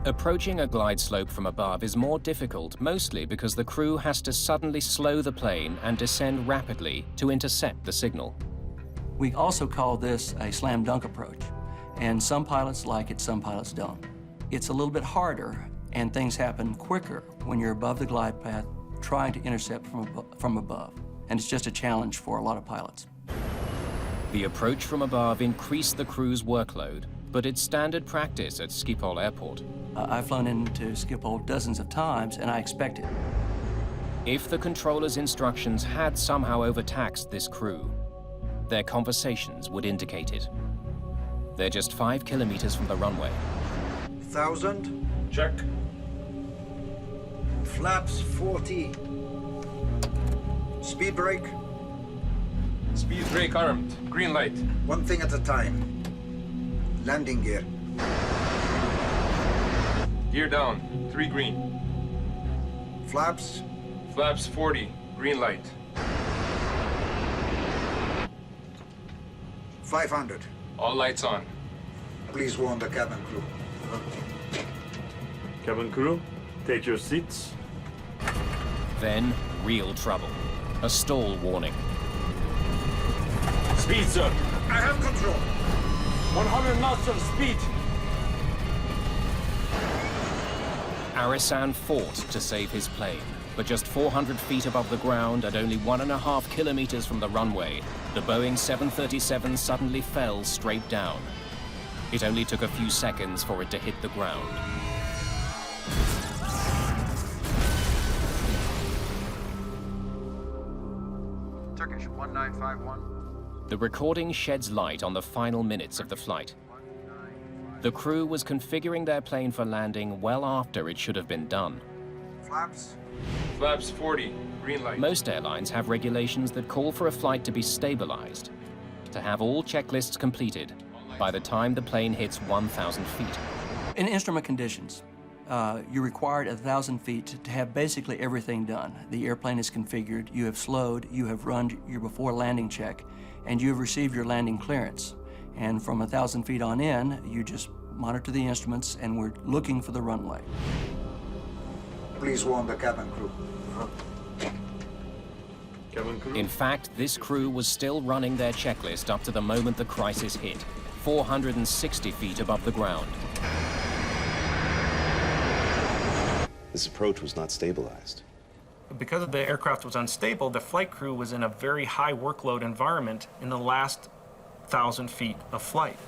Approaching a glide slope from above is more difficult, mostly because the crew has to suddenly slow the plane and descend rapidly to intercept the signal. We also call this a slam dunk approach, and some pilots like it, some pilots don't. It's a little bit harder, and things happen quicker when you're above the glide path trying to intercept from above, and it's just a challenge for a lot of pilots. The approach from above increased the crew's workload, but it's standard practice at Schiphol Airport. I've flown into Schiphol dozens of times, and I expect it. If the controller's instructions had somehow overtaxed this crew, their conversations would indicate it. They're just 5 kilometers from the runway. 1,000. Check. Flaps 40. Speed brake. Speed brake armed. Green light. One thing at a time. Landing gear. Gear down. 3 green. Flaps. Flaps 40. Green light. 500. All lights on. Please warn the cabin crew. Cabin crew, take your seats. Then, real trouble. A stall warning. Speed, sir. I have control. 100 knots of speed. Arisan fought to save his plane, but just 400 feet above the ground and only 1.5 kilometers from the runway, the Boeing 737 suddenly fell straight down. It only took a few seconds for it to hit the ground. Turkish 1951. The recording sheds light on the final minutes of the flight. The crew was configuring their plane for landing well after it should have been done. Flaps. Flaps 40. Green light. Most airlines have regulations that call for a flight to be stabilized, to have all checklists completed by the time the plane hits 1,000 feet. In instrument conditions, you're required 1,000 feet to have basically everything done. The airplane is configured, you have slowed, you have run your before landing check, and you have received your landing clearance. And from 1,000 feet on in, you just monitor the instruments, and we're looking for the runway. Please warn the cabin crew. Cabin crew. In fact, this crew was still running their checklist up to the moment the crisis hit, 460 feet above the ground. This approach was not stabilized. Because the aircraft was unstable, the flight crew was in a very high workload environment in the last 1,000 feet of flight.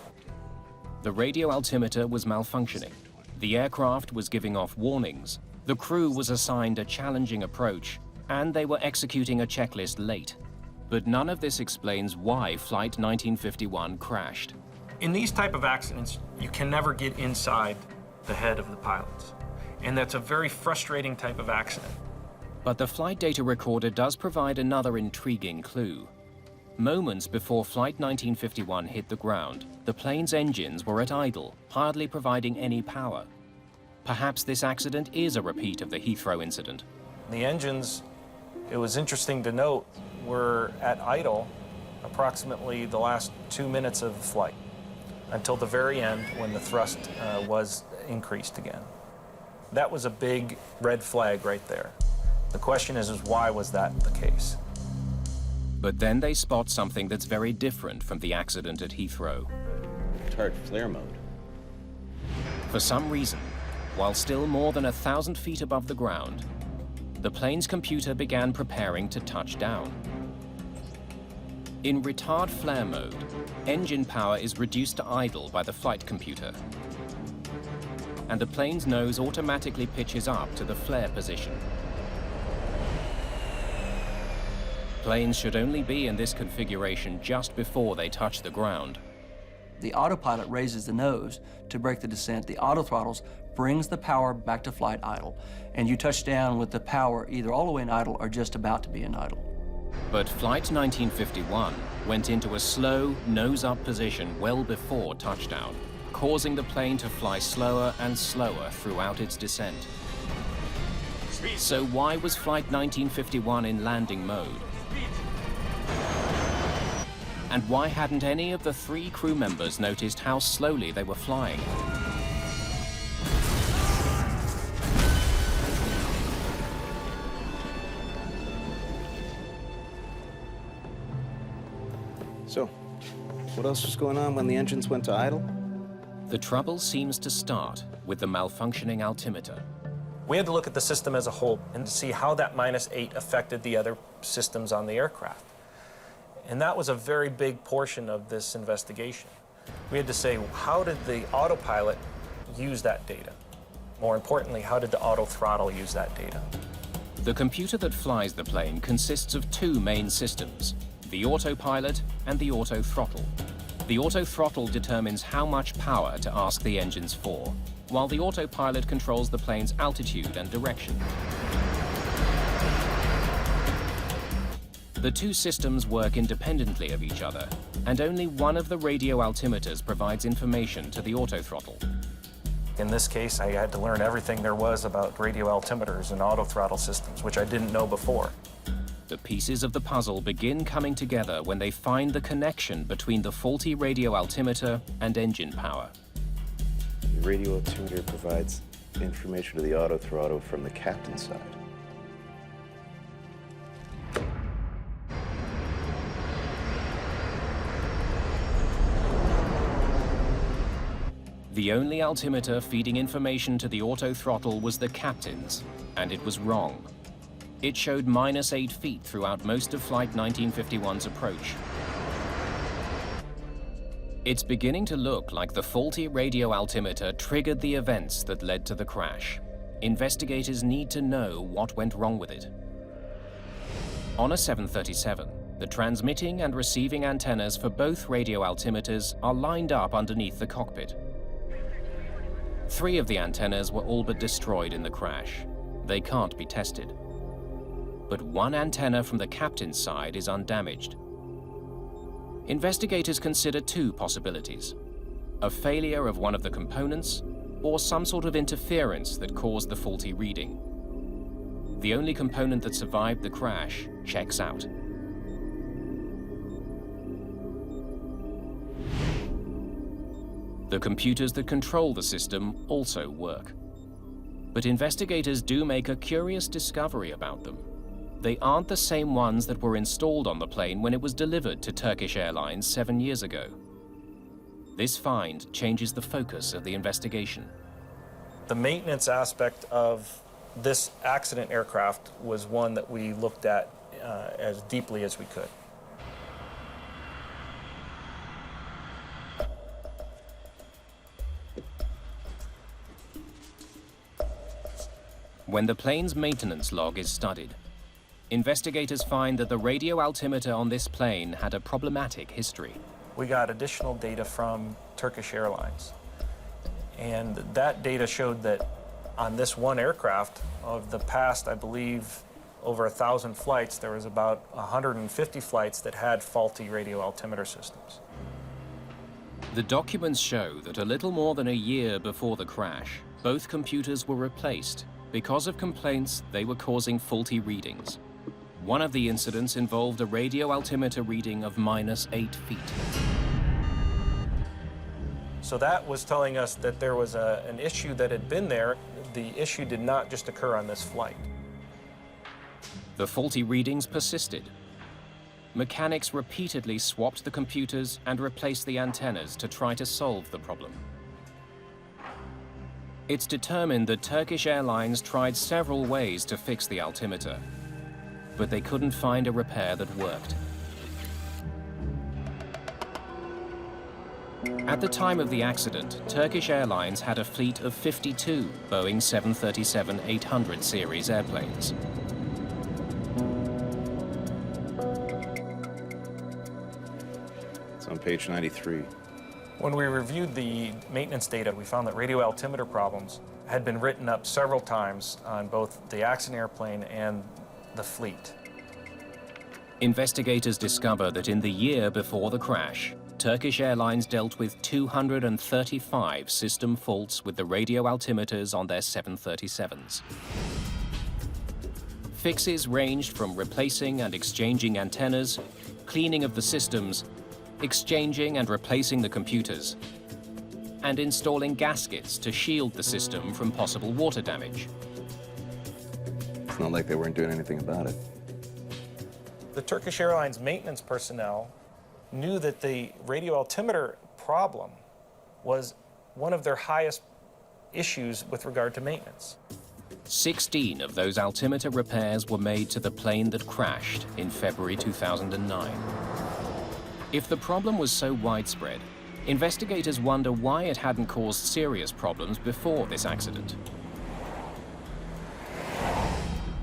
The radio altimeter was malfunctioning. The aircraft was giving off warnings. The crew was assigned a challenging approach, and they were executing a checklist late. But none of this explains why Flight 1951 crashed. In these type of accidents, you can never get inside the head of the pilots. And that's a very frustrating type of accident. But the flight data recorder does provide another intriguing clue. Moments before Flight 1951 hit the ground, the plane's engines were at idle, hardly providing any power. Perhaps this accident is a repeat of the Heathrow incident. The engines, it was interesting to note, were at idle approximately the last 2 minutes of flight, until the very end when the thrust was increased again. That was a big red flag right there. The question is why was that the case? But then they spot something that's very different from the accident at Heathrow. Tart flare mode. For some reason, while still more than 1,000 feet above the ground, the plane's computer began preparing to touch down. In retard flare mode, engine power is reduced to idle by the flight computer, and the plane's nose automatically pitches up to the flare position. Planes should only be in this configuration just before they touch the ground. The autopilot raises the nose to break the descent. The auto throttles brings the power back to flight idle, and you touch down with the power either all the way in idle or just about to be in idle. But Flight 1951 went into a slow, nose-up position well before touchdown, causing the plane to fly slower and slower throughout its descent. So why was Flight 1951 in landing mode? And why hadn't any of the 3 crew members noticed how slowly they were flying? So, what else was going on when the engines went to idle? The trouble seems to start with the malfunctioning altimeter. We had to look at the system as a whole and to see how that -8 affected the other systems on the aircraft. And that was a very big portion of this investigation. We had to say, how did the autopilot use that data? More importantly, how did the auto throttle use that data? The computer that flies the plane consists of two main systems, the autopilot and the auto throttle. The auto throttle determines how much power to ask the engines for, while the autopilot controls the plane's altitude and direction. The two systems work independently of each other, and only one of the radio altimeters provides information to the auto throttle. In this case, I had to learn everything there was about radio altimeters and auto throttle systems, which I didn't know before. The pieces of the puzzle begin coming together when they find the connection between the faulty radio altimeter and engine power. The radio altimeter provides information to the auto throttle from the captain's side. The only altimeter feeding information to the auto throttle was the captain's, and it was wrong. It showed -8 feet throughout most of Flight 1951's approach. It's beginning to look like the faulty radio altimeter triggered the events that led to the crash. Investigators need to know what went wrong with it. On a 737, the transmitting and receiving antennas for both radio altimeters are lined up underneath the cockpit. 3 of the antennas were all but destroyed in the crash. They can't be tested. But one antenna from the captain's side is undamaged. Investigators consider 2 possibilities: a failure of one of the components, or some sort of interference that caused the faulty reading. The only component that survived the crash checks out. The computers that control the system also work. But investigators do make a curious discovery about them. They aren't the same ones that were installed on the plane when it was delivered to Turkish Airlines 7 years ago. This find changes the focus of the investigation. The maintenance aspect of this accident aircraft was one that we looked at as deeply as we could. When the plane's maintenance log is studied, investigators find that the radio altimeter on this plane had a problematic history. We got additional data from Turkish Airlines, and that data showed that on this one aircraft, of the past, I believe, over 1,000 flights, there was about 150 flights that had faulty radio altimeter systems. The documents show that a little more than a year before the crash, both computers were replaced because of complaints they were causing faulty readings. One of the incidents involved a radio altimeter reading of -8 feet. So that was telling us that there was an issue that had been there. The issue did not just occur on this flight. The faulty readings persisted. Mechanics repeatedly swapped the computers and replaced the antennas to try to solve the problem. It's determined that Turkish Airlines tried several ways to fix the altimeter, but they couldn't find a repair that worked. At the time of the accident, Turkish Airlines had a fleet of 52 Boeing 737-800 series airplanes. It's on page 93. When we reviewed the maintenance data, we found that radio altimeter problems had been written up several times on both the accident airplane and the fleet. Investigators discover that in the year before the crash, Turkish Airlines dealt with 235 system faults with the radio altimeters on their 737s. Fixes ranged from replacing and exchanging antennas, cleaning of the systems, exchanging and replacing the computers, and installing gaskets to shield the system from possible water damage. It's not like they weren't doing anything about it. The Turkish Airlines maintenance personnel knew that the radio altimeter problem was one of their highest issues with regard to maintenance. 16 of those altimeter repairs were made to the plane that crashed in February 2009. If the problem was so widespread, investigators wonder why it hadn't caused serious problems before this accident.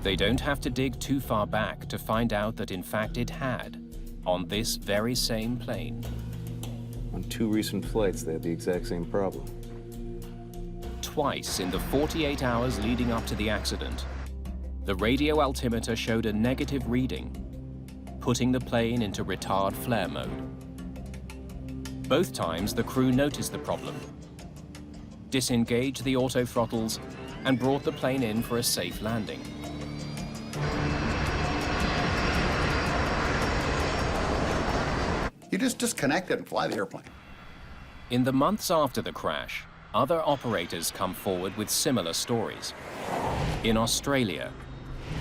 They don't have to dig too far back to find out that in fact it had, on this very same plane. On 2 recent flights, they had the exact same problem. Twice in the 48 hours leading up to the accident, the radio altimeter showed a negative reading, putting the plane into retard flare mode. Both times the crew noticed the problem, disengaged the auto throttles, and brought the plane in for a safe landing. You just disconnect it and fly the airplane. In the months after the crash, other operators come forward with similar stories. In Australia,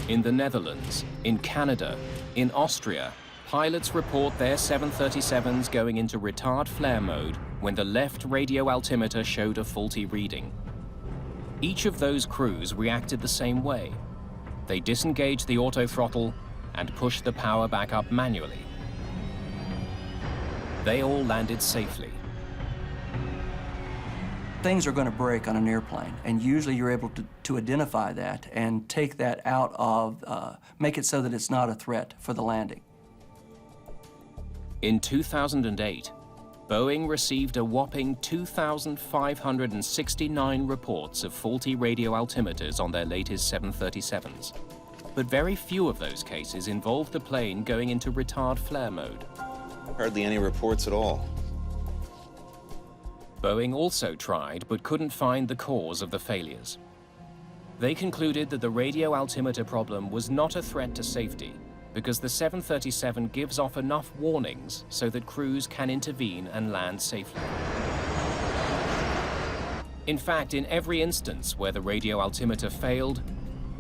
in the Netherlands, in Canada, in Austria, pilots report their 737s going into retard flare mode when the left radio altimeter showed a faulty reading. Each of those crews reacted the same way. They disengaged the auto throttle and pushed the power back up manually. They all landed safely. Things are going to break on an airplane, and usually you're able to identify that and take that out of, make it so that it's not a threat for the landing. In 2008, Boeing received a whopping 2,569 reports of faulty radio altimeters on their latest 737s. But very few of those cases involved the plane going into retard flare mode. Hardly any reports at all. Boeing also tried but couldn't find the cause of the failures. They concluded that the radio altimeter problem was not a threat to safety because the 737 gives off enough warnings so that crews can intervene and land safely. In fact, in every instance where the radio altimeter failed,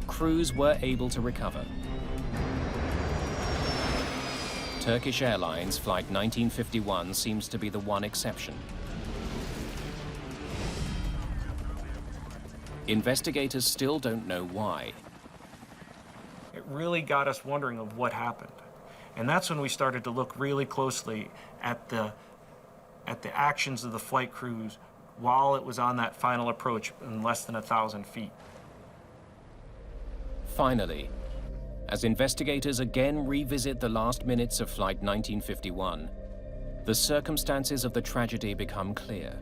crews were able to recover. Turkish Airlines Flight 1951 seems to be the one exception. Investigators still don't know why. It really got us wondering of what happened. And that's when we started to look really closely at the actions of the flight crews while it was on that final approach in less than 1,000 feet. Finally, as investigators again revisit the last minutes of Flight 1951, the circumstances of the tragedy become clear.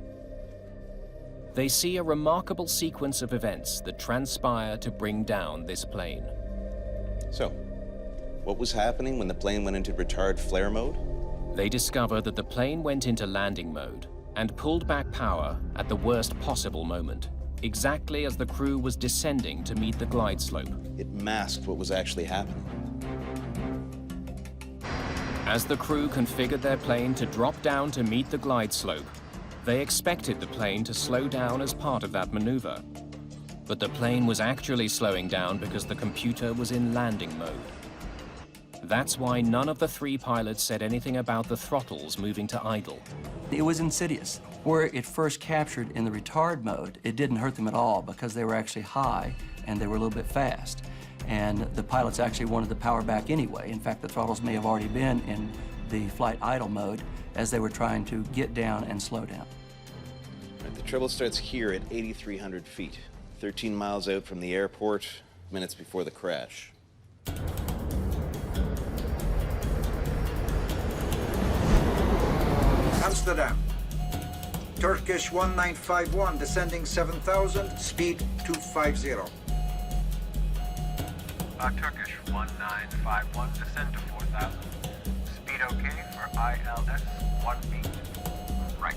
They see a remarkable sequence of events that transpire to bring down this plane. So, what was happening when the plane went into retard flare mode? They discover that the plane went into landing mode and pulled back power at the worst possible moment, exactly as the crew was descending to meet the glide slope. It masked what was actually happening. As the crew configured their plane to drop down to meet the glide slope, they expected the plane to slow down as part of that maneuver. But the plane was actually slowing down because the computer was in landing mode. That's why none of the 3 pilots said anything about the throttles moving to idle. It was insidious. Where it first captured in the retard mode, it didn't hurt them at all because they were actually high and they were a little bit fast. And the pilots actually wanted the power back anyway. In fact, the throttles may have already been in the flight idle mode as they were trying to get down and slow down. Right, the trouble starts here at 8,300 feet, 13 miles out from the airport, minutes before the crash. Amsterdam. Turkish 1951, descending 7,000, speed 250. Turkish 1951, descend to 4,000. Speed okay for ILS 18, right.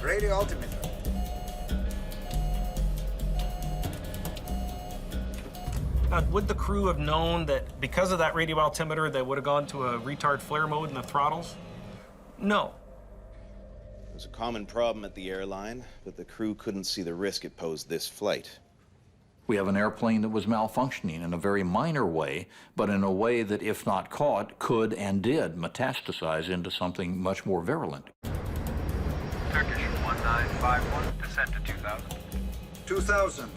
Radio altimeter. Now, would the crew have known that because of that radio altimeter, they would have gone to a retard flare mode in the throttles? No. It was a common problem at the airline, but the crew couldn't see the risk it posed this flight. We have an airplane that was malfunctioning in a very minor way, but in a way that, if not caught, could and did metastasize into something much more virulent. Turkish 1951, descend to 2000. 2000,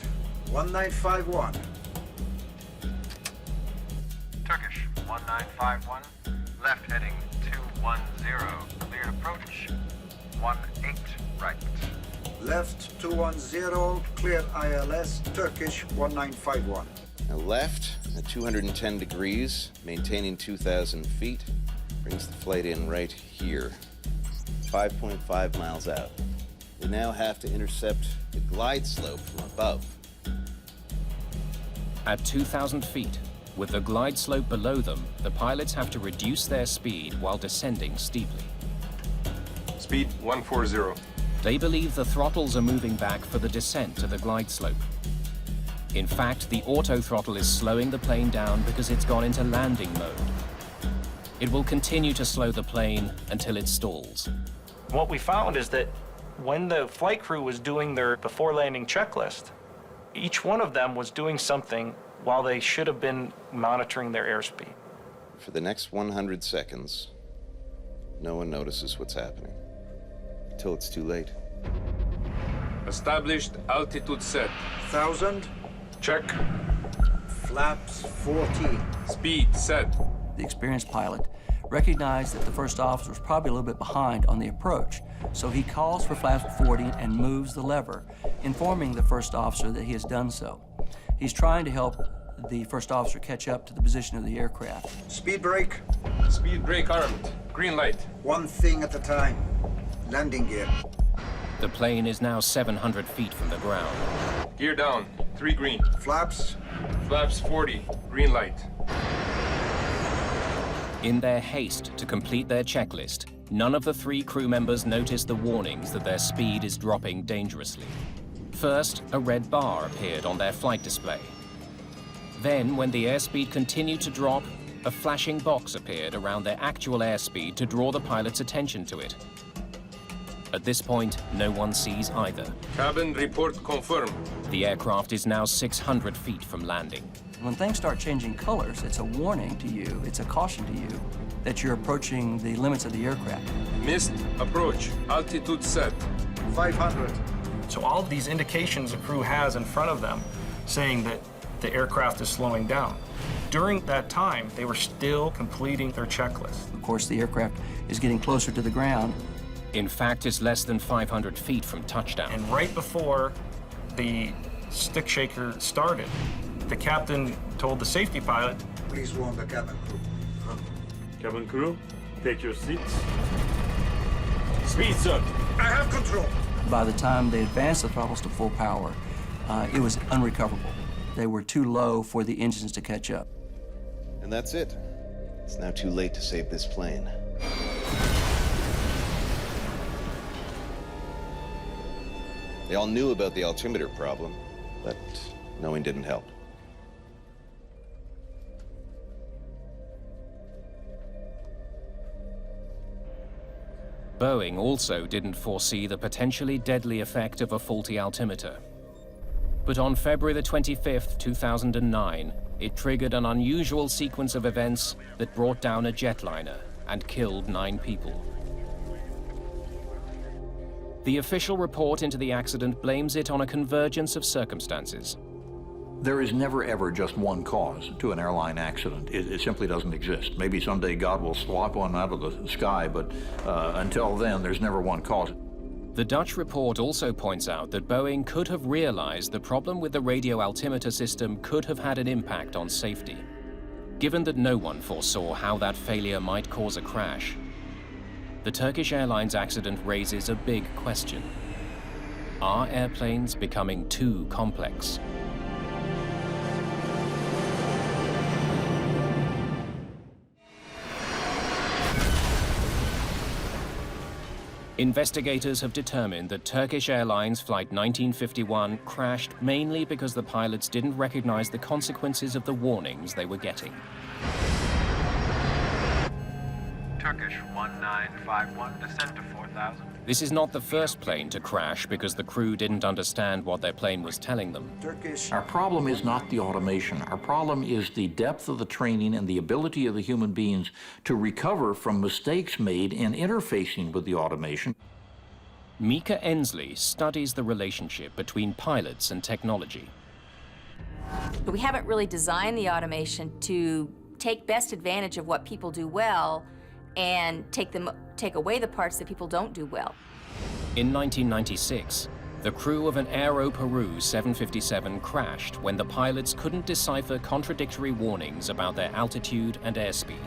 1951. Turkish 1951, left heading 210, cleared approach 18 right. Left 210, clear ILS, Turkish 1951. Now left at 210 degrees, maintaining 2,000 feet, brings the flight in right here, 5.5 miles out. They now have to intercept the glide slope from above. At 2,000 feet, with the glide slope below them, the pilots have to reduce their speed while descending steeply. Speed 140. They believe the throttles are moving back for the descent to the glide slope. In fact, the auto throttle is slowing the plane down because it's gone into landing mode. It will continue to slow the plane until it stalls. What we found is that when the flight crew was doing their before landing checklist, each one of them was doing something while they should have been monitoring their airspeed. For the next 100 seconds, no one notices what's happening. Until it's too late. Established altitude set. 1000. Check. Flaps 14. Speed set. The experienced pilot recognized that the first officer was probably a little bit behind on the approach, so he calls for flaps 40 and moves the lever, informing the first officer that he has done so. He's trying to help the first officer catch up to the position of the aircraft. Speed brake. Speed brake armed. Green light. One thing at a time. Landing gear. The plane is now 700 feet from the ground. Gear down. 3 green. Flaps. Flaps 40. Green light. In their haste to complete their checklist, none of the 3 crew members notice the warnings that their speed is dropping dangerously. First, a red bar appeared on their flight display. Then, when the airspeed continued to drop, a flashing box appeared around their actual airspeed to draw the pilot's attention to it. At this point, no one sees either. Cabin report confirmed. The aircraft is now 600 feet from landing. When things start changing colors, it's a warning to you, it's a caution to you that you're approaching the limits of the aircraft. Missed approach. Altitude set. 500. So all of these indications the crew has in front of them saying that the aircraft is slowing down. During that time, they were still completing their checklist. Of course, the aircraft is getting closer to the ground. In fact, it's less than 500 feet from touchdown. And right before the stick shaker started, the captain told the safety pilot, "Please warn the cabin crew." Cabin crew, take your seats. Speed, sir. I have control. By the time they advanced the throttles to full power, it was unrecoverable. They were too low for the engines to catch up. And that's it. It's now too late to save this plane. They all knew about the altimeter problem, but knowing didn't help. Boeing also didn't foresee the potentially deadly effect of a faulty altimeter. But on February the 25th, 2009, it triggered an unusual sequence of events that brought down a jetliner and killed 9 people. The official report into the accident blames it on a convergence of circumstances. There is never, ever just one cause to an airline accident. It simply doesn't exist. Maybe someday God will swap one out of the sky, but until then, there's never one cause. The Dutch report also points out that Boeing could have realized the problem with the radio altimeter system could have had an impact on safety. Given that no one foresaw how that failure might cause a crash, the Turkish Airlines accident raises a big question. Are airplanes becoming too complex? Investigators have determined that Turkish Airlines Flight 1951 crashed mainly because the pilots didn't recognize the consequences of the warnings they were getting. Turkish 1951, descend to 4000. This is not the first plane to crash because the crew didn't understand what their plane was telling them. Turkish. Our problem is not the automation. Our problem is the depth of the training and the ability of the human beings to recover from mistakes made in interfacing with the automation. Mika Ensley studies the relationship between pilots and technology. We haven't really designed the automation to take best advantage of what people do well and take away the parts that people don't do well. In 1996, the crew of an Aero Peru 757 crashed when the pilots couldn't decipher contradictory warnings about their altitude and airspeed.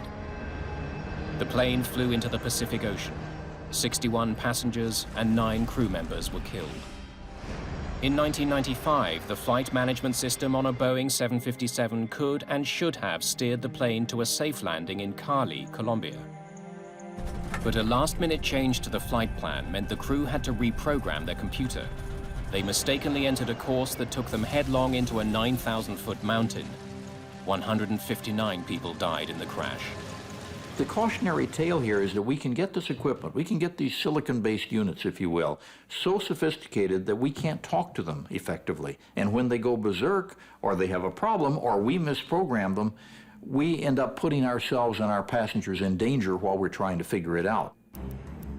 The plane flew into the Pacific Ocean. 61 passengers and 9 crew members were killed. In 1995, the flight management system on a Boeing 757 could and should have steered the plane to a safe landing in Cali, Colombia. But a last-minute change to the flight plan meant the crew had to reprogram their computer. They mistakenly entered a course that took them headlong into a 9,000-foot mountain. 159 people died in the crash. The cautionary tale here is that we can get this equipment, we can get these silicon-based units, if you will, so sophisticated that we can't talk to them effectively. And when they go berserk, or they have a problem, or we misprogram them, we end up putting ourselves and our passengers in danger while we're trying to figure it out.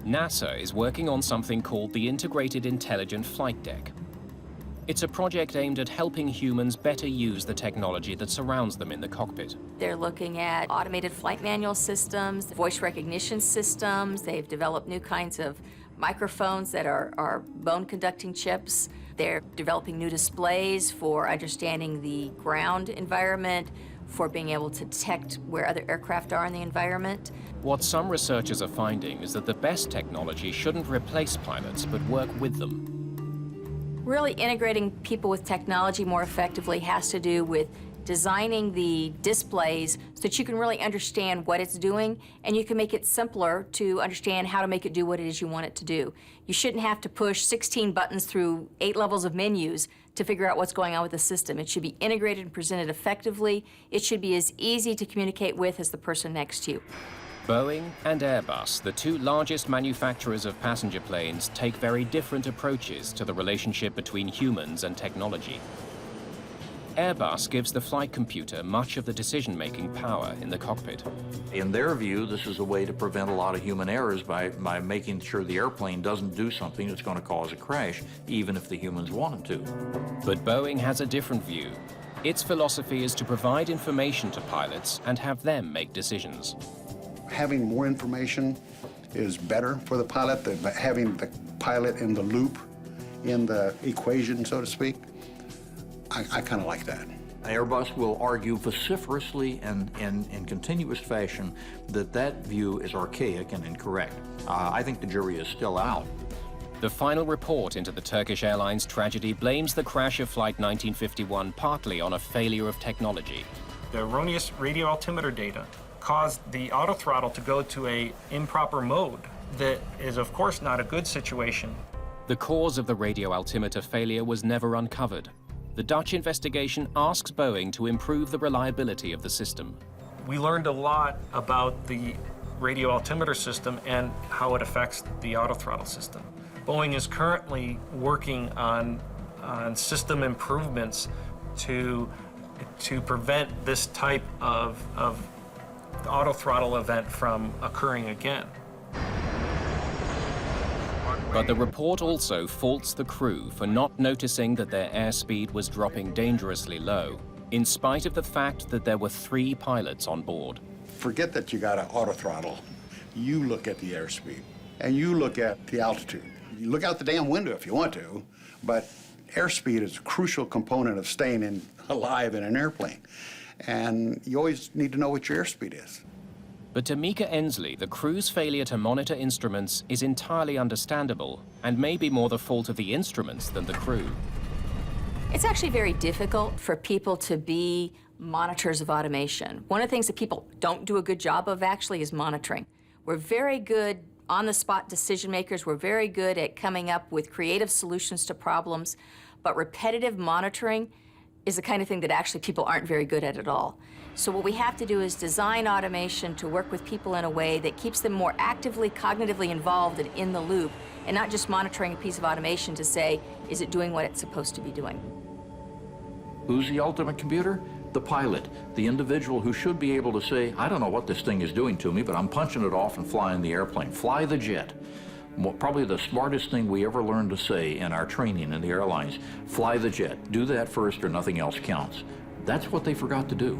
NASA is working on something called the Integrated Intelligent Flight Deck. It's a project aimed at helping humans better use the technology that surrounds them in the cockpit. They're looking at automated flight manual systems, voice recognition systems. They've developed new kinds of microphones that are bone-conducting chips. They're developing new displays for understanding the ground environment, for being able to detect where other aircraft are in the environment. What some researchers are finding is that the best technology shouldn't replace pilots, but work with them. Really integrating people with technology more effectively has to do with designing the displays so that you can really understand what it's doing, and you can make it simpler to understand how to make it do what it is you want it to do. You shouldn't have to push 16 buttons through 8 levels of menus to figure out what's going on with the system. It should be integrated and presented effectively. It should be as easy to communicate with as the person next to you. Boeing and Airbus, the 2 largest manufacturers of passenger planes, take very different approaches to the relationship between humans and technology. Airbus gives the flight computer much of the decision-making power in the cockpit. In their view, this is a way to prevent a lot of human errors by making sure the airplane doesn't do something that's going to cause a crash, even if the humans wanted to. But Boeing has a different view. Its philosophy is to provide information to pilots and have them make decisions. Having more information is better for the pilot than having the pilot in the loop, in the equation, so to speak. I kind of like that. Airbus will argue vociferously and in continuous fashion that view is archaic and incorrect. I think the jury is still out. The final report into the Turkish Airlines tragedy blames the crash of Flight 1951 partly on a failure of technology. The erroneous radio altimeter data caused the autothrottle to go to an improper mode that is, of course, not a good situation. The cause of the radio altimeter failure was never uncovered. The Dutch investigation asks Boeing to improve the reliability of the system. We learned a lot about the radio altimeter system and how it affects the autothrottle system. Boeing is currently working on system improvements to prevent this type of autothrottle event from occurring again. But the report also faults the crew for not noticing that their airspeed was dropping dangerously low, in spite of the fact that there were 3 pilots on board. Forget that you got an autothrottle. You look at the airspeed, and you look at the altitude. You look out the damn window if you want to, but airspeed is a crucial component of staying alive in an airplane. And you always need to know what your airspeed is. But to Mika Ensley, the crew's failure to monitor instruments is entirely understandable and may be more the fault of the instruments than the crew. It's actually very difficult for people to be monitors of automation. One of the things that people don't do a good job of actually is monitoring. We're very good on-the-spot decision makers. We're very good at coming up with creative solutions to problems, but repetitive monitoring is the kind of thing that actually people aren't very good at all. So what we have to do is design automation to work with people in a way that keeps them more actively, cognitively involved and in the loop, and not just monitoring a piece of automation to say, is it doing what it's supposed to be doing? Who's the ultimate computer? The pilot, the individual who should be able to say, I don't know what this thing is doing to me, but I'm punching it off and flying the airplane. Fly the jet. Probably the smartest thing we ever learned to say in our training in the airlines, fly the jet. Do that first or nothing else counts. That's what they forgot to do.